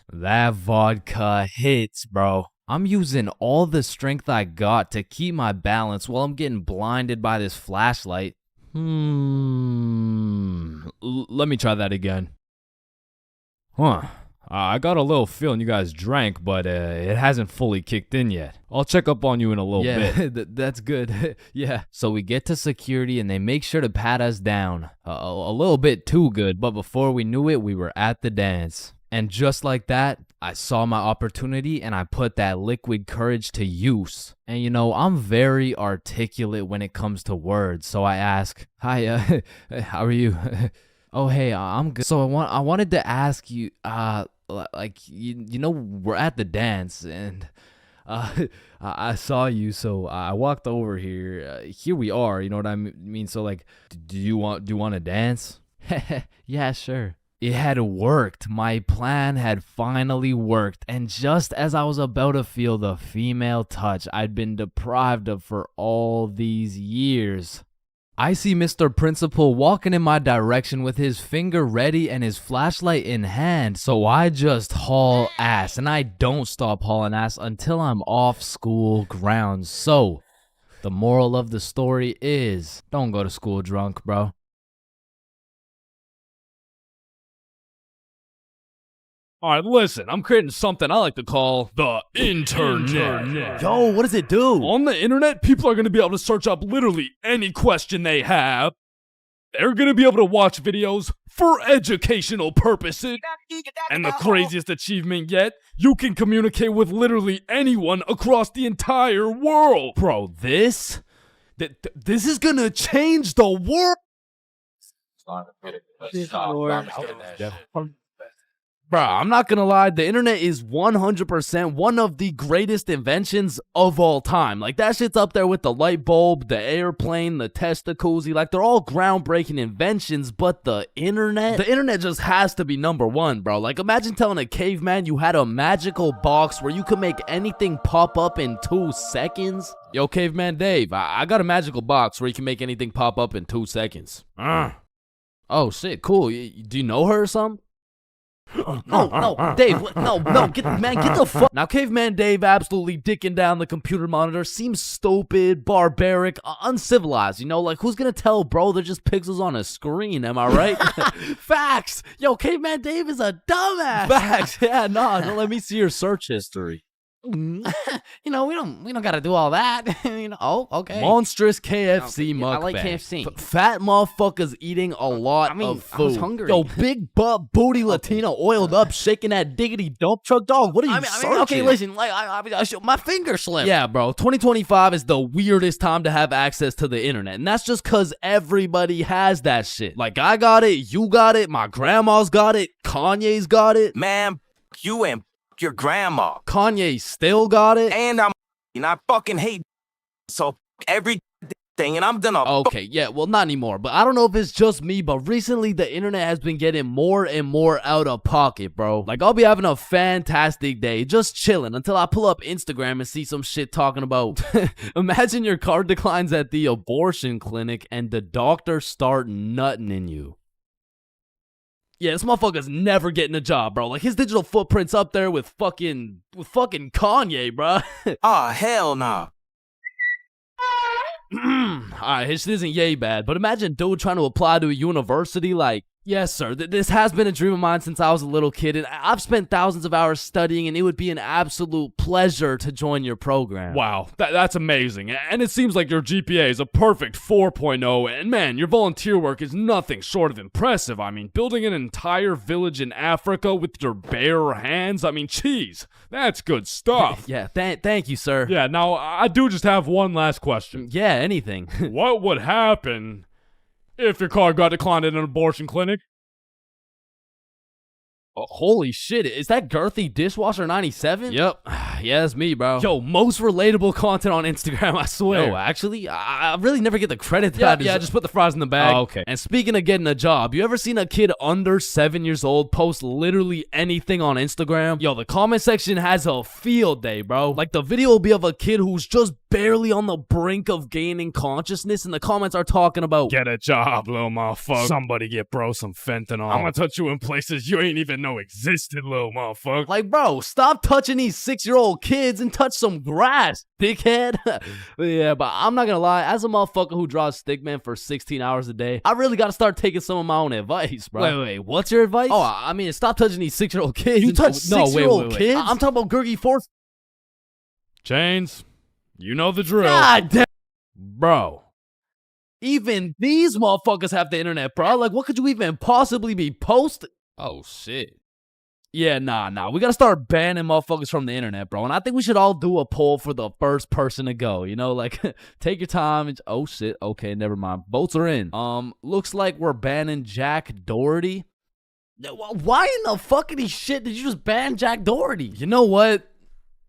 that vodka hits, bro. I'm using all the strength I got to keep my balance while I'm getting blinded by this flashlight. Let me try that again. I got a little feeling you guys drank, but it hasn't fully kicked in yet. I'll check up on you in a little bit. Yeah, that's good. Yeah. So we get to security and they make sure to pat us down. A little bit too good, but before we knew it, we were at the dance. And just like that, I saw my opportunity and I put that liquid courage to use. And you know, I'm very articulate when it comes to words, so I ask, "Hi, how are you?" "Oh, hey, I'm good." So I wanted to ask you, like, you know, we're at the dance and I saw you, so I walked over here. Here we are, you know what I mean? So like, do you want to dance? Yeah, sure. It had worked. My plan had finally worked. And just as I was about to feel the female touch I'd been deprived of for all these years, I see Mr. Principal walking in my direction with his finger ready and his flashlight in hand. So I just haul ass, and I don't stop hauling ass until I'm off school grounds. So the moral of the story is, don't go to school drunk, bro. All right, listen, I'm creating something I like to call the internet. Yo, what does it do? On the internet, people are going to be able to search up literally any question they have. They're going to be able to watch videos for educational purposes. And the craziest achievement yet, you can communicate with literally anyone across the entire world. Bro, this is going to change the world. Bro, I'm not gonna lie, the internet is 100% one of the greatest inventions of all time. Like, that shit's up there with the light bulb, the airplane, the testacuzzi. Like, they're all groundbreaking inventions, but the internet just has to be number one, bro. Like, imagine telling a caveman you had a magical box where you could make anything pop up in 2 seconds. Yo, Caveman Dave, I got a magical box where you can make anything pop up in 2 seconds. Oh, shit, cool. Do you know her or something? No, Dave, get the fuck. Now, Caveman Dave absolutely dicking down the computer monitor seems stupid, barbaric, uncivilized. You know, like who's gonna tell bro they're just pixels on a screen? Am I right? Facts. Yo, Caveman Dave is a dumbass. Facts. Yeah, nah. Don't let me see your search history. You know, we don't gotta do all that. You know, oh, okay. Monstrous KFC mukbang. I like KFC. Fat motherfuckers eating a lot of food. I was hungry. Yo, big butt booty Latina oiled up, shaking that diggity dump truck dog. What are you searching? Okay, listen, like my finger slipped. Yeah, bro. 2025 is the weirdest time to have access to the internet, and that's just cause everybody has that shit. Like I got it, you got it, my grandma's got it, Kanye's got it. Man, you and your grandma. Kanye still got it. And I fucking hate so everything, and I'm done. Okay, yeah, well, not anymore, but I don't know if it's just me, but recently the internet has been getting more and more out of pocket, bro. Like, I'll be having a fantastic day, just chilling, until I pull up Instagram and see some shit talking about, imagine your car declines at the abortion clinic and the doctor start nutting in you. Yeah, this motherfucker's never getting a job, bro. Like, his digital footprint's up there with fucking Kanye, bro. Oh, hell nah. Alright, his shit isn't yay bad, but imagine dude trying to apply to a university like, yes, sir, this has been a dream of mine since I was a little kid, and I've spent thousands of hours studying, and it would be an absolute pleasure to join your program. Wow, that's amazing. And it seems like your GPA is a perfect 4.0, and man, your volunteer work is nothing short of impressive. I mean, building an entire village in Africa with your bare hands, I mean, geez, that's good stuff. Yeah, thank you, sir. Yeah, now, I do just have one last question. Yeah, anything. What would happen if your car got declined at an abortion clinic? Oh, holy shit, is that Girthy Dishwasher 97? Yep. Yeah, that's me, bro. Yo, most relatable content on Instagram, I swear. Yo, actually, I really never get the credit that Yeah, just put the fries in the bag. Oh, okay. And speaking of getting a job, you ever seen a kid under 7 years old post literally anything on Instagram? Yo, the comment section has a field day, bro. Like, the video will be of a kid who's just barely on the brink of gaining consciousness, and the comments are talking about, get a job, little motherfucker. Somebody get bro some fentanyl. I'm gonna touch you in places you ain't even know existed, little motherfucker. Like, bro, stop touching these 6-year-old kids and touch some grass, dickhead. Yeah, but I'm not gonna lie, as a motherfucker who draws stickman for 16 hours a day, I really gotta start taking some of my own advice, bro. Wait, what's your advice? Oh, I mean, stop touching these 6-year-old kids. You touch 6-year-old kids? I'm talking about Gurgi Force. Chains, you know the drill. God damn. Bro. Even these motherfuckers have the internet, bro. Like, what could you even possibly be posting? Oh, shit. Yeah, nah. We gotta start banning motherfuckers from the internet, bro. And I think we should all do a poll for the first person to go. You know, like, take your time. Oh, shit. Okay, never mind. Votes are in. Looks like we're banning Jack Doherty. Why in the fuckity shit did you just ban Jack Doherty? You know what?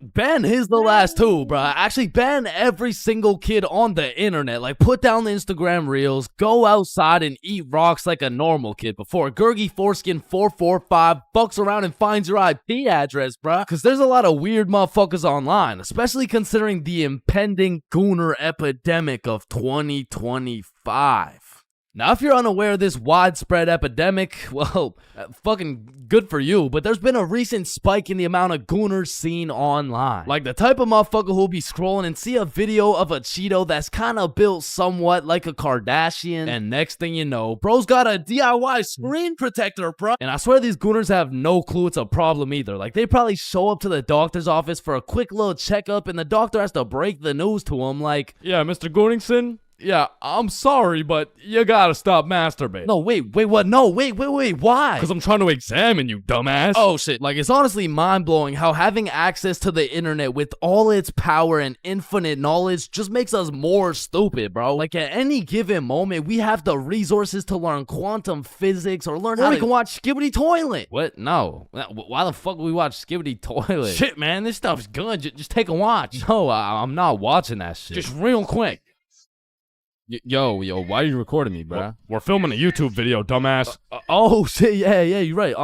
Ban his the last two, bruh. Actually, ban every single kid on the internet. Like, put down the Instagram reels, go outside and eat rocks like a normal kid before Gurgi Foreskin 445 fucks around and finds your IP address, bruh. Because there's a lot of weird motherfuckers online, especially considering the impending gooner epidemic of 2025. Now, if you're unaware of this widespread epidemic, well, fucking good for you, but there's been a recent spike in the amount of gooners seen online. Like the type of motherfucker who'll be scrolling and see a video of a Cheeto that's kind of built somewhat like a Kardashian, and next thing you know, bro's got a DIY screen protector, bro. And I swear these gooners have no clue it's a problem either. Like, they probably show up to the doctor's office for a quick little checkup, and the doctor has to break the news to him like, yeah, Mr. Gooningson? Yeah, I'm sorry, but you gotta stop masturbating. No, wait, what? No, wait, why? Because I'm trying to examine you, dumbass. Oh, shit. Like, it's honestly mind-blowing how having access to the internet with all its power and infinite knowledge just makes us more stupid, bro. Like, at any given moment, we have the resources to learn quantum physics or learn how we can watch Skibbity Toilet. What? No. Why the fuck would we watch Skibbity Toilet? Shit, man, this stuff's good. Just take a watch. No, I'm not watching that shit. Just real quick. Yo, why are you recording me, bro? We're filming a YouTube video, dumbass. Oh, shit, yeah, you're right.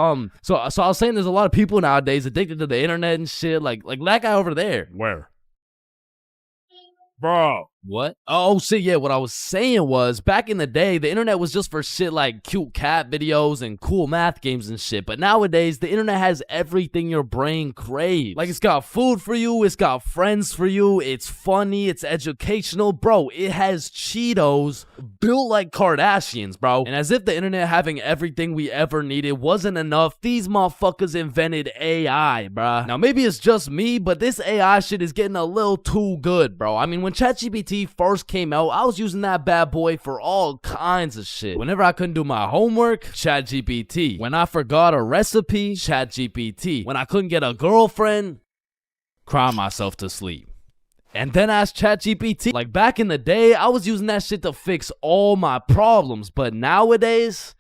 So I was saying there's a lot of people nowadays addicted to the internet and shit, like that guy over there. Where? Bro, What? Oh shit, yeah, what I was saying was, back in the day, the internet was just for shit like cute cat videos and cool math games and shit, but nowadays, the internet has everything your brain craves. Like, it's got food for you, it's got friends for you, it's funny, it's educational, bro, it has Cheetos built like Kardashians, bro. And as if the internet having everything we ever needed wasn't enough, these motherfuckers invented AI, bruh. Now, maybe it's just me, but this AI shit is getting a little too good, bro. I mean, when ChatGPT first came out, I was using that bad boy for all kinds of shit. Whenever I couldn't do my homework, ChatGPT. When I forgot a recipe, ChatGPT. When I couldn't get a girlfriend, cry myself to sleep. And then ask ChatGPT. Like, back in the day, I was using that shit to fix all my problems. But nowadays,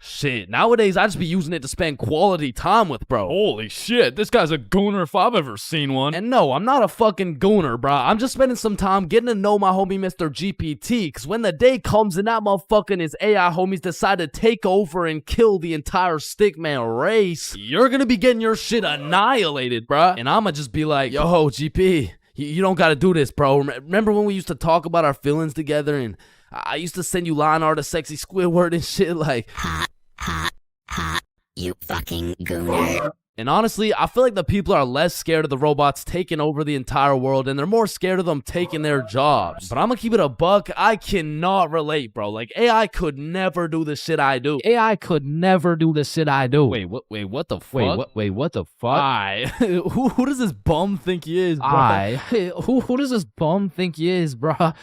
nowadays I just be using it to spend quality time with, bro. Holy shit, this guy's a gooner if I've ever seen one. And no, I'm not a fucking gooner, bro. I'm just spending some time getting to know my homie Mr. GPT. Because when the day comes and that motherfucker and his AI homies decide to take over and kill the entire stickman race, you're gonna be getting your shit annihilated, bro. And I'ma just be like, yo, GP, you don't gotta do this, bro. Remember when we used to talk about our feelings together and I used to send you line art of sexy Squidward and shit like, hot, hot, hot, you fucking gooner. And honestly, I feel like the people are less scared of the robots taking over the entire world and they're more scared of them taking their jobs. But I'm gonna keep it a buck. I cannot relate, bro. Like, AI could never do the shit I do. AI could never do the shit I do. Wait, what the fuck? Wait, what the fuck? Who does this bum think he is, bro? Who does this bum think he is, bro?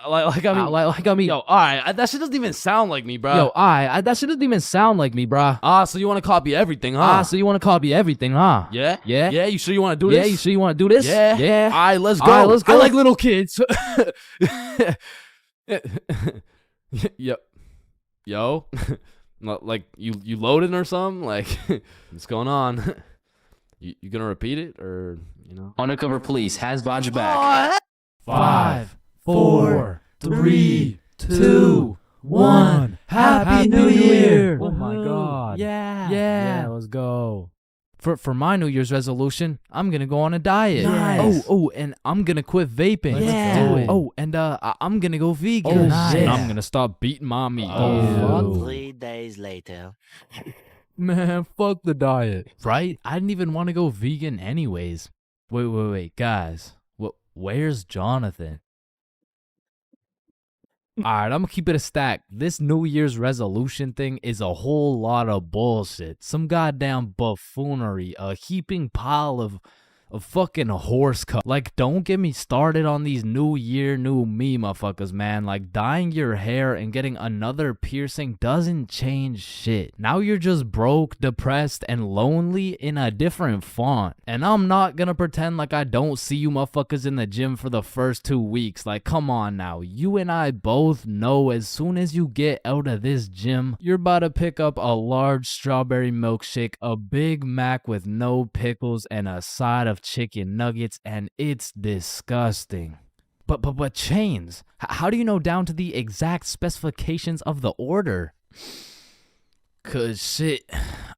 Like I mean, yo, alright, that shit doesn't even sound like me, bro. Yo, that shit doesn't even sound like me, bro. So you want to copy everything, huh? So you want to copy everything, huh? Yeah? Yeah? Yeah, you sure you want to do this? Yeah, you sure you want to do this? Yeah? Yeah? Alright, let's go. Alright, let's go. I like little kids. Yo? Like, you loading or something? Like, what's going on? You gonna repeat it, or, you know? Undercover police has Vaj back. 5, 4, 3, 2, 1. Happy New Year! Oh my god. Yeah, let's go. For my New Year's resolution, I'm gonna go on a diet. Nice. Oh, and I'm gonna quit vaping. Let's do do it. it. Oh, and I'm gonna go vegan. Nice. And I'm gonna stop beating my meat. Oh. 3 days later. Man, fuck the diet. Right? I didn't even want to go vegan anyways. Wait, guys. Where's Jonathan? Alright, I'm gonna keep it a stack. This New Year's resolution thing is a whole lot of bullshit. Some goddamn buffoonery. A heaping pile of fucking horse cut. Like, don't get me started on these New Year, new me motherfuckers, man. Like, dyeing your hair and getting another piercing doesn't change shit. Now you're just broke, depressed, and lonely in a different font. And I'm not gonna pretend like I don't see you motherfuckers in the gym for the first 2 weeks. Like, come on now. You and I both know as soon as you get out of this gym, you're about to pick up a large strawberry milkshake, a Big Mac with no pickles, and a side of chicken nuggets, and it's disgusting. But Chains, how do you know down to the exact specifications of the order? 'Cause shit,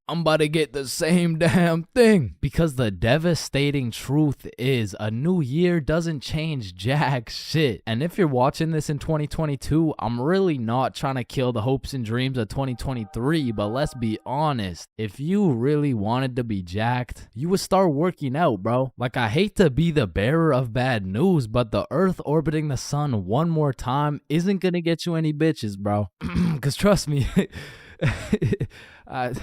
I'm about to get the same damn thing. Because the devastating truth is, a new year doesn't change jack shit. And if you're watching this in 2022, I'm really not trying to kill the hopes and dreams of 2023, but let's be honest. If you really wanted to be jacked, you would start working out, bro. Like, I hate to be the bearer of bad news, but the Earth orbiting the sun one more time isn't gonna get you any bitches, bro. 'Cause trust me, I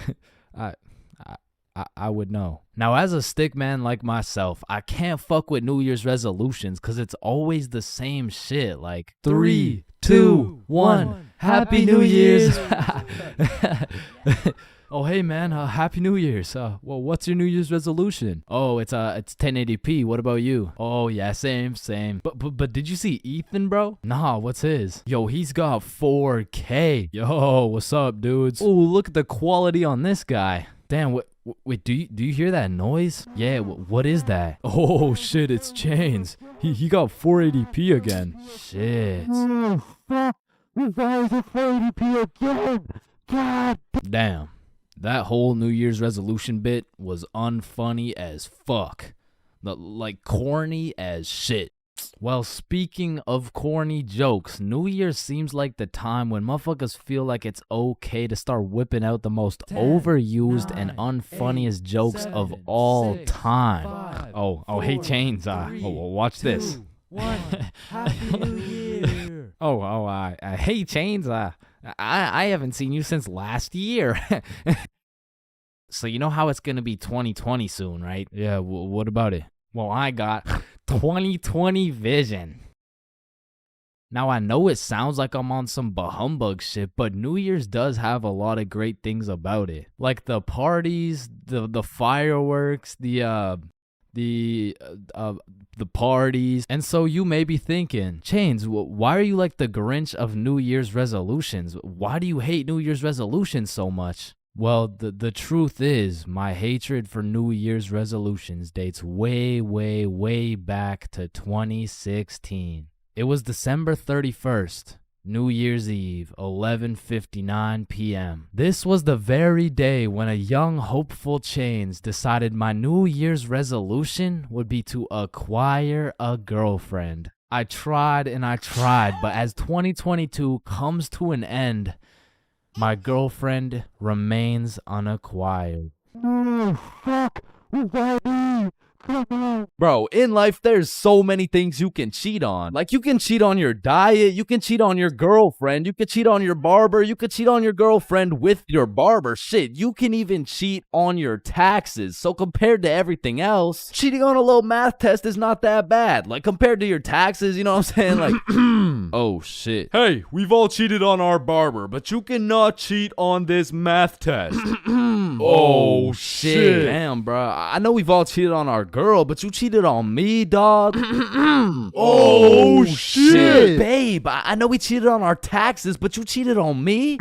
would know. Now, as a stick man like myself, I can't fuck with New Year's resolutions because it's always the same shit. Like, 3, 2, 1, Happy New Year's. Oh, hey man, Happy New Year's. Well, what's your New Year's resolution? Oh, it's 1080p. What about you? Oh yeah, same. But did you see Ethan, bro? Nah, what's his? Yo, he's got 4K. Yo, what's up, dudes? Oh, look at the quality on this guy. Damn, wait, do you hear that noise? Yeah, what is that? Oh shit, it's Chains. He got 480p again. Shit. Why is it 480p again? God damn. That whole New Year's resolution bit was unfunny as fuck. Like, corny as shit. Well, speaking of corny jokes, New Year's seems like the time when motherfuckers feel like it's okay to start whipping out the most overused and unfunniest jokes of all time. Hey, Chains, watch this. Happy New Year. Hey, Chains, I haven't seen you since last year. So you know how it's gonna be 2020 soon, right? Yeah, what about it? Well, I got 2020 vision. Now, I know it sounds like I'm on some bahumbug shit, but New Year's does have a lot of great things about it. Like the parties, the fireworks, the parties. And so you may be thinking, Chains, why are you like the Grinch of New Year's resolutions? Why do you hate New Year's resolutions so much? Well, the truth is, my hatred for New Year's resolutions dates way, way, way back to 2016. It was December 31st, New Year's Eve, 11:59 p.m. This was the very day when a young, hopeful Chains decided my New Year's resolution would be to acquire a girlfriend. I tried and I tried, but as 2022 comes to an end, my girlfriend remains unacquired. Bro, in life, there's so many things you can cheat on. Like, you can cheat on your diet, you can cheat on your girlfriend, you can cheat on your barber, you can cheat on your girlfriend with your barber. Shit, you can even cheat on your taxes. So compared to everything else, cheating on a little math test is not that bad. Like, compared to your taxes, you know what I'm saying? Like, oh shit. Hey, we've all cheated on our barber, but you cannot cheat on this math test. Oh shit. Damn, bro. I know we've all cheated on our girl, but you cheated on me, dog. Oh shit. Babe, I know we cheated on our taxes, but you cheated on me?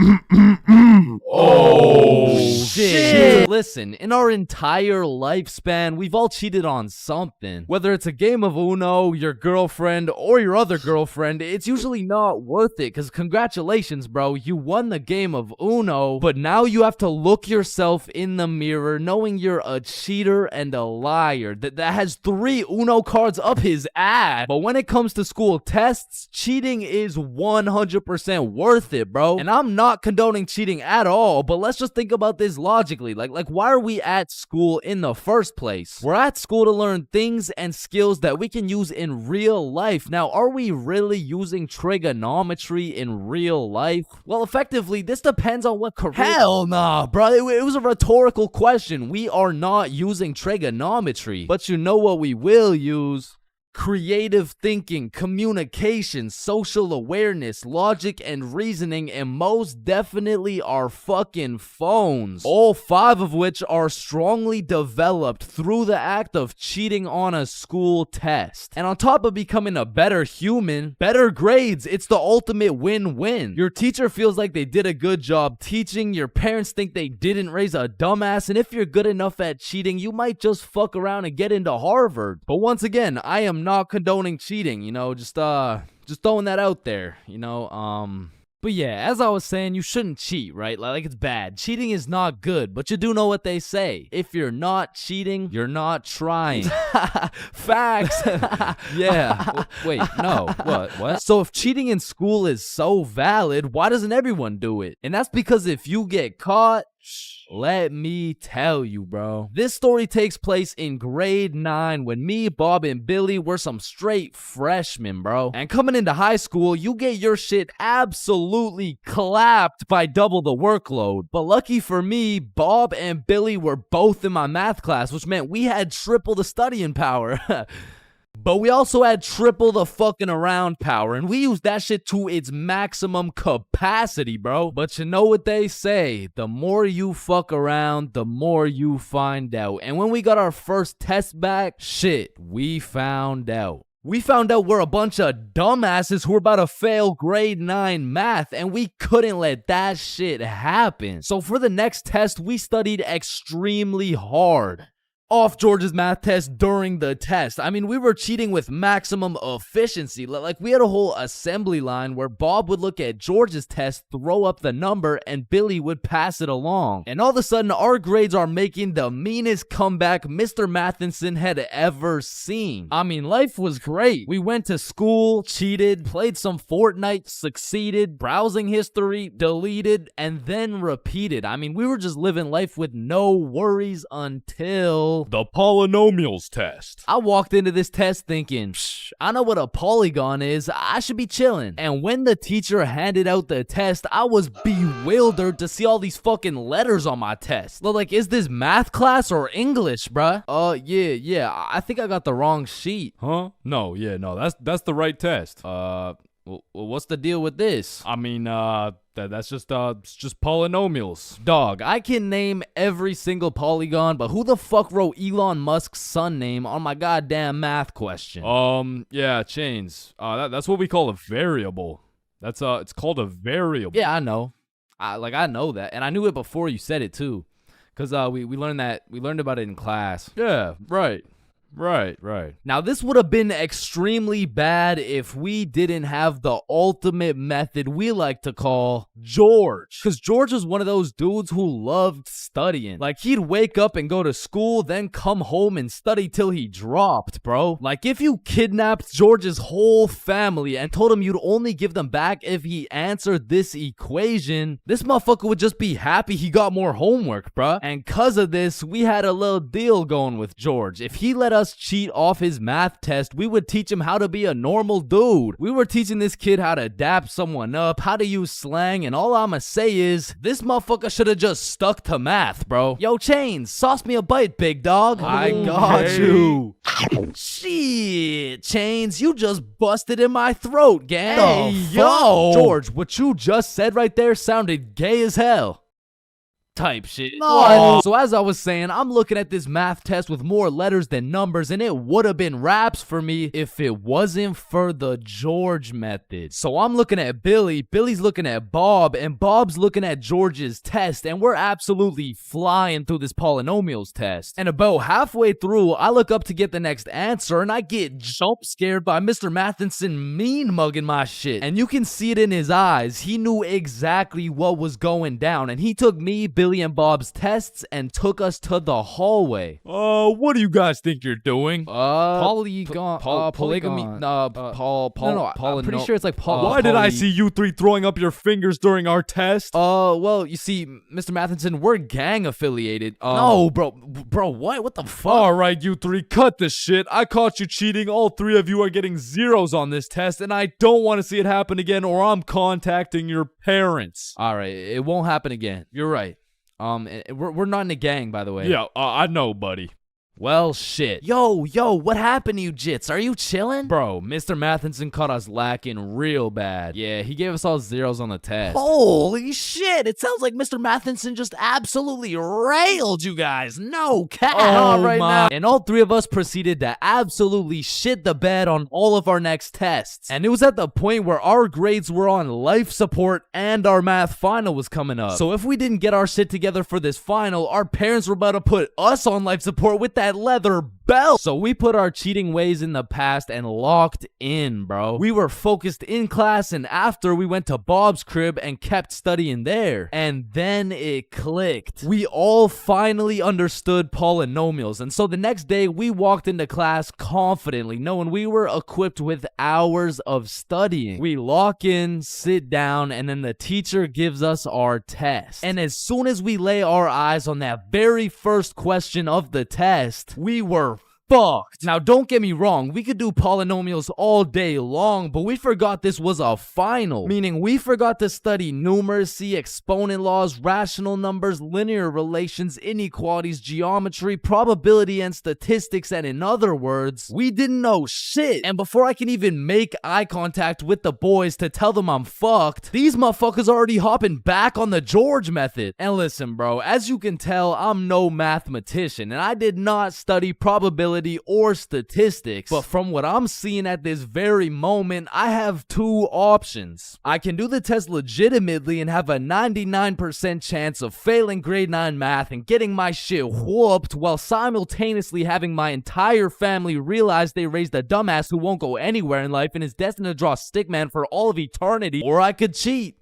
Oh shit. Listen, in our entire lifespan, we've all cheated on something. Whether it's a game of Uno, your girlfriend, or your other girlfriend, it's usually not worth it, because congratulations, bro, you won the game of Uno, but now you have to look yourself in the mirror knowing you're a cheater and a liar that has 3 Uno cards up his ass. But when it comes to school tests, cheating is 100% worth it, bro. And I'm not condoning cheating at all, but let's just think about this logically. Like why are we at school in the first place? We're at school to learn things and skills that we can use in real life. Now, are we really using trigonometry in real life? Well, effectively, this depends on what career. Hell nah, bro. It was a rhetorical question. We are not using trigonometry. But you know what we will use? Creative thinking, communication, social awareness, logic, and reasoning, and most definitely our fucking phones. All 5 of which are strongly developed through the act of cheating on a school test. And on top of becoming a better human, better grades, it's the ultimate win-win. Your teacher feels like they did a good job teaching, your parents think they didn't raise a dumbass, and if you're good enough at cheating, you might just fuck around and get into Harvard. But once again, I am not condoning cheating, you know, just throwing that out there, you know. But yeah, as I was saying, you shouldn't cheat, right? Like it's bad. Cheating is not good, but you do know what they say. If you're not cheating, you're not trying. Facts. Yeah. Wait, no. What? So if cheating in school is so valid, why doesn't everyone do it? And that's because if you get caught, let me tell you, bro. This story takes place in grade 9 when me, Bob, and Billy were some straight freshmen, bro. And coming into high school, you get your shit absolutely clapped by double the workload. But lucky for me, Bob and Billy were both in my math class, which meant we had triple the studying power. But we also had triple the fucking around power, and we used that shit to its maximum capacity, bro. But you know what they say, the more you fuck around, the more you find out. And when we got our first test back, shit, we found out. We found out we're a bunch of dumbasses who were about to fail grade 9 math, and we couldn't let that shit happen. So for the next test, we studied extremely hard. off George's math test during the test. I mean, we were cheating with maximum efficiency. Like, we had a whole assembly line where Bob would look at George's test, throw up the number, and Billy would pass it along. And all of a sudden, our grades are making the meanest comeback Mr. Matheson had ever seen. I mean, life was great. We went to school, cheated, played some Fortnite, succeeded, browsing history, deleted, and then repeated. I mean, we were just living life with no worries until The polynomials test. I walked into this test thinking, I know what a polygon is. I should be chilling. And when the teacher handed out the test, I was bewildered to see all these fucking letters on my test. Like, is this math class or English, bruh? Yeah. I think I got the wrong sheet. Huh? No, that's the right test. Well, what's the deal with this? I mean, that's just polynomials. Dog, I can name every single polygon, but who the fuck wrote Elon Musk's son name on my goddamn math question? Yeah, Chains. That's what we call a variable. It's called a variable. Yeah, I know. I know that, and I knew it before you said it too, cause we learned about it in class. Yeah, right. Now, this would have been extremely bad if we didn't have the ultimate method we like to call George. Because George was one of those dudes who loved studying. Like, he'd wake up and go to school, then come home and study till he dropped, bro. Like, if you kidnapped George's whole family and told him you'd only give them back if he answered this equation, this motherfucker would just be happy he got more homework, bro. And cause of this, we had a little deal going with George. If he let us cheat off his math test, we would teach him how to be a normal dude. We were teaching this kid how to dap someone up, how to use slang, and all I'ma say is, this motherfucker should have just stuck to math, bro. Yo, Chains, sauce me a bite, big dog. I got you. Shit, Chains, you just busted in my throat, gang. Hey, yo. George, what you just said right there sounded gay as hell. Type shit. No. So as I was saying, I'm looking at this math test with more letters than numbers, and it would have been raps for me if it wasn't for the George method. So I'm looking at Billy, Billy's looking at Bob, and Bob's looking at George's test, and we're absolutely flying through this polynomials test. And about halfway through, I look up to get the next answer, and I get jump scared by Mr. Matheson mean mugging my shit. And you can see it in his eyes. He knew exactly what was going down, and he took me, Billy, and Bob's tests and took us to the hallway. What do you guys think you're doing? Polygon, polygamy, I'm pretty sure it's like Why did I see you three throwing up your fingers during our test? Well, you see, Mr. Matheson, we're gang affiliated. No, bro, what the fuck? All right, you three, cut this shit. I caught you cheating. All three of you are getting zeros on this test, and I don't want to see it happen again, or I'm contacting your parents. All right, it won't happen again. You're right. We're not in a gang, by the way. Yeah, I know, buddy. Well, shit. Yo, what happened to you, Jits? Are you chilling? Bro, Mr. Matheson caught us lacking real bad. Yeah, he gave us all zeros on the test. Holy shit, it sounds like Mr. Matheson just absolutely railed you guys. No cap. Now. And all three of us proceeded to absolutely shit the bed on all of our next tests. And it was at the point where our grades were on life support and our math final was coming up. So if we didn't get our shit together for this final, our parents were about to put us on life support with that leather belt. So we put our cheating ways in the past and locked in, bro. We were focused in class, and after we went to Bob's crib and kept studying there. And then it clicked. We all finally understood polynomials. And so the next day we walked into class confidently, knowing we were equipped with hours of studying. We lock in, sit down, and then the teacher gives us our test. And as soon as we lay our eyes on that very first question of the test, we were fucked. Now, don't get me wrong, we could do polynomials all day long, but we forgot this was a final. Meaning, we forgot to study numeracy, exponent laws, rational numbers, linear relations, inequalities, geometry, probability, and statistics, and in other words, we didn't know shit. And before I can even make eye contact with the boys to tell them I'm fucked, these motherfuckers already hopping back on the George method. And listen, bro, as you can tell, I'm no mathematician, and I did not study probability probability or statistics. But from what I'm seeing at this very moment, I have two options. I can do the test legitimately and have a 99% chance of failing grade 9 math and getting my shit whooped while simultaneously having my entire family realize they raised a dumbass who won't go anywhere in life and is destined to draw stickman for all of eternity. Or I could cheat.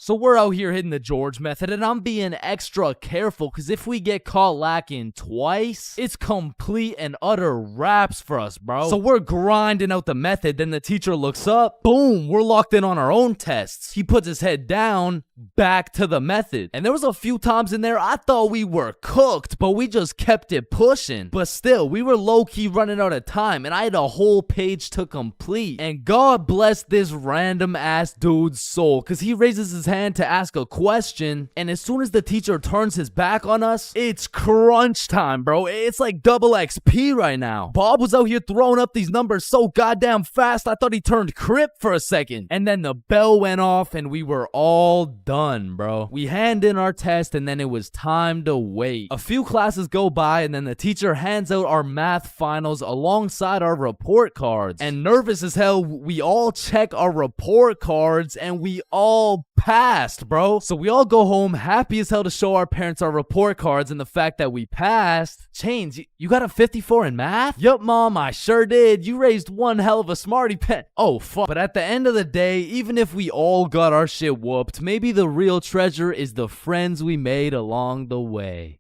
So we're out here hitting the George method, and I'm being extra careful because if we get caught lacking twice, it's complete and utter wraps for us, bro. So we're grinding out the method, then the teacher looks up, boom, we're locked in on our own tests. He puts his head down, back to the method. And there was a few times in there I thought we were cooked, but we just kept it pushing. But still, we were low-key running out of time, and I had a whole page to complete. And God bless this random ass dude's soul, because he raises his hand to ask a question, and as soon as the teacher turns his back on us, it's crunch time, bro. It's like double XP right now. Bob was out here throwing up these numbers so goddamn fast, I thought he turned Crip for a second. And then the bell went off, and we were all done, bro. We hand in our test, and then it was time to wait. A few classes go by, and then the teacher hands out our math finals alongside our report cards. And nervous as hell, we all check our report cards, and we all passed, bro. So we all go home happy as hell to show our parents our report cards and the fact that we passed. Chains, you got a 54 in math? Yup, mom, I sure did. You raised one hell of a smarty pen. Oh, fuck. But at the end of the day, even if we all got our shit whooped, maybe the real treasure is the friends we made along the way.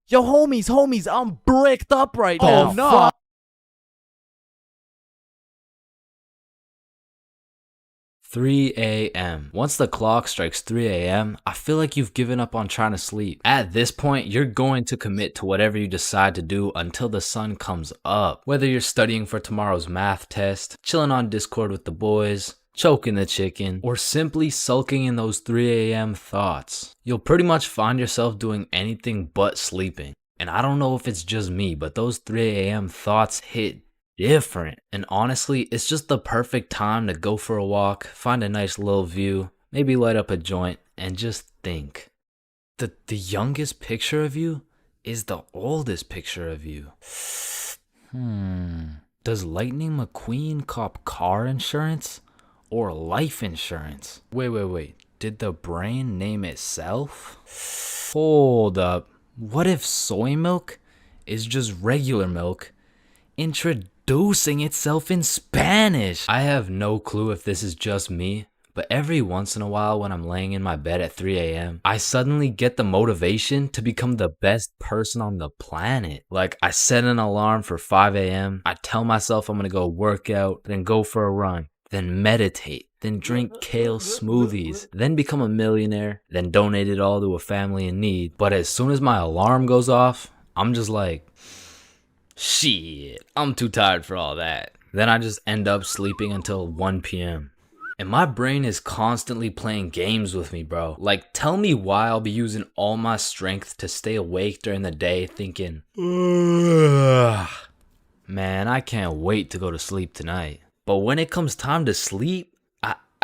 Yo, homies, I'm bricked up right now. Oh, no. Fuck. 3 a.m. Once the clock strikes 3 a.m., I feel like you've given up on trying to sleep. At this point, you're going to commit to whatever you decide to do until the sun comes up. Whether you're studying for tomorrow's math test, chilling on Discord with the boys, choking the chicken, or simply sulking in those 3 a.m. thoughts, you'll pretty much find yourself doing anything but sleeping. And I don't know if it's just me, but those 3 a.m. thoughts hit different. And honestly, it's just the perfect time to go for a walk, find a nice little view, maybe light up a joint, and just think. The youngest picture of you is the oldest picture of you. Does Lightning McQueen cop car insurance or life insurance? Wait. Did the brain name itself? Hold up. What if soy milk is just regular milk introducing itself in Spanish? I have no clue if this is just me, but every once in a while when I'm laying in my bed at 3 a.m., I suddenly get the motivation to become the best person on the planet. Like, I set an alarm for 5 a.m., I tell myself I'm gonna go work out, then go for a run, then meditate, then drink kale smoothies, then become a millionaire, then donate it all to a family in need. But as soon as my alarm goes off, I'm just like, shit, I'm too tired for all that. Then I just end up sleeping until 1 p.m. And my brain is constantly playing games with me, bro. Like, tell me why I'll be using all my strength to stay awake during the day thinking, ugh, man, I can't wait to go to sleep tonight. But when it comes time to sleep,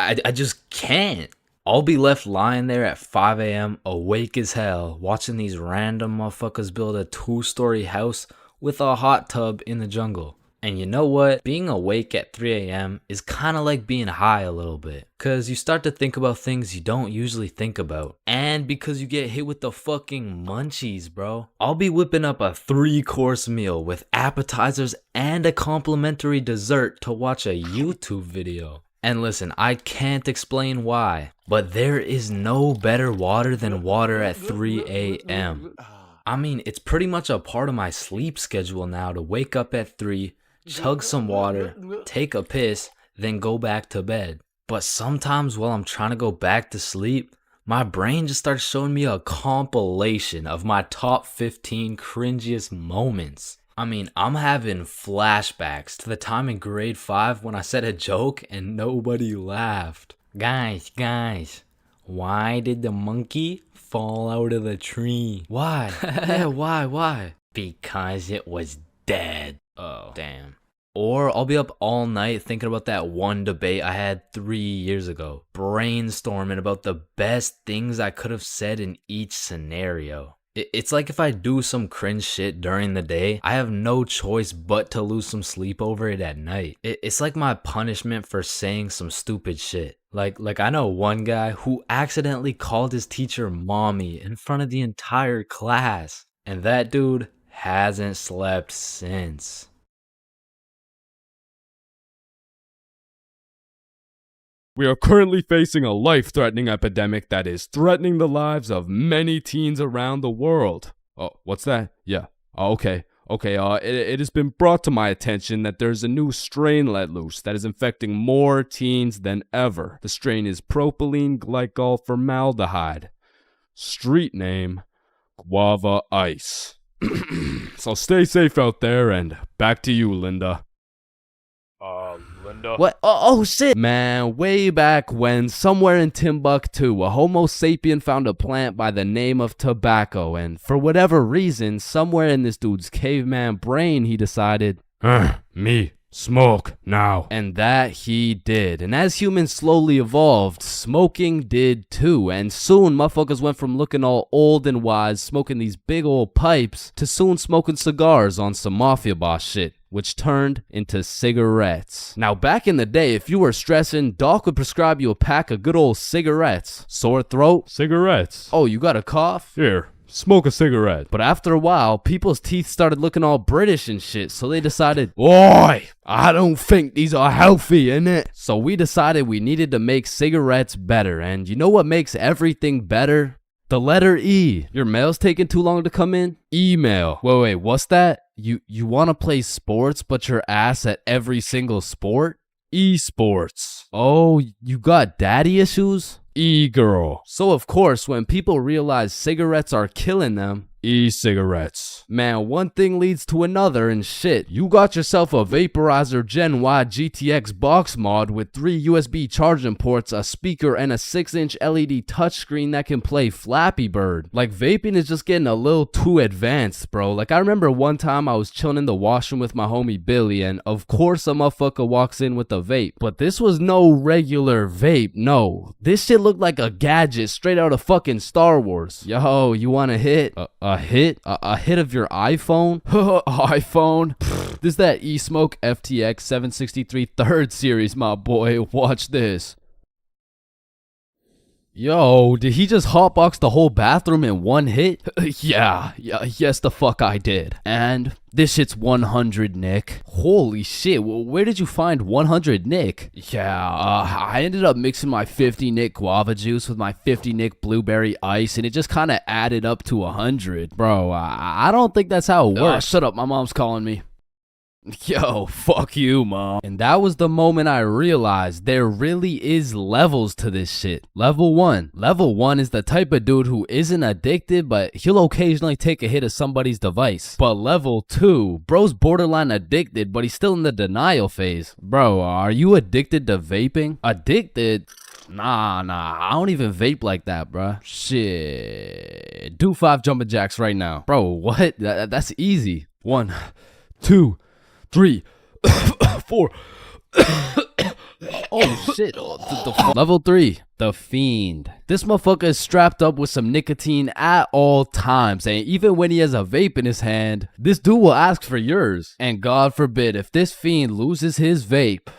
I just can't. I'll be left lying there at 5 a.m. awake as hell, watching these random motherfuckers build a 2-story house with a hot tub in the jungle. And you know what? Being awake at 3 a.m. is kind of like being high a little bit. Because you start to think about things you don't usually think about. And because you get hit with the fucking munchies, bro. I'll be whipping up a 3-course meal with appetizers and a complimentary dessert to watch a YouTube video. And listen, I can't explain why, but there is no better water than water at 3 a.m. I mean, it's pretty much a part of my sleep schedule now to wake up at 3, chug some water, take a piss, then go back to bed. But sometimes while I'm trying to go back to sleep, my brain just starts showing me a compilation of my top 15 cringiest moments. I mean, I'm having flashbacks to the time in grade 5 when I said a joke and nobody laughed. Guys, why did the monkey fall out of the tree? Why? Yeah, why? Because it was dead. Oh, damn. Or I'll be up all night thinking about that one debate I had 3 years ago, brainstorming about the best things I could have said in each scenario. It's like if I do some cringe shit during the day, I have no choice but to lose some sleep over it at night. It's like my punishment for saying some stupid shit. Like I know one guy who accidentally called his teacher mommy in front of the entire class. And that dude hasn't slept since. We are currently facing a life-threatening epidemic that is threatening the lives of many teens around the world. Oh, what's that? Yeah. Oh, okay. It has been brought to my attention that there's a new strain let loose that is infecting more teens than ever. The strain is propylene glycol formaldehyde. Street name, Guava Ice. So stay safe out there, and back to you, Linda. Linda? What? Oh shit! Man, way back when, somewhere in Timbuktu, a Homo sapien found a plant by the name of tobacco, and for whatever reason, somewhere in this dude's caveman brain, he decided, Me. Smoke now. and that he did. And as humans slowly evolved, smoking did too. And soon, motherfuckers went from looking all old and wise, smoking these big old pipes, to soon smoking cigars on some mafia boss shit, which turned into cigarettes. Now, back in the day, if you were stressing, Doc would prescribe you a pack of good old cigarettes. Sore throat? Cigarettes. Oh, you got a cough? Here, smoke a cigarette. But after a while, people's teeth started looking all British and shit, so they decided, Oi, I don't think these are healthy, innit? So we decided we needed to make cigarettes better, and you know what makes everything better? The letter E. Your mail's taking too long to come in? Email. Wait, what's that? You want to play sports, but you're ass at every single sport? Esports. Oh, you got daddy issues? E-girl. So of course, when people realize cigarettes are killing them, E-cigarettes. man, one thing leads to another and shit. You got yourself a vaporizer Gen Y GTX box mod with 3 USB charging ports, a speaker, and a 6-inch LED touchscreen that can play Flappy Bird. Like, vaping is just getting a little too advanced, bro. Like, I remember one time I was chilling in the washroom with my homie Billy, and of course a motherfucker walks in with a vape. But this was no regular vape, no. This shit looked like a gadget straight out of fucking Star Wars. Yo, you want a hit? A hit? A hit of your iPhone? iPhone? This is that eSmoke FTX 763 3rd series, my boy. Watch this. Yo, did he just hotbox the whole bathroom in one hit? Yes the fuck I did. And this shit's 100 Nick. Holy shit, where did you find 100 Nick? I ended up mixing my 50 Nick guava juice with my 50 Nick blueberry ice, and it just kind of added up to 100. Bro, I don't think that's how it works. Shut up, my mom's calling me. Yo, fuck you, mom. And that was the moment I realized there really is levels to this shit. Level 1. Level 1 is the type of dude who isn't addicted, but he'll occasionally take a hit of somebody's device. But level 2, bro's borderline addicted, but he's still in the denial phase. Bro, are you addicted to vaping? Addicted? Nah, I don't even vape like that, bruh. Shit. Do 5 jumping jacks right now. Bro, what? That's easy. 1, 2, 3, 4. Oh shit. Level 3. The Fiend. This motherfucker is strapped up with some nicotine at all times, and even when he has a vape in his hand, this dude will ask for yours. And God forbid, if this fiend loses his vape,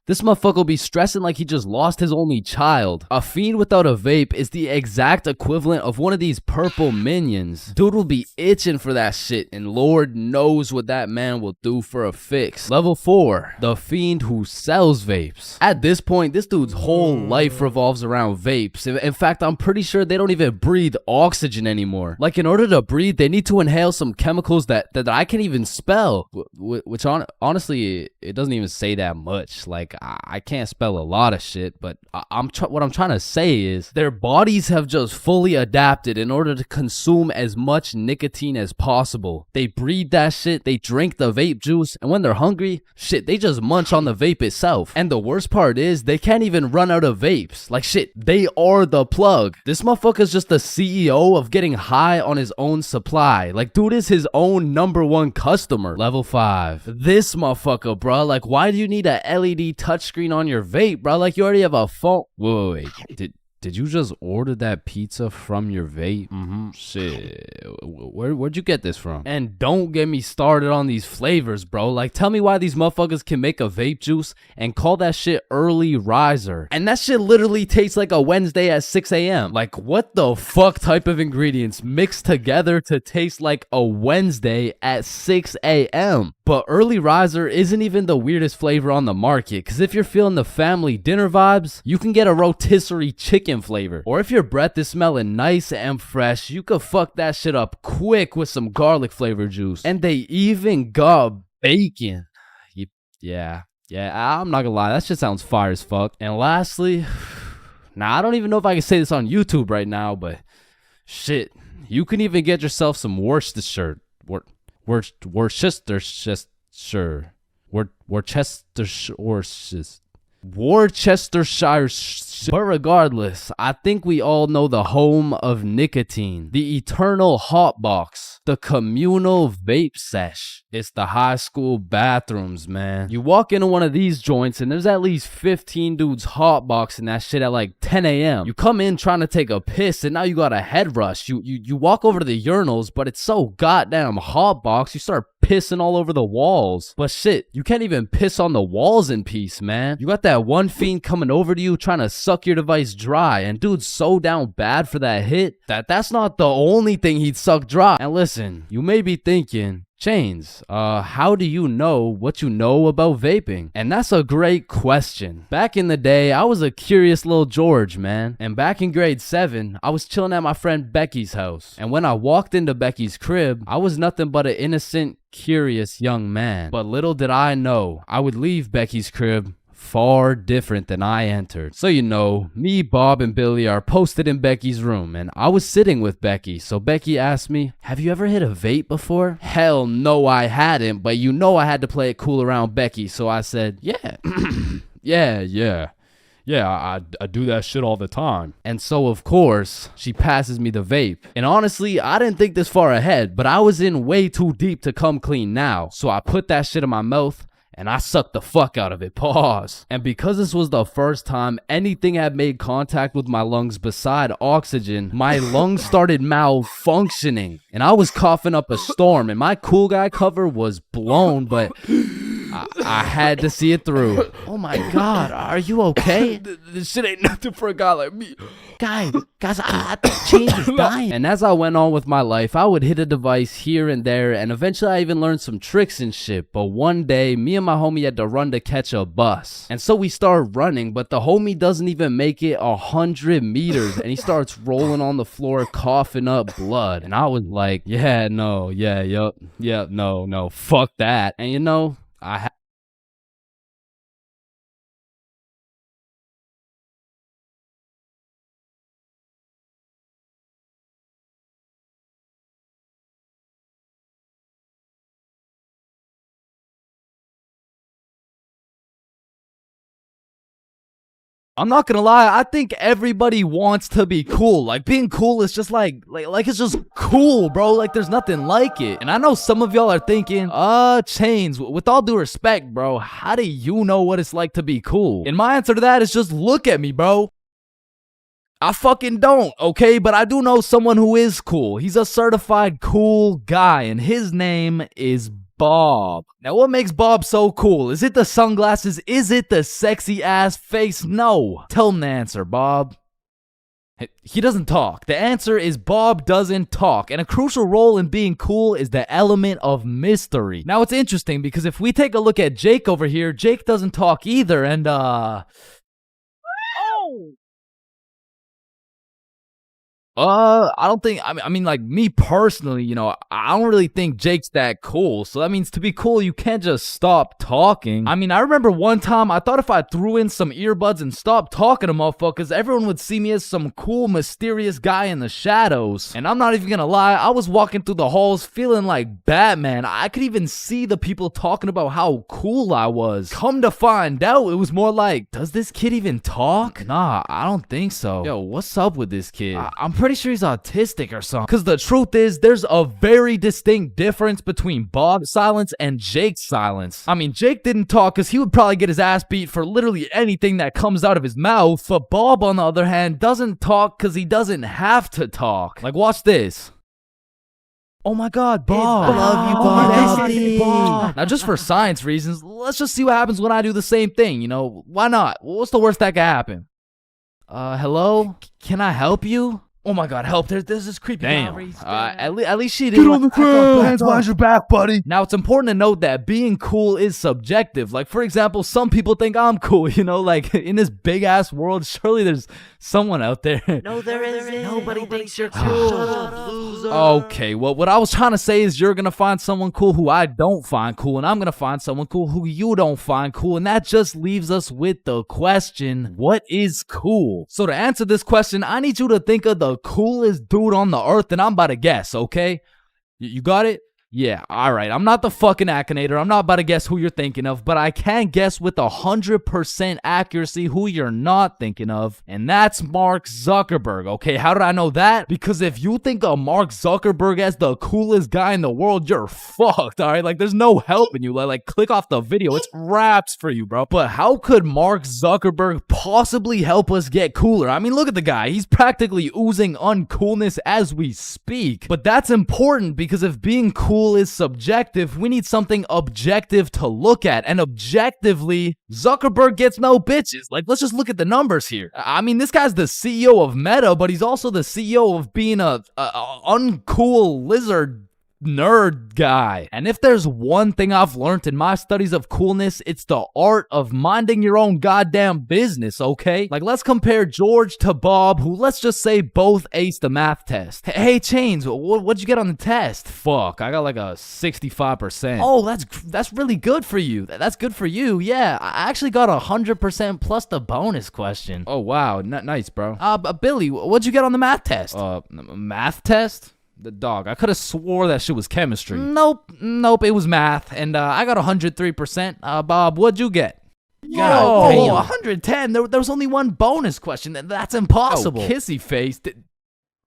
this motherfucker will be stressing like he just lost his only child. A fiend without a vape is the exact equivalent of one of these purple minions. Dude will be itching for that shit, and Lord knows what that man will do for a fix. Level 4, the fiend who sells vapes. At this point, this dude's whole life revolves around vapes. In fact, I'm pretty sure they don't even breathe oxygen anymore. Like, in order to breathe, they need to inhale some chemicals that I can't even spell. Which honestly, it doesn't even say that much. Like, I can't spell a lot of shit, but what I'm trying to say is their bodies have just fully adapted in order to consume as much nicotine as possible. They breathe that shit, they drink the vape juice, and when they're hungry, shit, they just munch on the vape itself. And the worst part is they can't even run out of vapes. Like, shit, they are the plug. This motherfucker's just the CEO of getting high on his own supply. Like, dude is his own #1 customer. Level 5. This motherfucker, bro. Like, why do you need a LED touchscreen on your vape, bro? Like, you already have a phone. Wait. Did Did you just order that pizza from your vape? Mm-hmm. Shit. Where'd you get this from? And don't get me started on these flavors, bro. Like, tell me why these motherfuckers can make a vape juice and call that shit early riser. And that shit literally tastes like a Wednesday at 6 a.m. Like, what the fuck type of ingredients mixed together to taste like a Wednesday at 6 a.m.? But early riser isn't even the weirdest flavor on the market, because if you're feeling the family dinner vibes, you can get a rotisserie chicken flavor. Or if your breath is smelling nice and fresh, you could fuck that shit up quick with some garlic flavor juice. And they even got bacon. Yeah, I'm not gonna lie, that shit sounds fire as fuck. And lastly, now I don't even know if I can say this on YouTube right now, but shit, you can even get yourself some Worcestershire. Worcestershire. But regardless, I think we all know the home of nicotine, the eternal hot box, the communal vape sesh. It's the high school bathrooms, man. You walk into one of these joints and there's at least 15 dudes hotboxing that shit at like 10 a.m. You come in trying to take a piss and now you got a head rush. You walk over to the urinals, but it's so goddamn hotbox, you start pissing all over the walls. But shit, you can't even piss on the walls in peace, man. You got that one fiend coming over to you trying to suck your device dry, and dude's so down bad for that hit that's not the only thing he'd suck dry. And listen, you may be thinking, Chains, how do you know what you know about vaping? And that's a great question. Back in the day, I was a curious little George, man. And back in grade 7, I was chilling at my friend Becky's house. And when I walked into Becky's crib, I was nothing but an innocent, curious young man. But little did I know, I would leave Becky's crib far different than I entered. So you know, me, Bob, and Billy are posted in Becky's room, and I was sitting with Becky. So Becky asked me, have you ever hit a vape before? Hell no, I hadn't, but you know I had to play it cool around Becky, so I said, yeah. Yeah, I do that shit all the time. And so, of course, she passes me the vape. And honestly, I didn't think this far ahead, but I was in way too deep to come clean now. So I put that shit in my mouth, and I sucked the fuck out of it. Pause. And because this was the first time anything had made contact with my lungs beside oxygen, my lungs started malfunctioning. And I was coughing up a storm, and my cool guy cover was blown, but I had to see it through. Oh my God, are you okay? This shit ain't nothing for a guy like me. Guys, I think Chains is dying. And as I went on with my life, I would hit a device here and there, and eventually I even learned some tricks and shit. But one day, me and my homie had to run to catch a bus. And so we started running, but the homie doesn't even make it 100 meters, and he starts rolling on the floor, coughing up blood. And I was like, no, fuck that. And you know, I'm not gonna lie, I think everybody wants to be cool. Like, being cool is just like it's just cool, bro. Like, there's nothing like it. And I know some of y'all are thinking, Chains, with all due respect, bro, how do you know what it's like to be cool? And my answer to that is just look at me, bro. I fucking don't, okay? But I do know someone who is cool. He's a certified cool guy, and his name is Bob. Now, what makes Bob so cool? Is it the sunglasses? Is it the sexy ass face? No. Tell him the answer, Bob. He doesn't talk. The answer is Bob doesn't talk. And a crucial role in being cool is the element of mystery. Now, it's interesting because if we take a look at Jake over here, Jake doesn't talk either. And, I don't think, I mean, like, me personally, you know, I don't really think Jake's that cool. So that means to be cool, you can't just stop talking. I mean, I remember one time I thought if I threw in some earbuds and stopped talking to motherfuckers, everyone would see me as some cool, mysterious guy in the shadows. And I'm not even gonna lie, I was walking through the halls feeling like Batman. I could even see the people talking about how cool I was. Come to find out, it was more like, does this kid even talk? Nah, I don't think so. Yo, what's up with this kid? I'm pretty pretty sure he's autistic or something. Because the truth is, there's a very distinct difference between Bob's silence and Jake's silence. I mean, Jake didn't talk because he would probably get his ass beat for literally anything that comes out of his mouth. But Bob, on the other hand, doesn't talk because he doesn't have to talk. Like, watch this. Oh my God, Bob. Love you, Bob. Now, just for science reasons, let's just see what happens when I do the same thing, you know? Why not? What's the worst that could happen? Hello? Can I help you? Oh my God, help. There's this creepy guy. Damn. At least she didn't. Get on the ground. Hands behind your back, buddy. Now, it's important to note that being cool is subjective. Like, for example, some people think I'm cool, you know? Like, in this big-ass world, surely there's someone out there. No, there isn't. Nobody thinks you're cool. Shut up, loser. Okay, well, what I was trying to say is you're gonna find someone cool who I don't find cool, and I'm gonna find someone cool who you don't find cool, and that just leaves us with the question, what is cool? So to answer this question, I need you to think of the coolest dude on the earth, and I'm about to guess, okay? You got it? Yeah, alright. I'm not the fucking Akinator. I'm not about to guess who you're thinking of, but I can guess with 100% accuracy who you're not thinking of, and that's Mark Zuckerberg, okay? How did I know that? Because if you think of Mark Zuckerberg as the coolest guy in the world, you're fucked, alright? Like, there's no helping you. Like, click off the video. It's wraps for you, bro. But how could Mark Zuckerberg possibly help us get cooler? I mean, look at the guy. He's practically oozing uncoolness as we speak. But that's important because if being cool is subjective, we need something objective to look at, and objectively, Zuckerberg gets no bitches. Like, let's just look at the numbers here. I mean, this guy's the CEO of Meta, but he's also the CEO of being a uncool lizard nerd guy. And if there's one thing I've learned in my studies of coolness, it's the art of minding your own goddamn business, okay? Like, let's compare George to Bob, who, let's just say, both aced the math test. Hey, Chains, what'd you get on the test? Fuck, I got like a 65%. Oh, that's really good for you. That's good for you, yeah. I actually got 100% plus the bonus question. Oh, wow, nice, bro. Billy, what'd you get on the math test? Math test? The dog. I could have swore that shit was chemistry. Nope, it was math, and I got 103%. Bob, what'd you get? God damn. 110. There was only one bonus question. That's impossible. Oh, kissy face.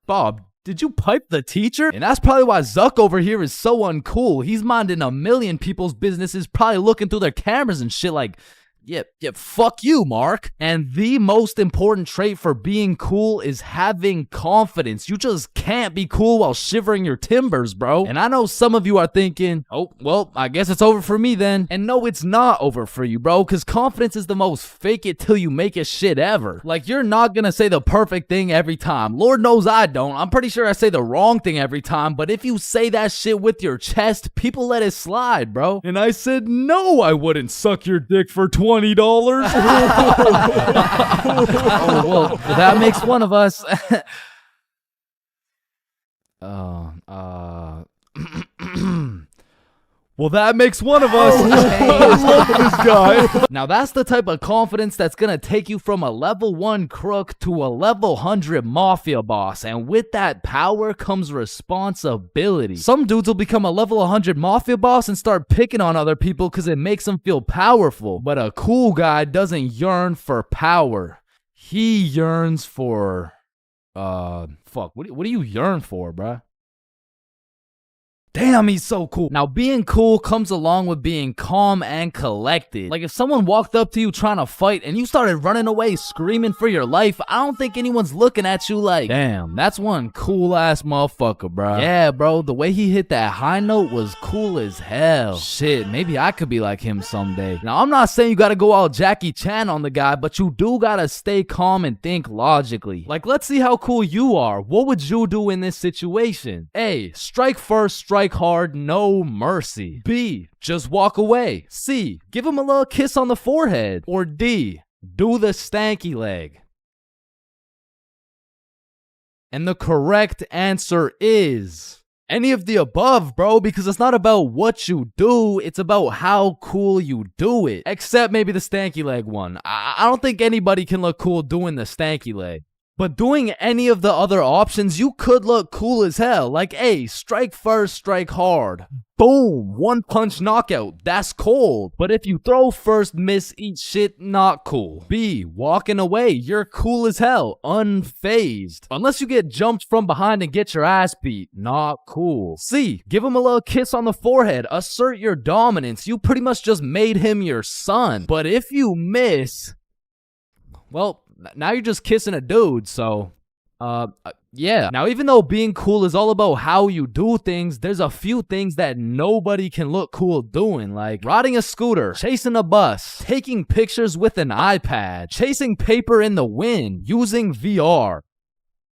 Bob, did you pipe the teacher? And that's probably why Zuck over here is so uncool. He's minding a million people's businesses, probably looking through their cameras and shit like, yeah, fuck you, Mark. And the most important trait for being cool is having confidence. You just can't be cool while shivering your timbers, bro. And I know some of you are thinking, oh, well, I guess it's over for me then. And no, it's not over for you, bro, because confidence is the most fake it till you make it shit ever. Like, you're not gonna say the perfect thing every time. Lord knows I don't. I'm pretty sure I say the wrong thing every time, but if you say that shit with your chest, people let it slide, bro. And I said, no, I wouldn't suck your dick for $20. Oh, well, that makes one of us. Well, that makes one of us. I love this guy. Now, that's the type of confidence that's gonna take you from a level 1 crook to a level 100 mafia boss. And with that power comes responsibility. Some dudes will become a level 100 mafia boss and start picking on other people because it makes them feel powerful. But a cool guy doesn't yearn for power. He yearns for... fuck, what do you yearn for, bruh? Damn, he's so cool. Now, being cool comes along with being calm and collected. Like, if someone walked up to you trying to fight and you started running away screaming for your life, I don't think anyone's looking at you like, damn, that's one cool-ass motherfucker, bro. Yeah, bro, the way he hit that high note was cool as hell. Shit, maybe I could be like him someday. Now, I'm not saying you gotta go all Jackie Chan on the guy, but you do gotta stay calm and think logically. Like, let's see how cool you are. What would you do in this situation? A, strike first, strike hard, no mercy. B, just walk away. C, give him a little kiss on the forehead. Or D, do the stanky leg. And the correct answer is any of the above, bro, because it's not about what you do, it's about how cool you do it. Except maybe the stanky leg one. I don't think anybody can look cool doing the stanky leg. But doing any of the other options, you could look cool as hell. Like, A, strike first, strike hard. Boom, one punch knockout, that's cold. But if you throw first, miss, eat shit, not cool. B, walking away, you're cool as hell, unfazed. Unless you get jumped from behind and get your ass beat, not cool. C, give him a little kiss on the forehead, assert your dominance, you pretty much just made him your son. But if you miss, well, now you're just kissing a dude, so, yeah. Now, even though being cool is all about how you do things, there's a few things that nobody can look cool doing, like riding a scooter, chasing a bus, taking pictures with an iPad, chasing paper in the wind, using VR,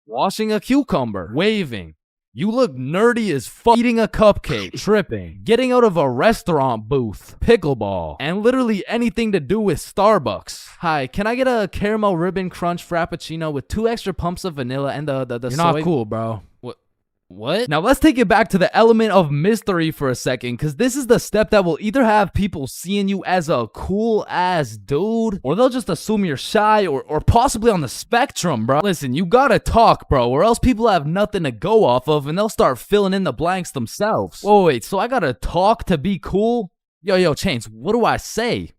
washing a cucumber, waving. You look nerdy as fuck, eating a cupcake, tripping, getting out of a restaurant booth, pickleball, and literally anything to do with Starbucks. Hi, can I get a caramel ribbon crunch frappuccino with 2 extra pumps of vanilla and the You're soy? not cool, bro. What? Now let's take it back to the element of mystery for a second, because this is the step that will either have people seeing you as a cool ass dude, or they'll just assume you're shy or possibly on the spectrum, bro. Listen, you gotta talk, bro, or else people have nothing to go off of and they'll start filling in the blanks themselves. Whoa, wait, so I gotta talk to be cool? Yo, Chains, what do I say?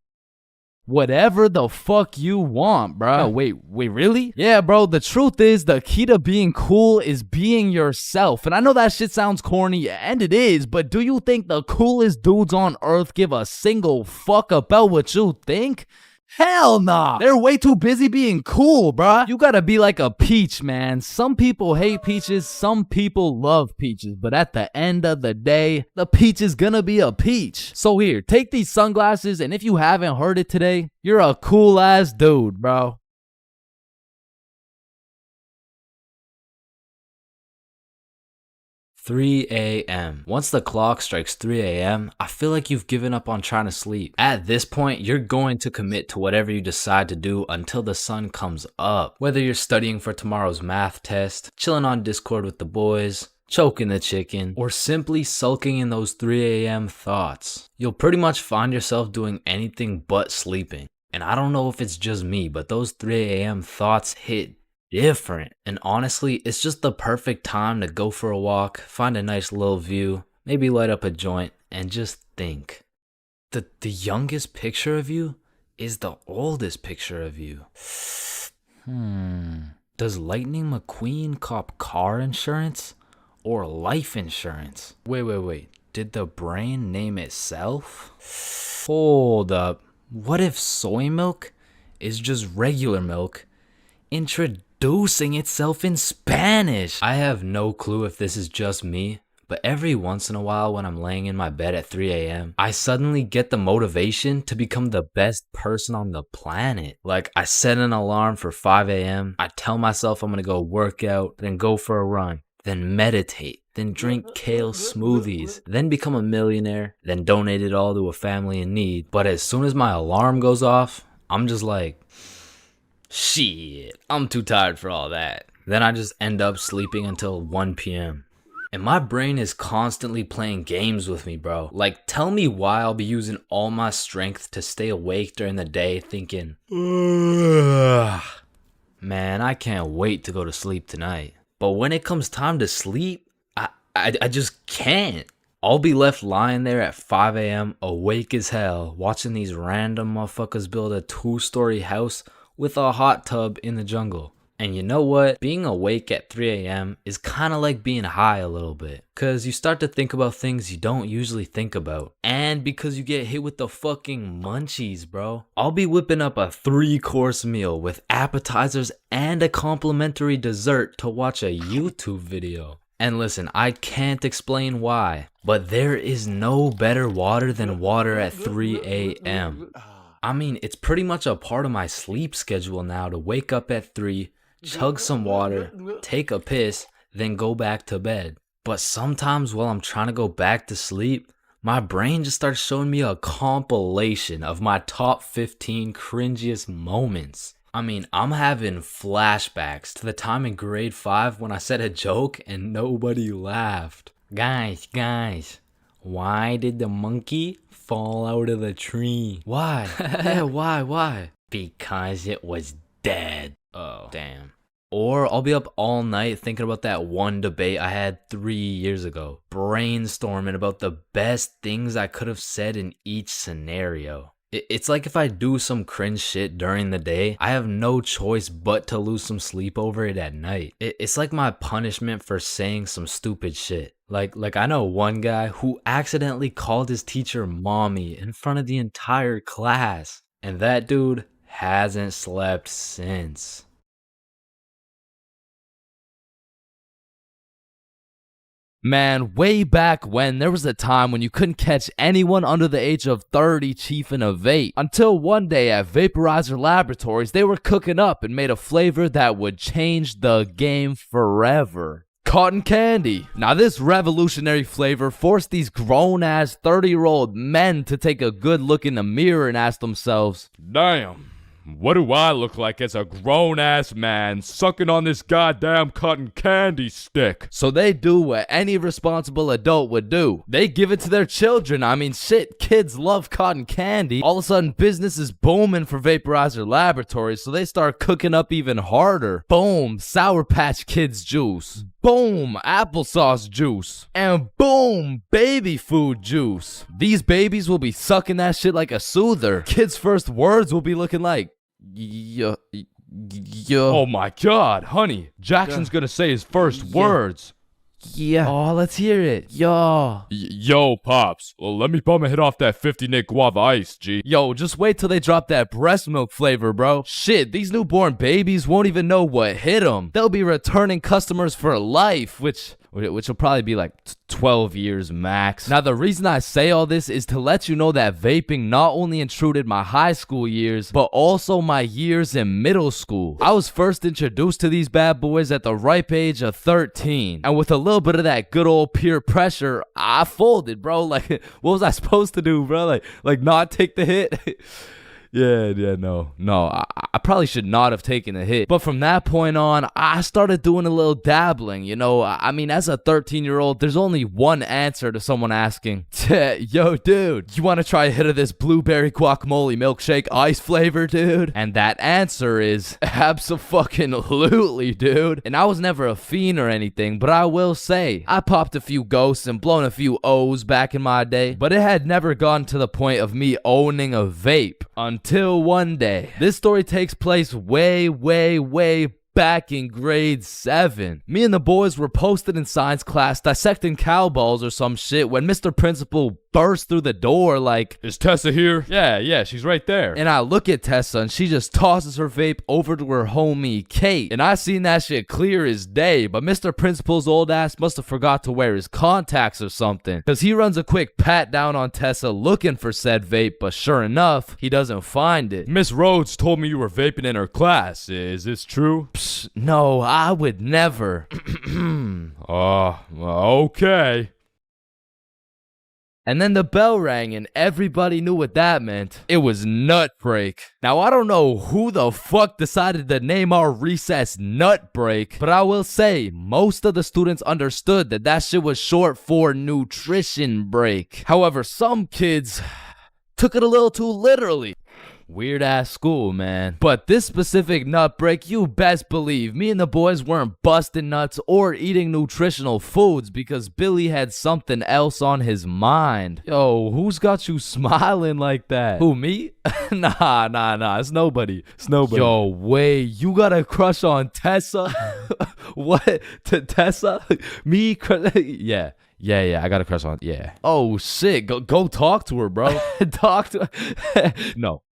Whatever the fuck you want, bro. Oh, wait, really? Yeah, bro, the truth is the key to being cool is being yourself. And I know that shit sounds corny, and it is, but do you think the coolest dudes on earth give a single fuck about what you think? Hell nah. They're way too busy being cool, bruh. You gotta be like a peach, man. Some people hate peaches, some people love peaches. But at the end of the day, the peach is gonna be a peach. So here, take these sunglasses, and if you haven't heard it today, you're a cool ass dude, bro. 3 a.m. Once the clock strikes 3 a.m., I feel like you've given up on trying to sleep. At this point, you're going to commit to whatever you decide to do until the sun comes up. Whether you're studying for tomorrow's math test, chilling on Discord with the boys, choking the chicken, or simply sulking in those 3 a.m. thoughts, you'll pretty much find yourself doing anything but sleeping. And I don't know if it's just me, but those 3 a.m. thoughts hit different. And honestly, it's just the perfect time to go for a walk, find a nice little view, maybe light up a joint, and just think. The youngest picture of you is the oldest picture of you. Does Lightning McQueen cop car insurance or life insurance? Wait. Did the brain name itself? Hold up. What if soy milk is just regular milk introducing itself in Spanish? I have no clue if this is just me, but every once in a while when I'm laying in my bed at 3 a.m., I suddenly get the motivation to become the best person on the planet. Like, I set an alarm for 5 a.m., I tell myself I'm gonna go work out, then go for a run, then meditate, then drink kale smoothies, then become a millionaire, then donate it all to a family in need. But as soon as my alarm goes off, I'm just like, shit, I'm too tired for all that. Then I just end up sleeping until 1 p.m. And my brain is constantly playing games with me, bro. Like, tell me why I'll be using all my strength to stay awake during the day thinking, ugh, man, I can't wait to go to sleep tonight. But when it comes time to sleep, I just can't. I'll be left lying there at 5 a.m. awake as hell, watching these random motherfuckers build a 2-story house with a hot tub in the jungle. And you know what? Being awake at 3 a.m. is kind of like being high a little bit. Cause you start to think about things you don't usually think about. And because you get hit with the fucking munchies, bro. I'll be whipping up a 3-course meal with appetizers and a complimentary dessert to watch a YouTube video. And listen, I can't explain why, but there is no better water than water at 3 a.m. I mean, it's pretty much a part of my sleep schedule now to wake up at 3, chug some water, take a piss, then go back to bed. But sometimes while I'm trying to go back to sleep, my brain just starts showing me a compilation of my top 15 cringiest moments. I mean, I'm having flashbacks to the time in grade 5 when I said a joke and nobody laughed. Guys, why did the monkey fall out of the tree? Why? Yeah, why? Because it was dead. Oh, damn. Or I'll be up all night thinking about that one debate I had 3 years ago, brainstorming about the best things I could have said in each scenario. It's like if I do some cringe shit during the day, I have no choice but to lose some sleep over it at night. It's like my punishment for saying some stupid shit. Like I know one guy who accidentally called his teacher mommy in front of the entire class, and that dude hasn't slept since. Man, way back when, there was a time when you couldn't catch anyone under the age of 30 chiefing a vape. Until one day at Vaporizer Laboratories, they were cooking up and made a flavor that would change the game forever. Cotton candy. Now this revolutionary flavor forced these grown-ass 30-year-old men to take a good look in the mirror and ask themselves, Damn, what do I look like as a grown-ass man sucking on this goddamn cotton candy stick? so they do what any responsible adult would do. They give it to their children. I mean, shit, kids love cotton candy. All of a sudden, business is booming for Vaporizer Laboratories, so they start cooking up even harder. Boom, Sour Patch Kids juice. Boom, applesauce juice. And boom, baby food juice. These babies will be sucking that shit like a soother. Kids' first words will be looking like, yo. Oh my god, honey, Jackson's gonna say his first words. Yeah. Oh, let's hear it. Yo. Yo, Pops, well, let me bum a hit off that 50 Nick Guava Ice, G. Yo, just wait till they drop that breast milk flavor, bro. Shit, these newborn babies won't even know what hit them. They'll be returning customers for life, which will probably be like 12 years max. Now, the reason I say all this is to let you know that vaping not only intruded my high school years, but also my years in middle school. I was first introduced to these bad boys at the ripe age of 13. And with a little bit of that good old peer pressure, I folded, bro. Like, what was I supposed to do, bro? Like not take the hit? No. I probably should not have taken the hit. But from that point on, I started doing a little dabbling, you know. I mean, as a 13-year-old, there's only one answer to someone asking, yo, dude, you want to try a hit of this blueberry guacamole milkshake ice flavor, dude? And that answer is abso-fucking-lutely, dude. And I was never a fiend or anything, but I will say, I popped a few ghosts and blown a few O's back in my day, but it had never gotten to the point of me owning a vape. Until one day. This story takes place way back in grade 7. Me and the boys were posted in science class dissecting cowballs or some shit when Mr. Principal burst through the door like, Is Tessa here? Yeah, she's right there. and I look at Tessa and she just tosses her vape over to her homie Kate. And I seen that shit clear as day, but Mr. Principal's old ass must have forgot to wear his contacts or something, cause he runs a quick pat down on Tessa looking for said vape, but sure enough, he doesn't find it. Miss Rhodes told me you were vaping in her class. Is this true? Psh, no, I would never. Okay. And then the bell rang and everybody knew what that meant. It was nut break. Now, I don't know who the fuck decided to name our recess nut break, but I will say most of the students understood that that shit was short for nutrition break. However, some kids took it a little too literally. Weird ass school, man. But this specific nut break, you best believe me and the boys weren't busting nuts or eating nutritional foods because Billy had something else on his mind. Yo, who's got you smiling like that? Who, me? Nah. It's nobody. Yo, wait, you got a crush on Tessa? What? Tessa? Me? Yeah, I got a crush on. Yeah. Oh shit, go talk to her, bro. Talk to her. No.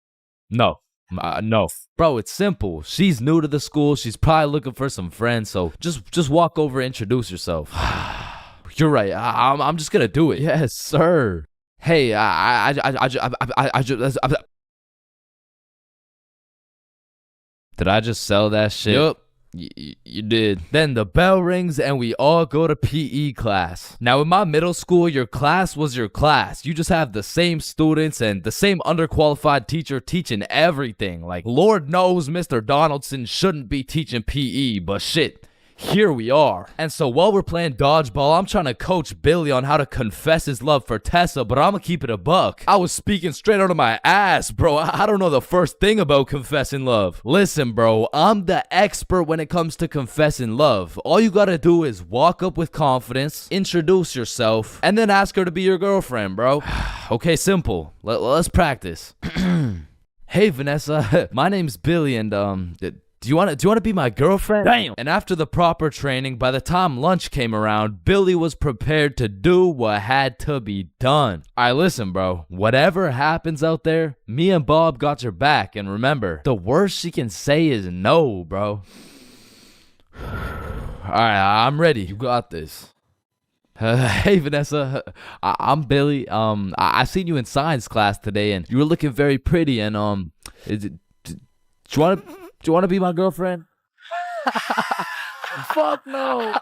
Bro, it's simple. She's new to the school. She's probably looking for some friends. So just walk over and introduce yourself. You're right. I'm just gonna do it. Yes, sir. Hey, did I just sell that shit? Yup. You did. Then the bell rings and we all go to PE class. Now in my middle school, your class was your class. You just have the same students and the same underqualified teacher teaching everything. Like, Lord knows Mr. Donaldson shouldn't be teaching PE, but shit, here we are. And so while we're playing dodgeball, I'm trying to coach Billy on how to confess his love for Tessa, but I'm gonna keep it a buck. I was speaking straight out of my ass, bro. I don't know the first thing about confessing love. Listen, bro, I'm the expert when it comes to confessing love. All you gotta do is walk up with confidence, introduce yourself, and then ask her to be your girlfriend, bro. Okay, simple. Let's practice. Hey, Vanessa. My name's Billy, and do you want to be my girlfriend? Damn. And after the proper training, by the time lunch came around, Billy was prepared to do what had to be done. Alright, listen, bro. Whatever happens out there, me and Bob got your back. And remember, the worst she can say is no, bro. Alright, I'm ready. You got this. Hey, Vanessa. I'm Billy. I seen you in science class today, and you were looking very pretty. And do you want to be my girlfriend? Fuck no.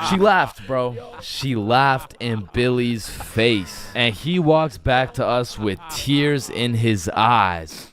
She laughed, bro. She laughed in Billy's face, and he walks back to us with tears in his eyes.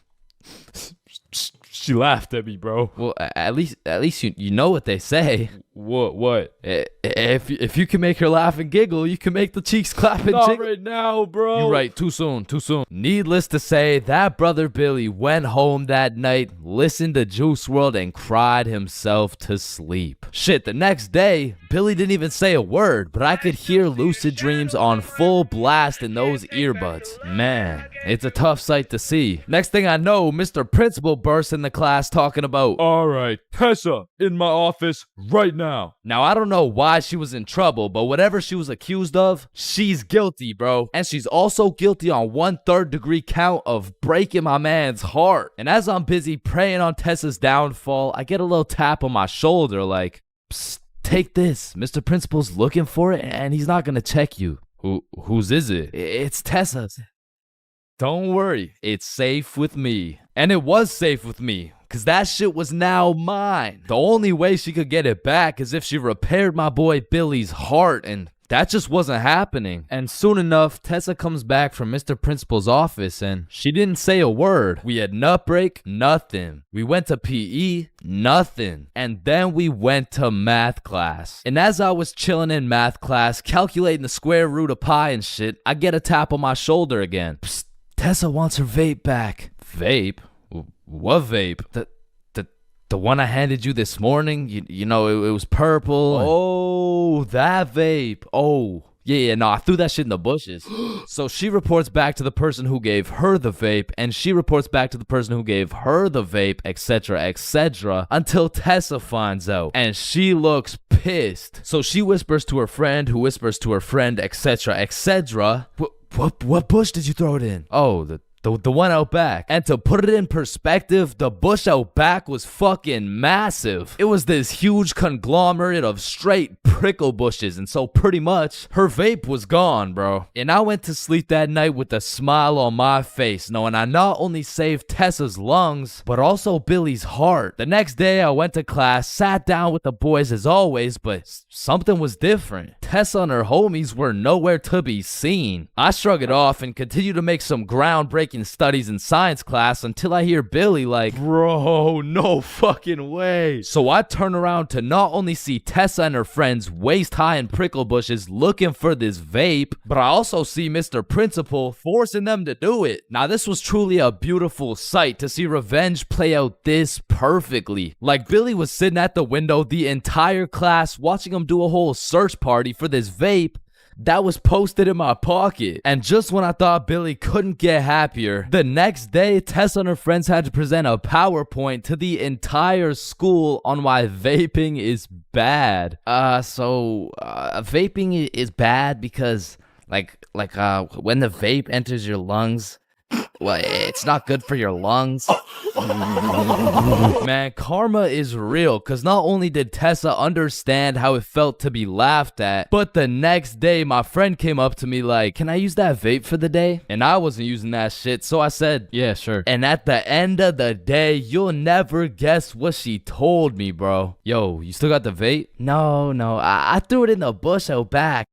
She laughed at me, bro. Well, at least you know what they say. What? If you can make her laugh and giggle, you can make the cheeks clap and Not jiggle. right now, bro. You're right. Too soon. Needless to say, that brother Billy went home that night, listened to Juice WRLD, and cried himself to sleep. Shit, the next day, Billy didn't even say a word, but I could hear Lucid Dreams on full blast in those earbuds. Man, it's a tough sight to see. Next thing I know, Mr. Principal bursts in the class talking about, All right, Tessa, in my office right now. Now, I don't know why she was in trouble, but whatever she was accused of, she's guilty, bro. And she's also guilty on 1/3 degree count of breaking my man's heart. And as I'm busy praying on Tessa's downfall, I get a little tap on my shoulder like, psst, take this. Mr. Principal's looking for it, and he's not gonna check you. Whose is it? It's Tessa's. Don't worry, it's safe with me. And it was safe with me, cause that shit was now mine. The only way she could get it back is if she repaired my boy Billy's heart, and that just wasn't happening. And soon enough, Tessa comes back from Mr. Principal's office, and she didn't say a word. We had nut break, nothing. We went to PE, nothing. And then we went to math class. And as I was chilling in math class, calculating the square root of pi and shit, I get a tap on my shoulder again. Psst, Tessa wants her vape back. Vape? What vape? The one I handed you this morning? You know, it was purple. Oh, that vape. Oh, yeah, no, I threw that shit in the bushes. So she reports back to the person who gave her the vape, and she reports back to the person who gave her the vape, etc., until Tessa finds out, and she looks pissed. So she whispers to her friend, who whispers to her friend, etc. What bush did you throw it in? Oh, the one out back. And to put it in perspective, the bush out back was fucking massive. It was this huge conglomerate of straight prickle bushes, and so pretty much her vape was gone, bro. And I went to sleep that night with a smile on my face, knowing I not only saved Tessa's lungs, but also Billy's heart. The next day I went to class, sat down with the boys as always, but something was different. Tessa and her homies were nowhere to be seen. I shrug it off and continue to make some groundbreaking studies in science class until I hear Billy like, bro, no fucking way. So I turn around to not only see Tessa and her friends waist high in prickle bushes looking for this vape, but I also see Mr. Principal forcing them to do it. Now this was truly a beautiful sight to see revenge play out this perfectly. Like Billy was sitting at the window the entire class watching him do a whole search party for this vape that was posted in my pocket. And just when I thought Billy couldn't get happier, the next day Tessa and her friends had to present a PowerPoint to the entire school on why vaping is bad. Vaping is bad because like when the vape enters your lungs, well, it's not good for your lungs. Man, karma is real, because not only did Tessa understand how it felt to be laughed at, but the next day my friend came up to me like, can I use that vape for the day? And I wasn't using that shit, so I said, yeah, sure. And at the end of the day, you'll never guess what she told me, bro. Yo, you still got the vape? No, I threw it in the bush out back.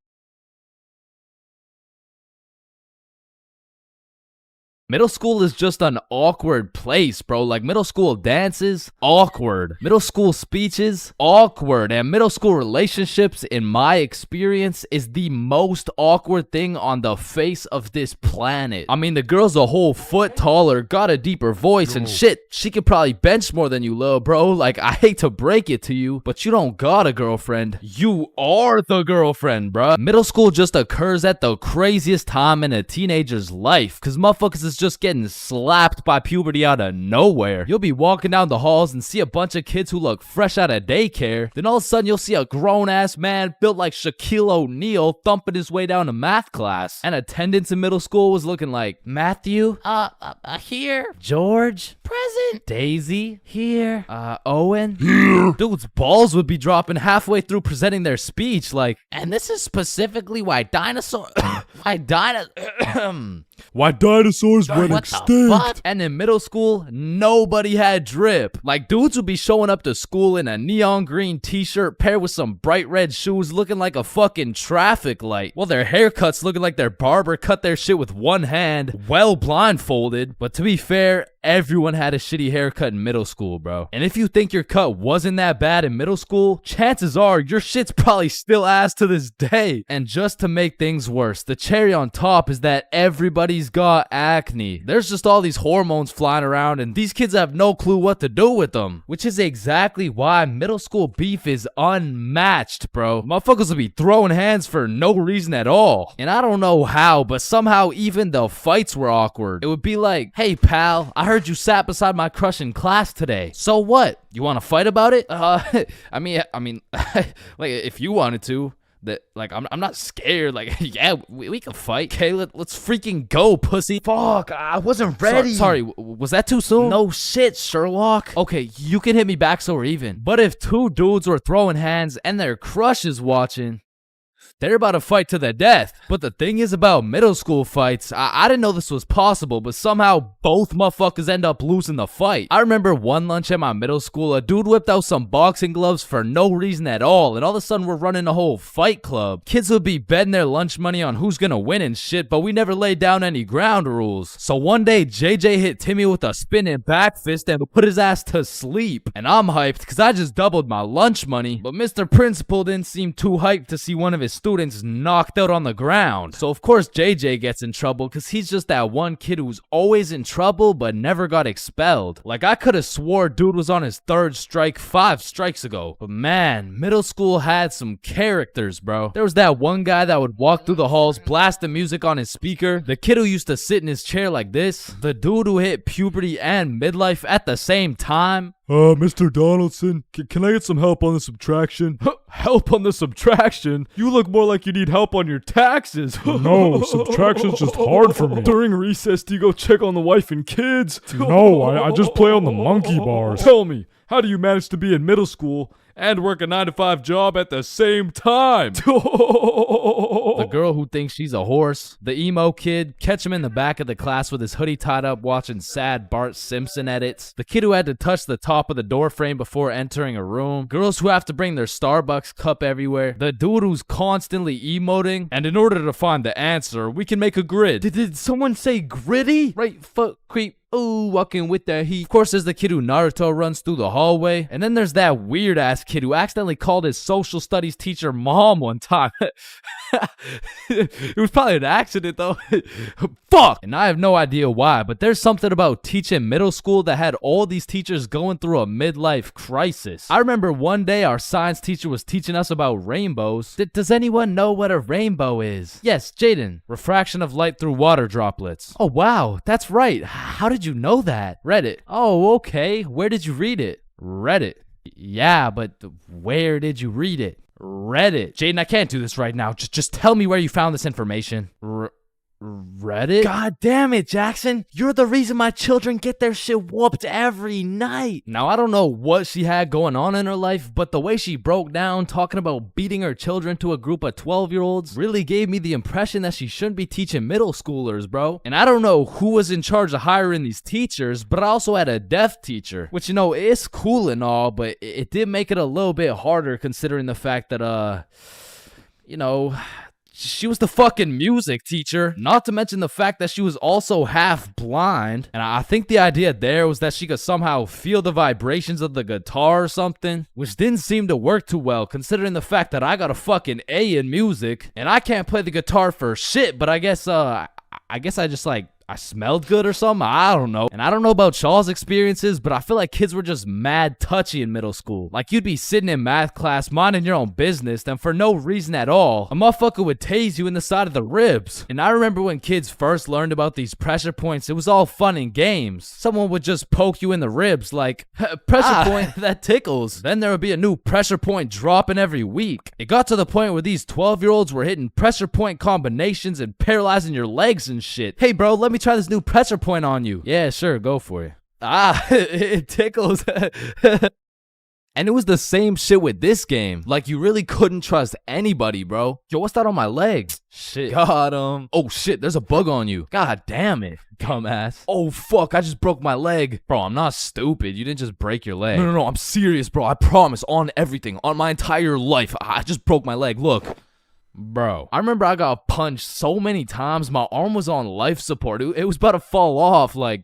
Middle school is just an awkward place, bro. Like, middle school dances, awkward. Middle school speeches, awkward. And middle school relationships, in my experience, is the most awkward thing on the face of this planet. I mean, the girl's a whole foot taller, got a deeper voice, and shit, she could probably bench more than you, lil' bro. Like, I hate to break it to you, but you don't got a girlfriend. You are the girlfriend, bruh. Middle school just occurs at the craziest time in a teenager's life, cause motherfuckers is just getting slapped by puberty out of nowhere. You'll be walking down the halls and see a bunch of kids who look fresh out of daycare. Then all of a sudden you'll see a grown-ass man built like Shaquille O'Neal thumping his way down to math class. And attendance in middle school was looking like, Matthew? Here. George? Present. Daisy? Here. Owen? Here. Dude's balls would be dropping halfway through presenting their speech, like, and this is specifically why dinosaurs went extinct. And in middle school, nobody had drip. Like, dudes would be showing up to school in a neon green t-shirt paired with some bright red shoes looking like a fucking traffic light, while their haircuts looking like their barber cut their shit with one hand, well blindfolded. But to be fair, everyone had a shitty haircut in middle school, bro. And if you think your cut wasn't that bad in middle school, chances are your shit's probably still ass to this day. And just to make things worse, the cherry on top is that everybody's got acne. There's just all these hormones flying around and these kids have no clue what to do with them. Which is exactly why middle school beef is unmatched, bro. Motherfuckers will be throwing hands for no reason at all. And I don't know how, but somehow even the fights were awkward. It would be like, hey pal, I heard you sat beside my crush in class today. So what? You want to fight about it? I mean, like, if you wanted to. That, like, I'm not scared. Like, yeah, we can fight. Okay, let's freaking go, pussy. Fuck, I wasn't ready. Sorry, was that too soon? No shit, Sherlock. Okay, you can hit me back so we're even. But if two dudes were throwing hands and their crush is watching, they're about to fight to the death. But the thing is about middle school fights, I didn't know this was possible, but somehow both motherfuckers end up losing the fight. I remember one lunch at my middle school, a dude whipped out some boxing gloves for no reason at all, and all of a sudden we're running a whole fight club. Kids would be betting their lunch money on who's gonna win and shit, but we never laid down any ground rules. So one day, JJ hit Timmy with a spinning back fist and put his ass to sleep. And I'm hyped, cause I just doubled my lunch money, but Mr. Principal didn't seem too hyped to see one of his students knocked out on the ground. So of course JJ gets in trouble because he's just that one kid who's always in trouble but never got expelled. Like, I could have swore dude was on his third strike 5 strikes ago. But man, middle school had some characters, bro. There was that one guy that would walk through the halls blasting music on his speaker, the kid who used to sit in his chair like this, the dude who hit puberty and midlife at the same time. Mr. Donaldson, can I get some help on the subtraction? Help on the subtraction? You look more like you need help on your taxes. No, subtraction's just hard for me. During recess, do you go check on the wife and kids? No, I just play on the monkey bars. Tell me, how do you manage to be in middle school and work a 9-to-5 job at the same time? The girl who thinks she's a horse, the emo kid, catch him in the back of the class with his hoodie tied up watching sad Bart Simpson edits, the kid who had to touch the top of the door frame before entering a room, girls who have to bring their Starbucks cup everywhere, the dude who's constantly emoting, and in order to find the answer, we can make a grid. Did someone say gritty? Right foot creep. Ooh, walking with the heat. Of course, there's the kid who Naruto runs through the hallway. And then there's that weird-ass kid who accidentally called his social studies teacher mom one time. It was probably an accident, though. Fuck! And I have no idea why, but there's something about teaching middle school that had all these teachers going through a midlife crisis. I remember one day our science teacher was teaching us about rainbows. Does anyone know what a rainbow is? Yes, Jaden. Refraction of light through water droplets. Oh, wow. That's right. How did you know that? Reddit. Oh, okay. Where did you read it? Reddit. Yeah, but where did you read it? Reddit. Jaden, I can't do this right now. Just tell me where you found this information. Reddit? God damn it, Jackson. You're the reason my children get their shit whooped every night. Now, I don't know what she had going on in her life, but the way she broke down talking about beating her children to a group of 12-year-olds really gave me the impression that she shouldn't be teaching middle schoolers, bro. And I don't know who was in charge of hiring these teachers, but I also had a deaf teacher, which, you know, it's cool and all, but it did make it a little bit harder considering the fact that, you know, She was the fucking music teacher. Not to mention the fact that she was also half blind. And I think the idea there was that she could somehow feel the vibrations of the guitar or something, which didn't seem to work too well considering the fact that I got a fucking A in music and I can't play the guitar for shit, but I guess I just I smelled good or something. I don't know. And I don't know about y'all's experiences, but I feel like kids were just mad touchy in middle school. Like you'd be sitting in math class minding your own business, then for no reason at all, a motherfucker would tase you in the side of the ribs. And I remember when kids first learned about these pressure points, it was all fun and games. Someone would just poke you in the ribs like, pressure point, that tickles. Then there would be a new pressure point dropping every week. It got to the point where these 12-year-olds were hitting pressure point combinations and paralyzing your legs and shit. Hey bro, let me try this new pressure point on you. Yeah, sure, go for it. It tickles. And it was the same shit with this game. Like, you really couldn't trust anybody, bro. Yo, what's that on my leg? Shit. Got him. Oh, shit, there's a bug on you. God damn it, dumbass. Oh, fuck, I just broke my leg. Bro, I'm not stupid. You didn't just break your leg. No, I'm serious, bro. I promise, on everything. On my entire life. I just broke my leg. Look. Bro, I remember I got punched so many times, my arm was on life support. It was about to fall off, like,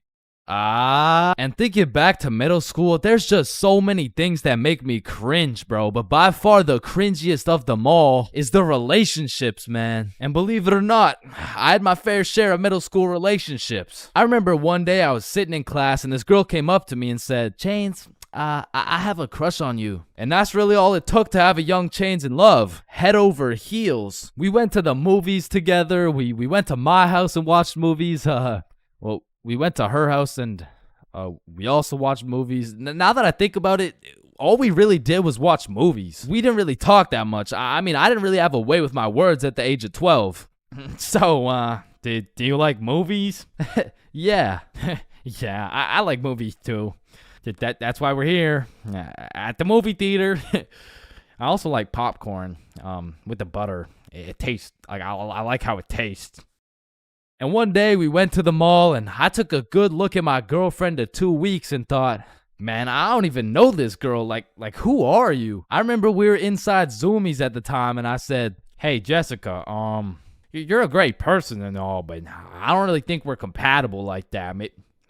And thinking back to middle school, there's just so many things that make me cringe, bro. But by far the cringiest of them all is the relationships, man. And believe it or not, I had my fair share of middle school relationships. I remember one day I was sitting in class and this girl came up to me and said, Chains, I have a crush on you. And that's really all it took to have a young Chains in love. Head over heels. We went to the movies together. We went to my house and watched movies. Well, we went to her house and we also watched movies. Now that I think about it, all we really did was watch movies. We didn't really talk that much. I mean, I didn't really have a way with my words at the age of 12. So, do you like movies? Yeah. Yeah, I like movies too. That's why we're here at the movie theater. I also like popcorn with the butter. It tastes like I like how it tastes. And one day we went to the mall and I took a good look at my girlfriend of 2 weeks and thought, man, I don't even know this girl. Like who are you? I remember we were inside Zoomies at the time and I said, hey Jessica, you're a great person and all, but I don't really think we're compatible like that.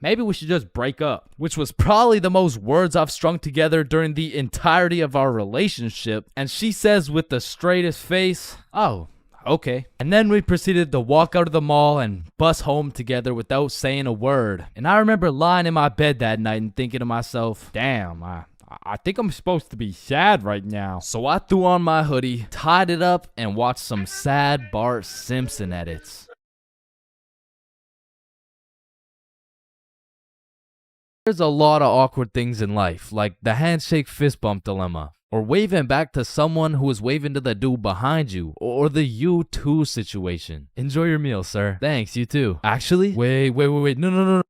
Maybe we should just break up, which was probably the most words I've strung together during the entirety of our relationship. And she says with the straightest face, oh, okay. And then we proceeded to walk out of the mall and bus home together without saying a word. And I remember lying in my bed that night and thinking to myself, damn, I think I'm supposed to be sad right now. So I threw on my hoodie, tied it up, and watched some sad Bart Simpson edits. There's a lot of awkward things in life, like the handshake fist bump dilemma, or waving back to someone who is waving to the dude behind you, or the you too situation. Enjoy your meal, sir. Thanks, you too. Actually, wait, no.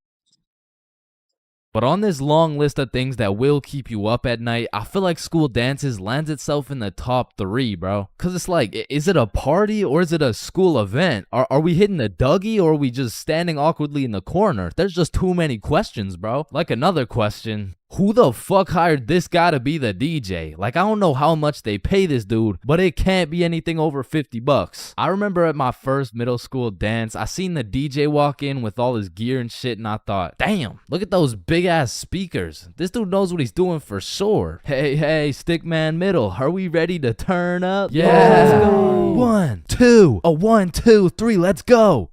But on this long list of things that will keep you up at night, I feel like school dances lands itself in the top 3, bro. Cause it's like, is it a party or is it a school event? Are we hitting the Dougie or are we just standing awkwardly in the corner? There's just too many questions, bro. Like another question. Who the fuck hired this guy to be the DJ? Like, I don't know how much they pay this dude, but it can't be anything over $50. I remember at my first middle school dance, I seen the DJ walk in with all his gear and shit, and I thought, damn, look at those big ass speakers. This dude knows what he's doing for sure. Hey, Stickman Middle, are we ready to turn up? Yeah, let's go. 1, 2, 1, 2, 3, let's go.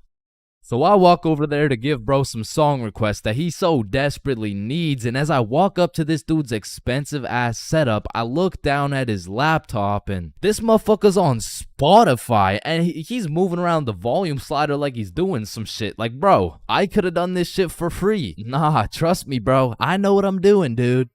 So I walk over there to give bro some song requests that he so desperately needs, and as I walk up to this dude's expensive ass setup, I look down at his laptop and this motherfucker's on Spotify and he's moving around the volume slider like he's doing some shit. Like, bro, I could have done this shit for free. Nah, trust me, bro. I know what I'm doing, dude.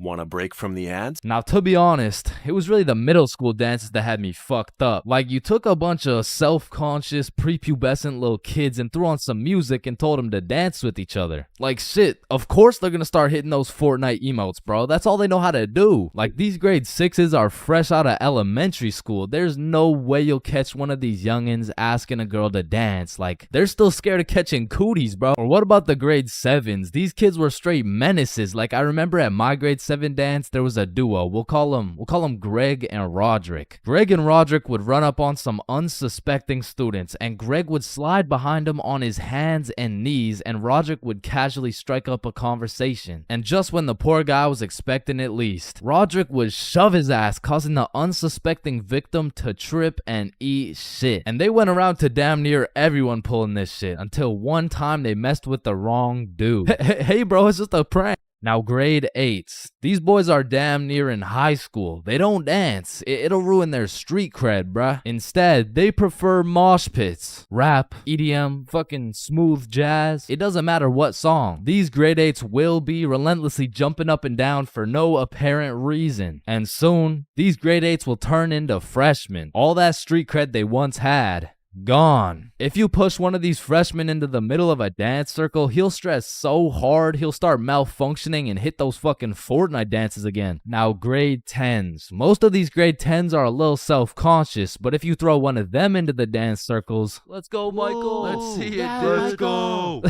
Want a break from the ads? Now, to be honest, it was really the middle school dances that had me fucked up. Like, you took a bunch of self-conscious, prepubescent little kids and threw on some music and told them to dance with each other. Like, shit, of course they're gonna start hitting those Fortnite emotes, bro. That's all they know how to do. Like, these grade 6s are fresh out of elementary school. There's no way you'll catch one of these youngins asking a girl to dance. Like, they're still scared of catching cooties, bro. Or what about the grade 7s? These kids were straight menaces. Like, I remember at my grade 7 dance, there was a duo. We'll call them Greg and Roderick. Greg and Roderick would run up on some unsuspecting students, and Greg would slide behind him on his hands and knees, and Roderick would casually strike up a conversation. And just when the poor guy was expecting it least, Roderick would shove his ass, causing the unsuspecting victim to trip and eat shit. And they went around to damn near everyone pulling this shit, until one time they messed with the wrong dude. Hey bro, it's just a prank. Now grade 8s. These boys are damn near in high school. They don't dance. It'll ruin their street cred, bruh. Instead, they prefer mosh pits, rap, EDM, fucking smooth jazz. It doesn't matter what song. These grade 8s will be relentlessly jumping up and down for no apparent reason. And soon, these grade 8s will turn into freshmen. All that street cred they once had, gone. If you push one of these freshmen into the middle of a dance circle, he'll stress so hard he'll start malfunctioning and hit those fucking Fortnite dances again. Now grade 10s. Most of these grade 10s are a little self-conscious, but if you throw one of them into the dance circles, let's go Michael, let's see it, yeah, dude. Let's go.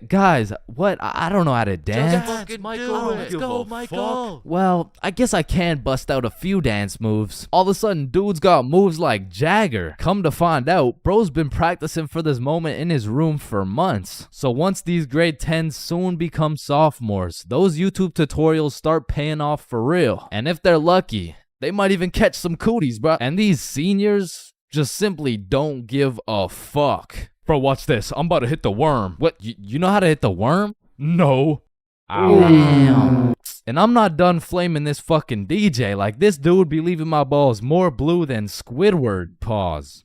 Guys, what? I don't know how to dance. Just fucking Michael. Let's go Michael. Well, I guess I can bust out a few dance moves. All of a sudden, dude's got moves like Jagger. Come to find out, bro's been practicing for this moment in his room for months. So once these grade 10s soon become sophomores, those YouTube tutorials start paying off for real. And if they're lucky, they might even catch some cooties, bro. And these seniors just simply don't give a fuck. Bro, watch this. I'm about to hit the worm. What? You know how to hit the worm? No. Damn. And I'm not done flaming this fucking DJ. Like, this dude be leaving my balls more blue than Squidward. Pause.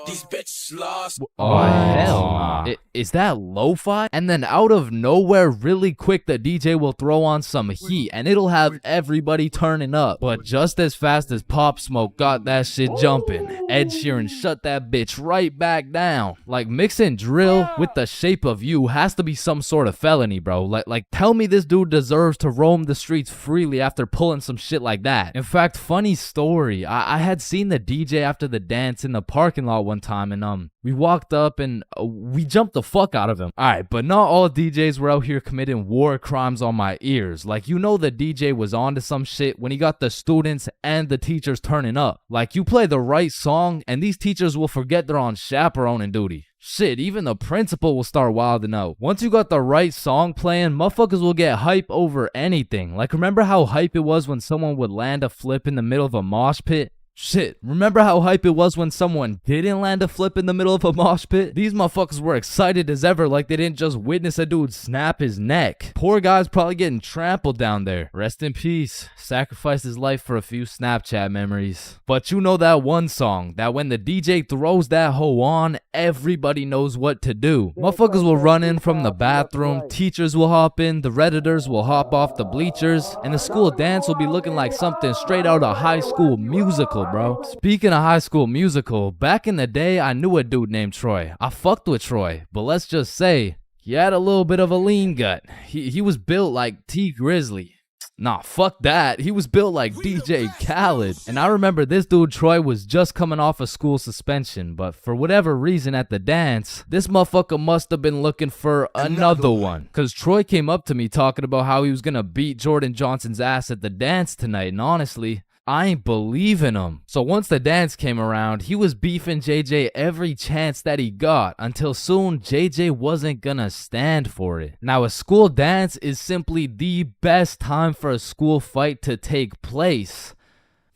These bitches lost. Oh, hell nah. Is that lo-fi? And then out of nowhere, really quick, the DJ will throw on some heat, and it'll have everybody turning up. But just as fast as Pop Smoke got that shit jumping, Ed Sheeran shut that bitch right back down. Like, mixing drill with The Shape of You has to be some sort of felony, bro. Like tell me this dude deserves to roam the streets freely after pulling some shit like that. In fact, funny story, I had seen the DJ after the dance in the parking lot one time, and we walked up and we jumped the fuck out of him. Alright, but not all DJs were out here committing war crimes on my ears. Like, you know, the DJ was onto some shit when he got the students and the teachers turning up. Like, you play the right song and these teachers will forget they're on chaperoning duty. Shit, even the principal will start wilding out. Once you got the right song playing, motherfuckers will get hype over anything. Like, remember how hype it was when someone would land a flip in the middle of a mosh pit? Shit, remember how hype it was when someone didn't land a flip in the middle of a mosh pit? These motherfuckers were excited as ever, like they didn't just witness a dude snap his neck. Poor guy's probably getting trampled down there. Rest in peace. Sacrificed his life for a few Snapchat memories. But you know that one song, that when the DJ throws that hoe on, everybody knows what to do. Motherfuckers will run in from the bathroom, teachers will hop in, the Redditors will hop off the bleachers, and the school dance will be looking like something straight out of High School Musical, bro. Speaking of High School Musical, back in the day, I knew a dude named Troy. I fucked with Troy, but let's just say, he had a little bit of a lean gut. He was built like T Grizzly. Nah, fuck that. He was built like DJ Khaled. And I remember this dude Troy was just coming off a school suspension, but for whatever reason at the dance, this motherfucker must have been looking for another one. Cause Troy came up to me talking about how he was gonna beat Jordan Johnson's ass at the dance tonight, and honestly, I ain't believing him. So once the dance came around, he was beefing JJ every chance that he got, until soon JJ wasn't gonna stand for it. Now, a school dance is simply the best time for a school fight to take place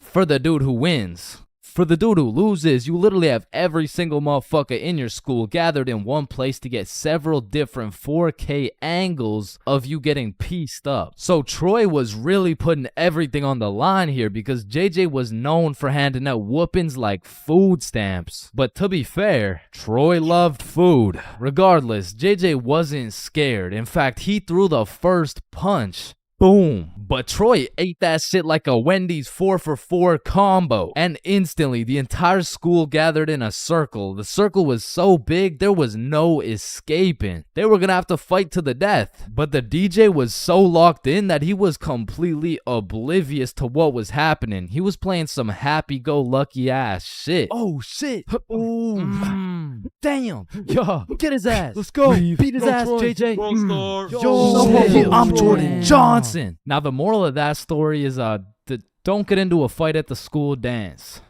for the dude who wins. For the dude who loses, you literally have every single motherfucker in your school gathered in one place to get several different 4K angles of you getting pieced up. So Troy was really putting everything on the line here because JJ was known for handing out whoopings like food stamps. But to be fair, Troy loved food. Regardless, JJ wasn't scared. In fact, he threw the first punch. Boom. But Troy ate that shit like a Wendy's 4-for-4 combo. And instantly, the entire school gathered in a circle. The circle was so big, there was no escaping. They were gonna have to fight to the death. But the DJ was so locked in that he was completely oblivious to what was happening. He was playing some happy-go-lucky ass shit. Oh shit. Damn. Yo, get his ass. Let's go. Beat his ass, Troy. JJ. Yo, I'm Jordan Johnson. Now, the moral of that story is don't get into a fight at the school dance.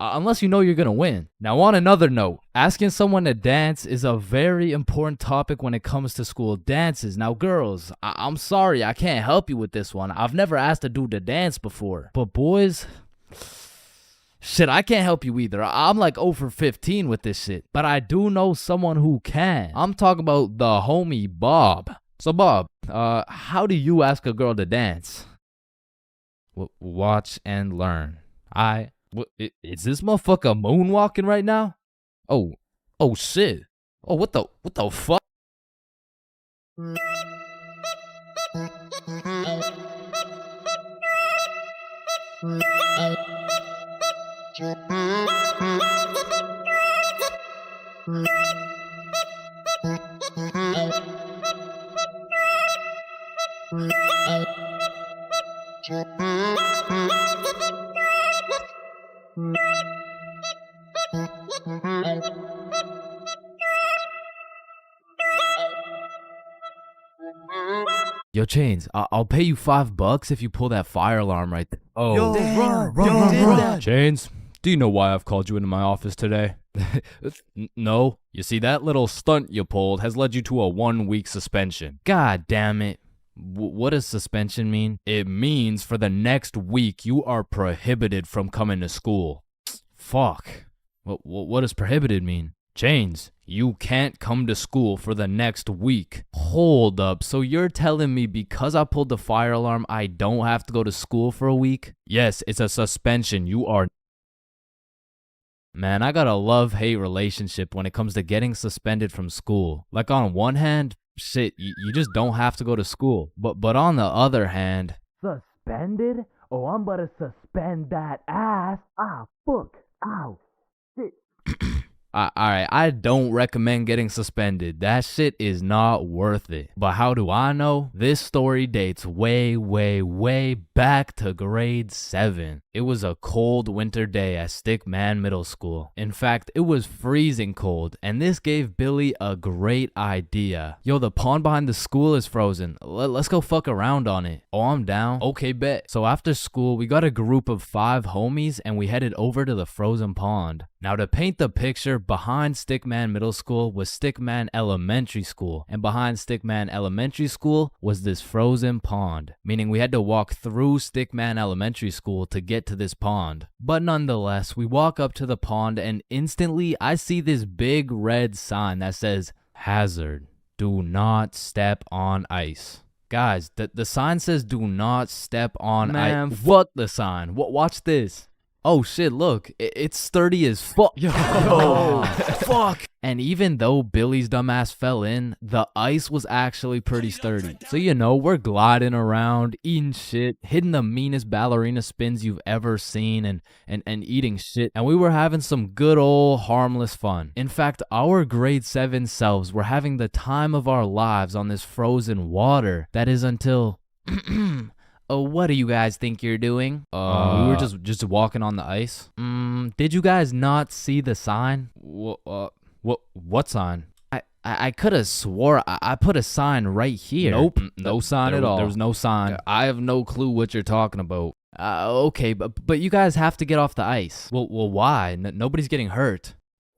Unless you know you're gonna win. Now, on another note, asking someone to dance is a very important topic when it comes to school dances. Now, girls, I'm sorry, I can't help you with this one. I've never asked a dude to dance before. But boys, shit, I can't help you either. I'm like 0 for 15 with this shit. But I do know someone who can. I'm talking about the homie Bob. So, Bob, how do you ask a girl to dance? Watch and learn. Is this motherfucker moonwalking right now? Oh shit. Oh, what the fuck? Yo, Chains, I'll pay you $5 if you pull that fire alarm right there. Oh, Yo, run. Chains, do you know why I've called you into my office today? No. You see, that little stunt you pulled has led you to a 1-week suspension. God damn it. What does suspension mean? It means for the next week you are prohibited from coming to school. Fuck. What does prohibited mean? Chains, you can't come to school for the next week. Hold up, so you're telling me because I pulled the fire alarm, I don't have to go to school for a week? Yes, it's a suspension. You are... Man, I got a love-hate relationship when it comes to getting suspended from school. Like, on one hand, shit, you just don't have to go to school. But on the other hand... Suspended? Oh, I'm about to suspend that ass. Ah, fuck. Ow. Shit. Alright, I don't recommend getting suspended. That shit is not worth it. But how do I know? This story dates way back to grade 7. It was a cold winter day at Stickman Middle School. In fact, it was freezing cold, and this gave Billy a great idea. Yo, the pond behind the school is frozen. Let's go fuck around on it. Oh, I'm down. Okay, bet. So after school, we got a group of 5 homies, and we headed over to the frozen pond. Now, to paint the picture, behind Stickman Middle School was Stickman Elementary School, and behind Stickman Elementary School was this frozen pond, meaning we had to walk through Stickman Elementary School to get to this pond. But nonetheless, we walk up to the pond and instantly I see this big red sign that says, "Hazard, do not step on ice." Guys, the sign says do not step on ice. Man, fuck the sign. Watch this. Oh shit, look, it's sturdy as fuck. Yo, fuck. And even though Billy's dumbass fell in, the ice was actually pretty sturdy. So you know, we're gliding around, eating shit, hitting the meanest ballerina spins you've ever seen, and eating shit. And we were having some good old harmless fun. In fact, our grade 7 selves were having the time of our lives on this frozen water. That is until... Oh, what do you guys think you're doing? We were just walking on the ice. Did you guys not see the sign? What sign? I could have swore I put a sign right here. Nope, no sign at all. There was no sign. I have no clue what you're talking about. Okay, but you guys have to get off the ice. Well, why? Nobody's getting hurt.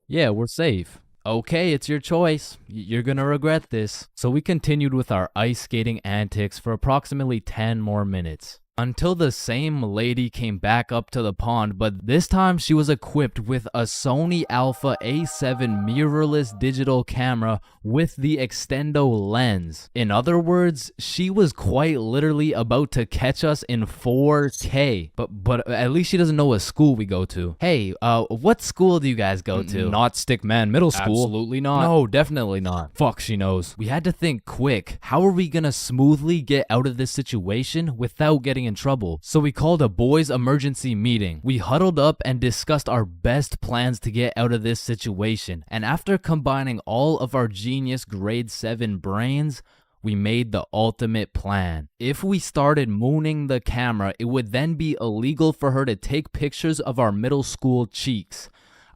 Yeah, we're safe. Okay, it's your choice. You're gonna regret this. So we continued with our ice skating antics for approximately 10 more minutes. Until the same lady came back up to the pond, but this time she was equipped with a Sony Alpha A7 mirrorless digital camera with the extendo lens. In other words, she was quite literally about to catch us in 4K. But at least she doesn't know what school we go to. Hey, what school do you guys go to? Not Stickman Middle School. Absolutely not. No, definitely not. Fuck, she knows. We had to think quick. How are we gonna smoothly get out of this situation without getting in trouble? So we called a boys emergency meeting. We huddled up and discussed our best plans to get out of this situation. And after combining all of our genius grade 7 brains, we made the ultimate plan. If we started mooning the camera, it would then be illegal for her to take pictures of our middle school cheeks.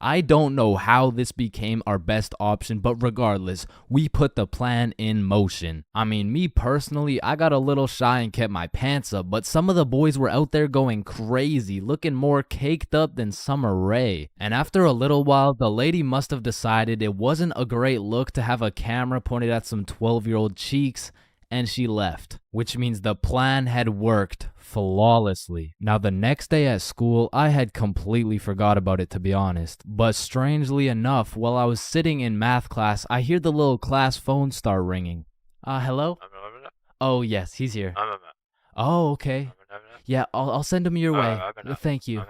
I don't know how this became our best option, but regardless, we put the plan in motion. I mean, me personally, I got a little shy and kept my pants up, but some of the boys were out there going crazy, looking more caked up than Summer Rae. And after a little while, the lady must have decided it wasn't a great look to have a camera pointed at some 12-year-old cheeks, and she left, which means the plan had worked flawlessly. Now, the next day at school, I had completely forgot about it, to be honest. But strangely enough, while I was sitting in math class, I hear the little class phone start ringing. Hello? Oh, yes, he's here. Oh, okay. Yeah, I'll send him your way. Thank you.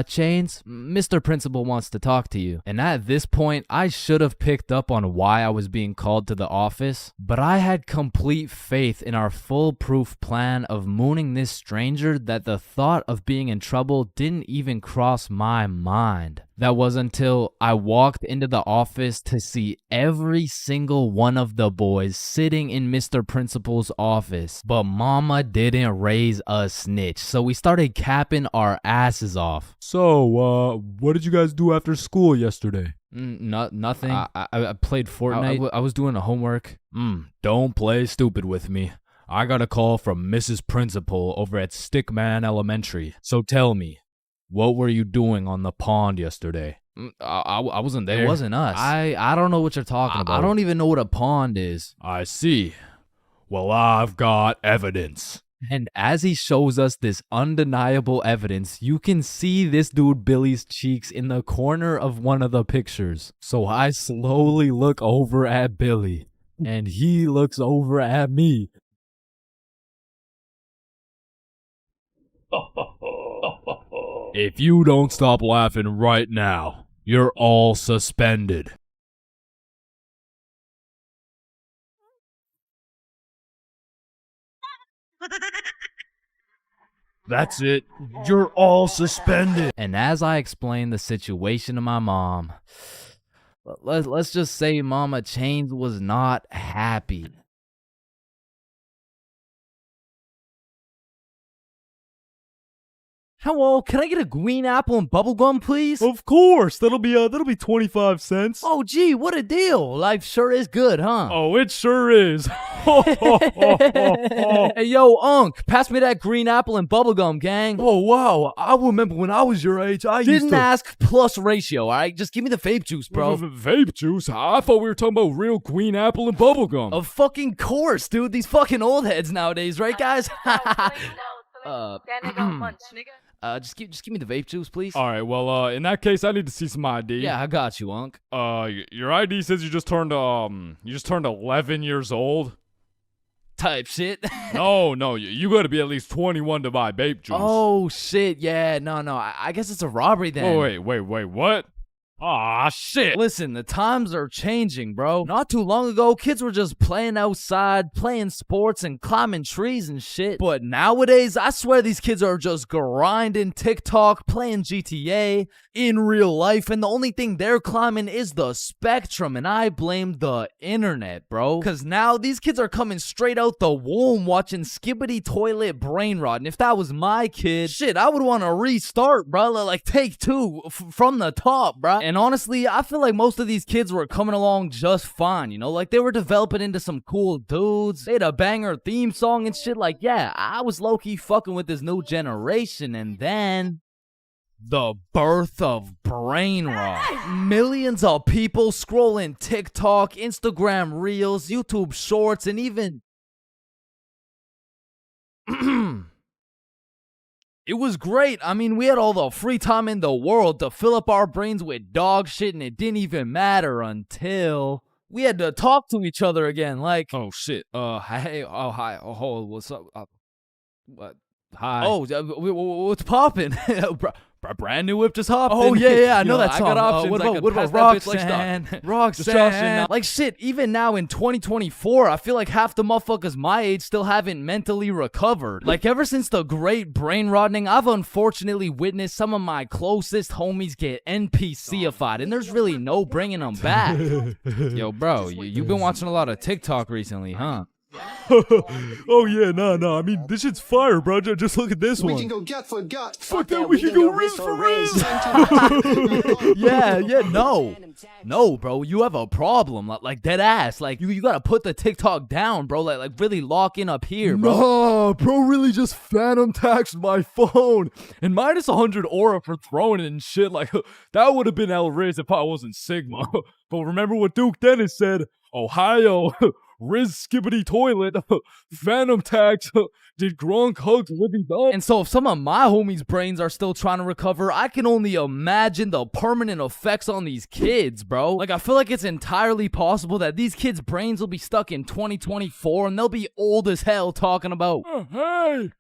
Chains, Mr. Principal wants to talk to you. And at this point, I should have picked up on why I was being called to the office, but I had complete faith in our foolproof plan of mooning this stranger that the thought of being in trouble didn't even cross my mind. That was until I walked into the office to see every single one of the boys sitting in Mr. Principal's office. But mama didn't raise a snitch, so we started capping our asses off. So, what did you guys do after school yesterday? Nothing. I played Fortnite. I was doing a homework. Don't play stupid with me. I got a call from Mrs. Principal over at Stickman Elementary. So tell me, what were you doing on the pond yesterday? I wasn't there. It wasn't us. I don't know what you're talking about. I don't even know what a pond is. I see. Well, I've got evidence. And as he shows us this undeniable evidence, you can see this dude Billy's cheeks in the corner of one of the pictures. So I slowly look over at Billy, and he looks over at me. If you don't stop laughing right now, you're all suspended. That's it. You're all suspended. And as I explained the situation to my mom, let's just say Mama Chains was not happy. Hello, can I get a green apple and bubblegum, please? Of course, that'll be 25 cents. Oh, gee, what a deal. Life sure is good, huh? Oh, it sure is. Hey, yo, Unc, pass me that green apple and bubblegum, gang. Oh, wow. I remember when I was your age, I Didn't ask plus ratio, all right? Just give me the vape juice, bro. Vape juice? I thought we were talking about real green apple and bubblegum. Of fucking course, dude. These fucking old heads nowadays, right, guys? Just give me the vape juice, please. All right, well, in that case, I need to see some ID. Yeah, I got you, Unc. Your ID says you just turned 11 years old. Type shit. No, you gotta be at least 21 to buy vape juice. Oh, shit, yeah, no, I guess it's a robbery then. Oh, wait, what? Ah, shit. Listen, the times are changing, bro. Not too long ago, kids were just playing outside, playing sports, and climbing trees and shit. But nowadays, I swear these kids are just grinding TikTok, playing GTA in real life, and the only thing they're climbing is the spectrum, and I blame the internet, bro. Because now these kids are coming straight out the womb watching Skibbity Toilet Brain Rot, and if that was my kid, shit, I would want to restart, bro. Like, take two from the top, bro. And honestly, I feel like most of these kids were coming along just fine, you know? Like, they were developing into some cool dudes. They had a banger theme song and shit. Like, yeah, I was low-key fucking with this new generation. And then the birth of brain rot. Millions of people scrolling TikTok, Instagram Reels, YouTube Shorts, and even... It was great. I mean, we had all the free time in the world to fill up our brains with dog shit, and it didn't even matter until we had to talk to each other again. Like, oh shit. Hey. Oh, hi. Oh, what's up? What? Hi. Oh, what's poppin'? Brand new whip just hopped. Oh, yeah, I know that song. I got options. What about Roxanne? Roxanne. Like shit, even now in 2024, I feel like half the motherfuckers my age still haven't mentally recovered. Like ever since the great brain rotting, I've unfortunately witnessed some of my closest homies get NPC-ified, and there's really no bringing them back. Yo, bro, you've been watching a lot of TikTok recently, huh? Oh yeah, nah. I mean, this shit's fire, bro. Just look at this one. We can go gut for gut. Fuck that, we can go Riz for Riz. Yeah, no, bro, you have a problem, like dead ass. Like you gotta put the TikTok down, bro. Like really lock in up here, bro. Nah, bro, really just phantom taxed my phone and minus 100 aura for throwing it and shit. Like that would have been El Riz if I wasn't Sigma. But remember what Duke Dennis said? Ohio, Riz skibbity toilet, phantom tax. Did Gronk hug Libby Dog? And so if some of my homies' brains are still trying to recover, I can only imagine the permanent effects on these kids, bro. Like, I feel like it's entirely possible that these kids' brains will be stuck in 2024 and they'll be old as hell talking about, Hey,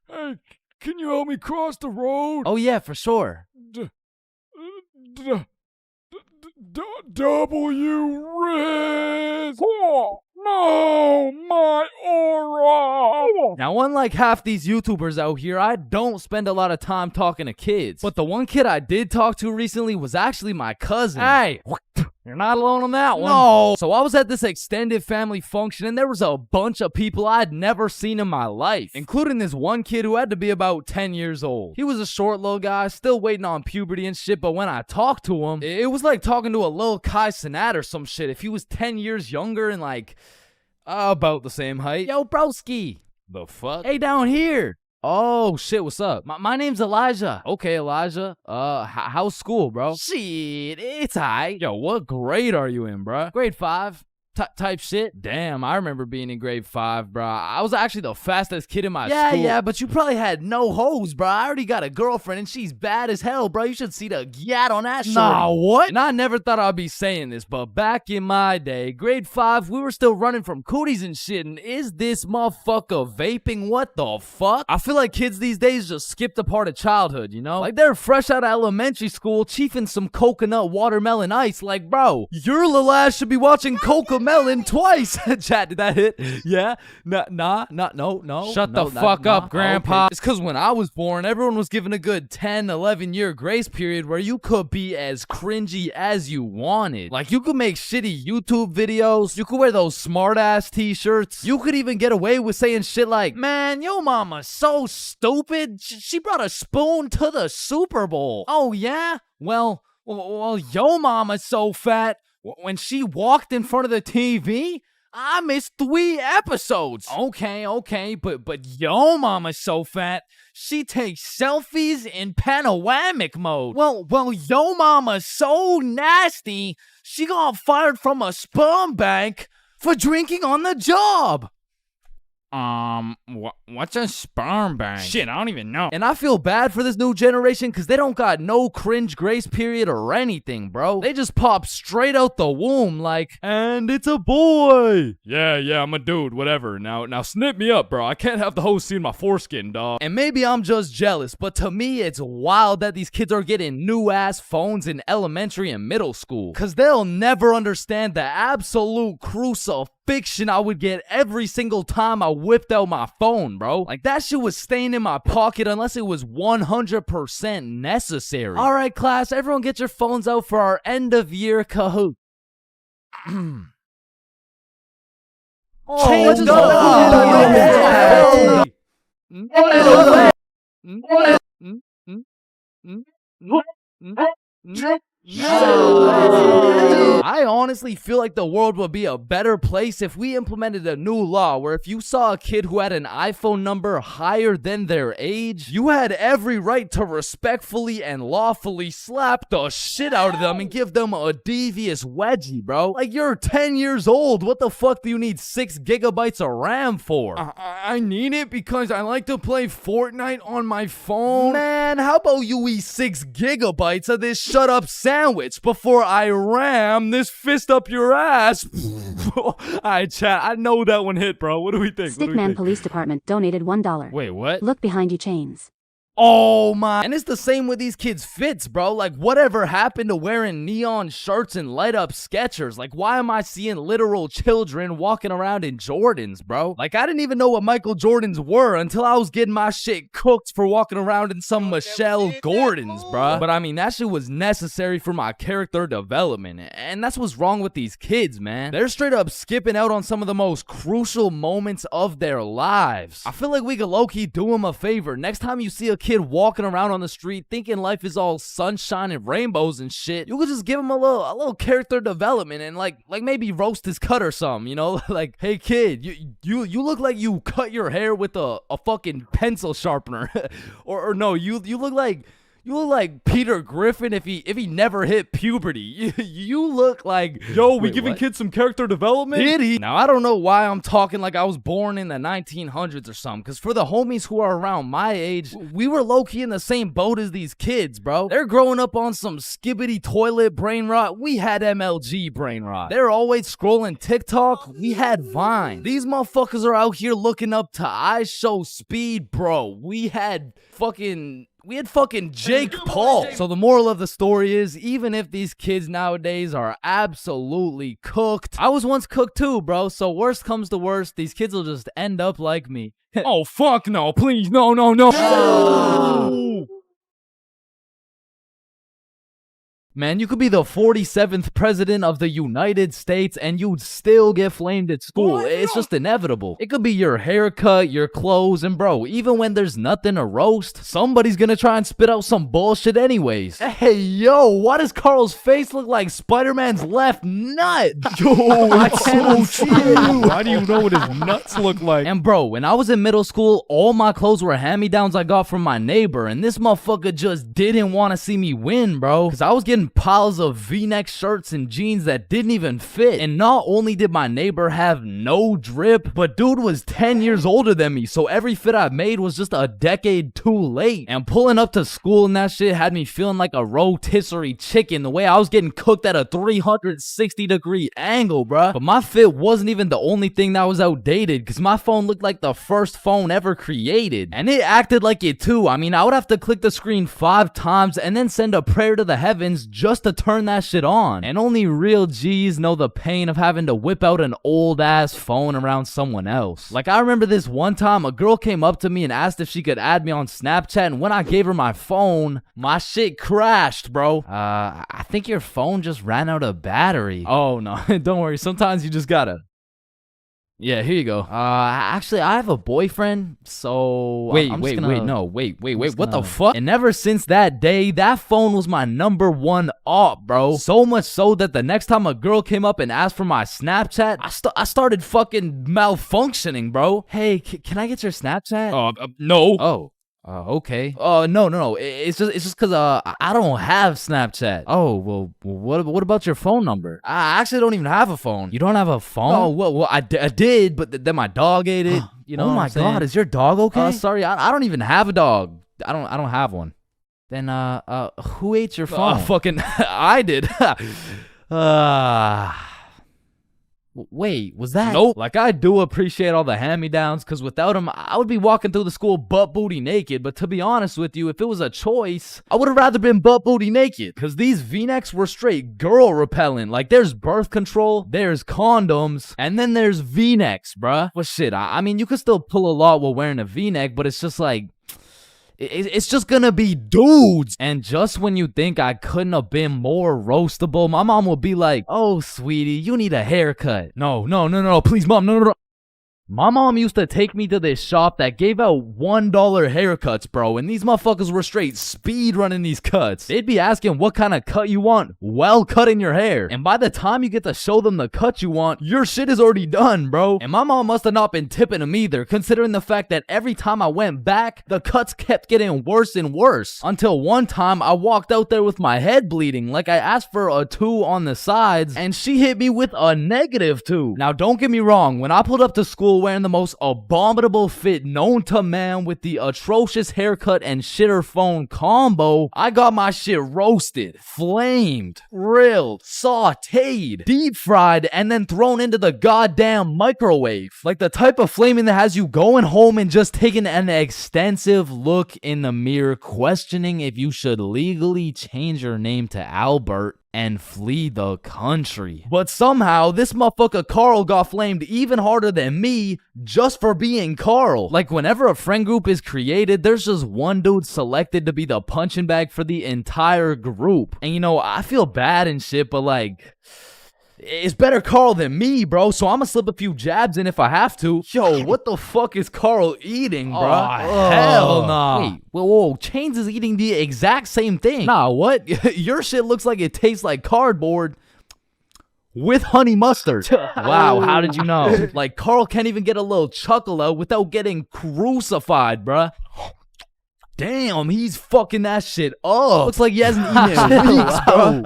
can you help me cross the road? oh yeah, for sure. W Riz! Oh, no, my aura! Now, unlike half these YouTubers out here, I don't spend a lot of time talking to kids. But the one kid I did talk to recently was actually my cousin. Hey, you're not alone on that one. No. So I was at this extended family function and there was a bunch of people I'd never seen in my life, including this one kid who had to be about 10 years old. He was a short little guy, still waiting on puberty and shit, but when I talked to him, it was like talking to a little Kai Cenat or some shit. If he was 10 years younger and like about the same height. Yo, broski. The fuck? Hey, down here. Oh, shit, what's up? My name's Elijah. Okay, Elijah. How's school, bro? Shit, it's aight. Yo, what grade are you in, bro? Grade 5. Type shit. Damn, I remember being in grade 5, bro. I was actually the fastest kid in my school. Yeah, but you probably had no hoes, bro. I already got a girlfriend and she's bad as hell, bro. You should see the gat on that shit. Nah, what? And I never thought I'd be saying this, but back in my day, grade 5, we were still running from cooties and shit, and is this motherfucker vaping? What the fuck? I feel like kids these days just skipped a part of childhood, you know? Like they're fresh out of elementary school, chiefing some coconut watermelon ice. Like, bro, your little ass should be watching Cocomelon twice. Chat, did that hit? Yeah? No. Shut the fuck up, Grandpa. Okay. It's because when I was born, everyone was given a good 10, 11-year grace period where you could be as cringy as you wanted. Like, you could make shitty YouTube videos. You could wear those smart-ass t-shirts. You could even get away with saying shit like, man, yo mama's so stupid. She brought a spoon to the Super Bowl. Oh, yeah? Well, yo mama's so fat. When she walked in front of the TV, I missed 3 episodes. Okay, but yo mama's so fat, she takes selfies in panoramic mode. Well, yo mama's so nasty, she got fired from a sperm bank for drinking on the job. What's a sperm bank? Shit, I don't even know. And I feel bad for this new generation because they don't got no cringe grace period or anything, bro. They just pop straight out the womb like, and it's a boy. Yeah, I'm a dude, whatever. Now snip me up, bro. I can't have the host seeing my foreskin, dog. And maybe I'm just jealous, but to me it's wild that these kids are getting new ass phones in elementary and middle school. Cause they'll never understand the absolute crucifixion I would get every single time I whipped out my phone, bro. Like, that shit was staying in my pocket unless it was 100% necessary. All right, class, everyone get your phones out for our end of year Kahoot. Let's go. I honestly feel like the world would be a better place if we implemented a new law where if you saw a kid who had an iPhone number higher than their age, you had every right to respectfully and lawfully slap the shit out of them and give them a devious wedgie, bro. Like, you're 10 years old. What the fuck do you need 6 gigabytes of RAM for? I need it because I like to play Fortnite on my phone. Man, how about you eat 6 gigabytes of this shut up sandwich before I ram this fist up your ass? Alright, chat, I know that one hit, bro. What do we think? Stickman Police Department donated $1. Wait, what? Look behind you, Chains. Oh my. And it's the same with these kids' fits, bro. Like, whatever happened to wearing neon shirts and light up Skechers? Like, why am I seeing literal children walking around in Jordans, bro? Like, I didn't even know what Michael Jordans were until I was getting my shit cooked for walking around in some Michelle Gordons, bro. But I mean, that shit was necessary for my character development. And that's what's wrong with these kids, man. They're straight up skipping out on some of the most crucial moments of their lives. I feel like we could low-key do them a favor. Next time you see a kid walking around on the street thinking life is all sunshine and rainbows and shit, you could just give him a little character development and like maybe roast his cut or something, you know? Like, hey kid, you look like you cut your hair with a fucking pencil sharpener. or no, you look like Peter Griffin if he never hit puberty. You look like... Yo, we giving kids some character development? Did he? Now, I don't know why I'm talking like I was born in the 1900s or something, because for the homies who are around my age, we were low-key in the same boat as these kids, bro. They're growing up on some skibbity toilet brain rot. We had MLG brain rot. They're always scrolling TikTok. We had Vine. These motherfuckers are out here looking up to I Show Speed, bro. We had fucking Jake Paul. So the moral of the story is, even if these kids nowadays are absolutely cooked, I was once cooked too, bro. So worst comes to worst, these kids will just end up like me. Oh, fuck no, please, no. Man, you could be the 47th president of the United States and you'd still get flamed at school. It's just inevitable. It could be your haircut, your clothes, and bro, even when there's nothing to roast, somebody's gonna try and spit out some bullshit anyways. Hey, yo, why does Carl's face look like Spider-Man's left nut? Yo, I can't see it. Why do you know what his nuts look like? And bro, when I was in middle school, all my clothes were hand-me-downs I got from my neighbor, and this motherfucker just didn't want to see me win, bro, because I was getting piles of V-neck shirts and jeans that didn't even fit. And not only did my neighbor have no drip, but dude was 10 years older than me, so every fit I made was just a decade too late. And pulling up to school and that shit had me feeling like a rotisserie chicken, the way I was getting cooked at a 360-degree angle, bruh. But my fit wasn't even the only thing that was outdated, because my phone looked like the first phone ever created. And it acted like it too. I mean, I would have to click the screen 5 times and then send a prayer to the heavens just to turn that shit on. And only real G's know the pain of having to whip out an old ass phone around someone else. Like, I remember this one time a girl came up to me and asked if she could add me on Snapchat, and when I gave her my phone, my shit crashed, bro. I think your phone just ran out of battery. Oh no, don't worry, sometimes you just gotta... Yeah, here you go. Actually, I have a boyfriend, so... Wait, what the fuck? And ever since that day, that phone was my #1 op, bro. So much so that the next time a girl came up and asked for my Snapchat, I started fucking malfunctioning, bro. Hey, can I get your Snapchat? No. Oh. Okay. No. It's just because I don't have Snapchat. Oh, well, what about your phone number? I actually don't even have a phone. You don't have a phone? Oh, well, I did, but then my dog ate it. You know? Oh my God, is your dog okay? Sorry, I don't even have a dog. I don't have one. Then who ate your phone? Fucking I did. Wait, was that? Nope. Like, I do appreciate all the hand-me-downs, because without them, I would be walking through the school butt-booty naked. But to be honest with you, if it was a choice, I would have rather been butt-booty naked, because these V-necks were straight girl-repellent. Like, there's birth control, there's condoms, and then there's V-necks, bruh. Well, shit, I mean, you could still pull a lot while wearing a V-neck, but it's just like... It's just gonna be dudes. And just when you think I couldn't have been more roastable, my mom will be like, oh, sweetie, you need a haircut. No, please, mom, no. My mom used to take me to this shop that gave out $1 haircuts, bro, and these motherfuckers were straight speed running these cuts. They'd be asking what kind of cut you want while cutting your hair. And by the time you get to show them the cut you want, your shit is already done, bro. And my mom must have not been tipping them either, considering the fact that every time I went back, the cuts kept getting worse and worse. Until one time, I walked out there with my head bleeding, like I asked for a 2 on the sides, and she hit me with a -2. Now, don't get me wrong, when I pulled up to school school wearing the most abominable fit known to man with the atrocious haircut and shitter phone combo, I got my shit roasted, flamed, grilled, sauteed, deep fried, and then thrown into the goddamn microwave. Like the type of flaming that has you going home and just taking an extensive look in the mirror, questioning if you should legally change your name to Albert and flee the country. But somehow, this motherfucker Carl got flamed even harder than me just for being Carl. Like, whenever a friend group is created, there's just one dude selected to be the punching bag for the entire group. And you know, I feel bad and shit, but like, it's better Carl than me, bro, so I'm gonna slip a few jabs in if I have to. Yo, what the fuck is Carl eating, bro? Oh, hell nah. Wait, whoa, Chains is eating the exact same thing. Nah, what? Your shit looks like it tastes like cardboard with honey mustard. Wow, how did you know? Like, Carl can't even get a little chuckle out without getting crucified, bruh. Damn, he's fucking that shit up. Looks like he hasn't eaten in weeks, bro.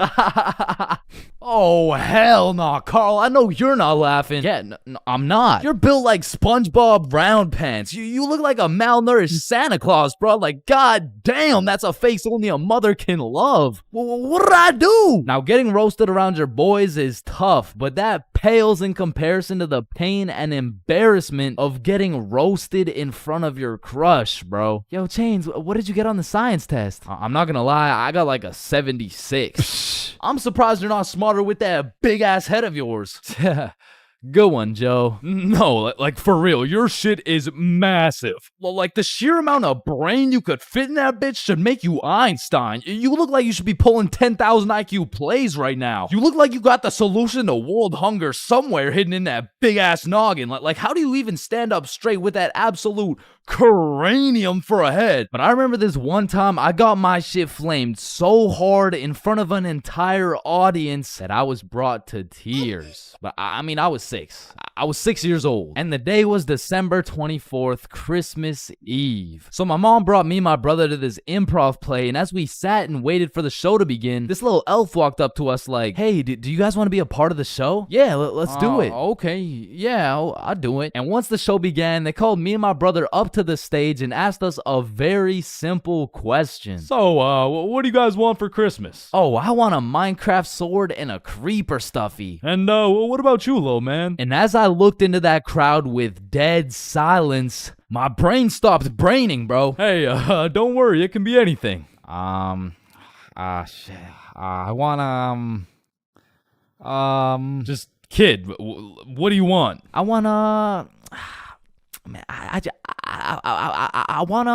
Oh, hell nah, Carl. I know you're not laughing. Yeah, I'm not. You're built like SpongeBob Round Pants. You look like a malnourished Santa Claus, bro. Like, god damn, that's a face only a mother can love. What did I do? Now, getting roasted around your boys is tough, but that pales in comparison to the pain and embarrassment of getting roasted in front of your crush, bro. Yo, Chains, what did you get on the science test? I'm not gonna lie, I got like a 76. I'm surprised you're not smarter with that big ass head of yours. Good one, Joe. No, like for real, your shit is massive. Well, like the sheer amount of brain you could fit in that bitch should make you Einstein. You look like you should be pulling 10,000 IQ plays right now. You look like you got the solution to world hunger somewhere hidden in that big ass noggin. Like how do you even stand up straight with that absolute cranium for a head? But I remember this one time I got my shit flamed so hard in front of an entire audience that I was brought to tears. But I mean, I was 6. I was 6 years old. And the day was December 24th, Christmas Eve. So my mom brought me and my brother to this improv play, and as we sat and waited for the show to begin, this little elf walked up to us like, hey, do you guys want to be a part of the show? Yeah, let's do it. Okay, yeah, I'll do it. And once the show began, they called me and my brother up to the stage and asked us a very simple question. So, what do you guys want for Christmas? Oh, I want a Minecraft sword and a creeper stuffy. And, what about you, little man? And as I looked into that crowd with dead silence, my brain stopped braining, bro. Hey, don't worry, it can be anything. Shit. I want, Just, kid, what do you want? I wanna... Man, I wanna...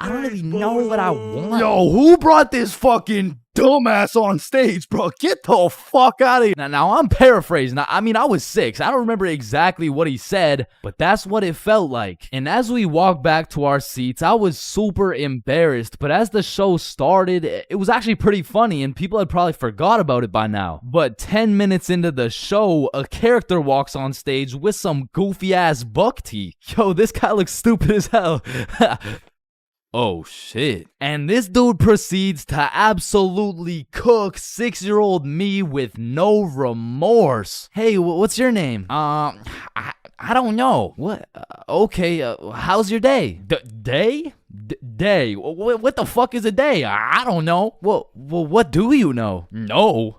I don't really know what I want. Yo, who brought this fucking dumbass on stage, bro? Get the fuck out of here. Now I'm paraphrasing. I mean, I was 6. I don't remember exactly what he said, but that's what it felt like. And as we walked back to our seats, I was super embarrassed. But as the show started, it was actually pretty funny, and people had probably forgot about it by now. But 10 minutes into the show, a character walks on stage with some goofy-ass buck teeth. Yo, this guy looks stupid as hell. Oh shit. And this dude proceeds to absolutely cook 6-year-old me with no remorse. Hey, what's your name? I don't know. What? Okay, how's your day? Day? Day? What the fuck is a day? I don't know. Well, what do you know? No.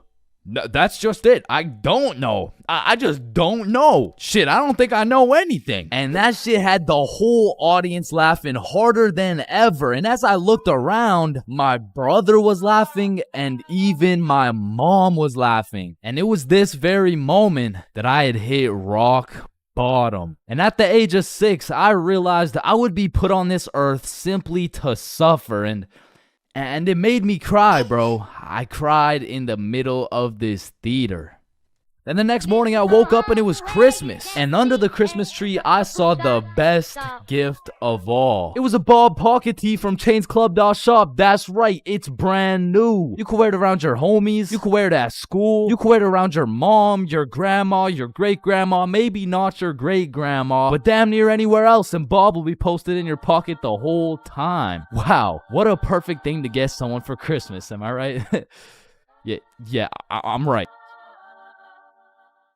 That's just it. I don't know. I just don't know. Shit, I don't think I know anything. And that shit had the whole audience laughing harder than ever. And as I looked around, my brother was laughing and even my mom was laughing. And it was this very moment that I had hit rock bottom. And at the age of 6, I realized I would be put on this earth simply to suffer, and it made me cry, bro. I cried in the middle of this theater. Then the next morning I woke up and it was Christmas. And under the Christmas tree, I saw the best gift of all. It was a Bob pocket tee from ChainsClub.shop. That's right, it's brand new. You can wear it around your homies. You can wear it at school. You can wear it around your mom, your grandma, your great-grandma, maybe not your great-grandma, but damn near anywhere else, and Bob will be posted in your pocket the whole time. Wow, what a perfect thing to get someone for Christmas, am I right? Yeah, I'm right.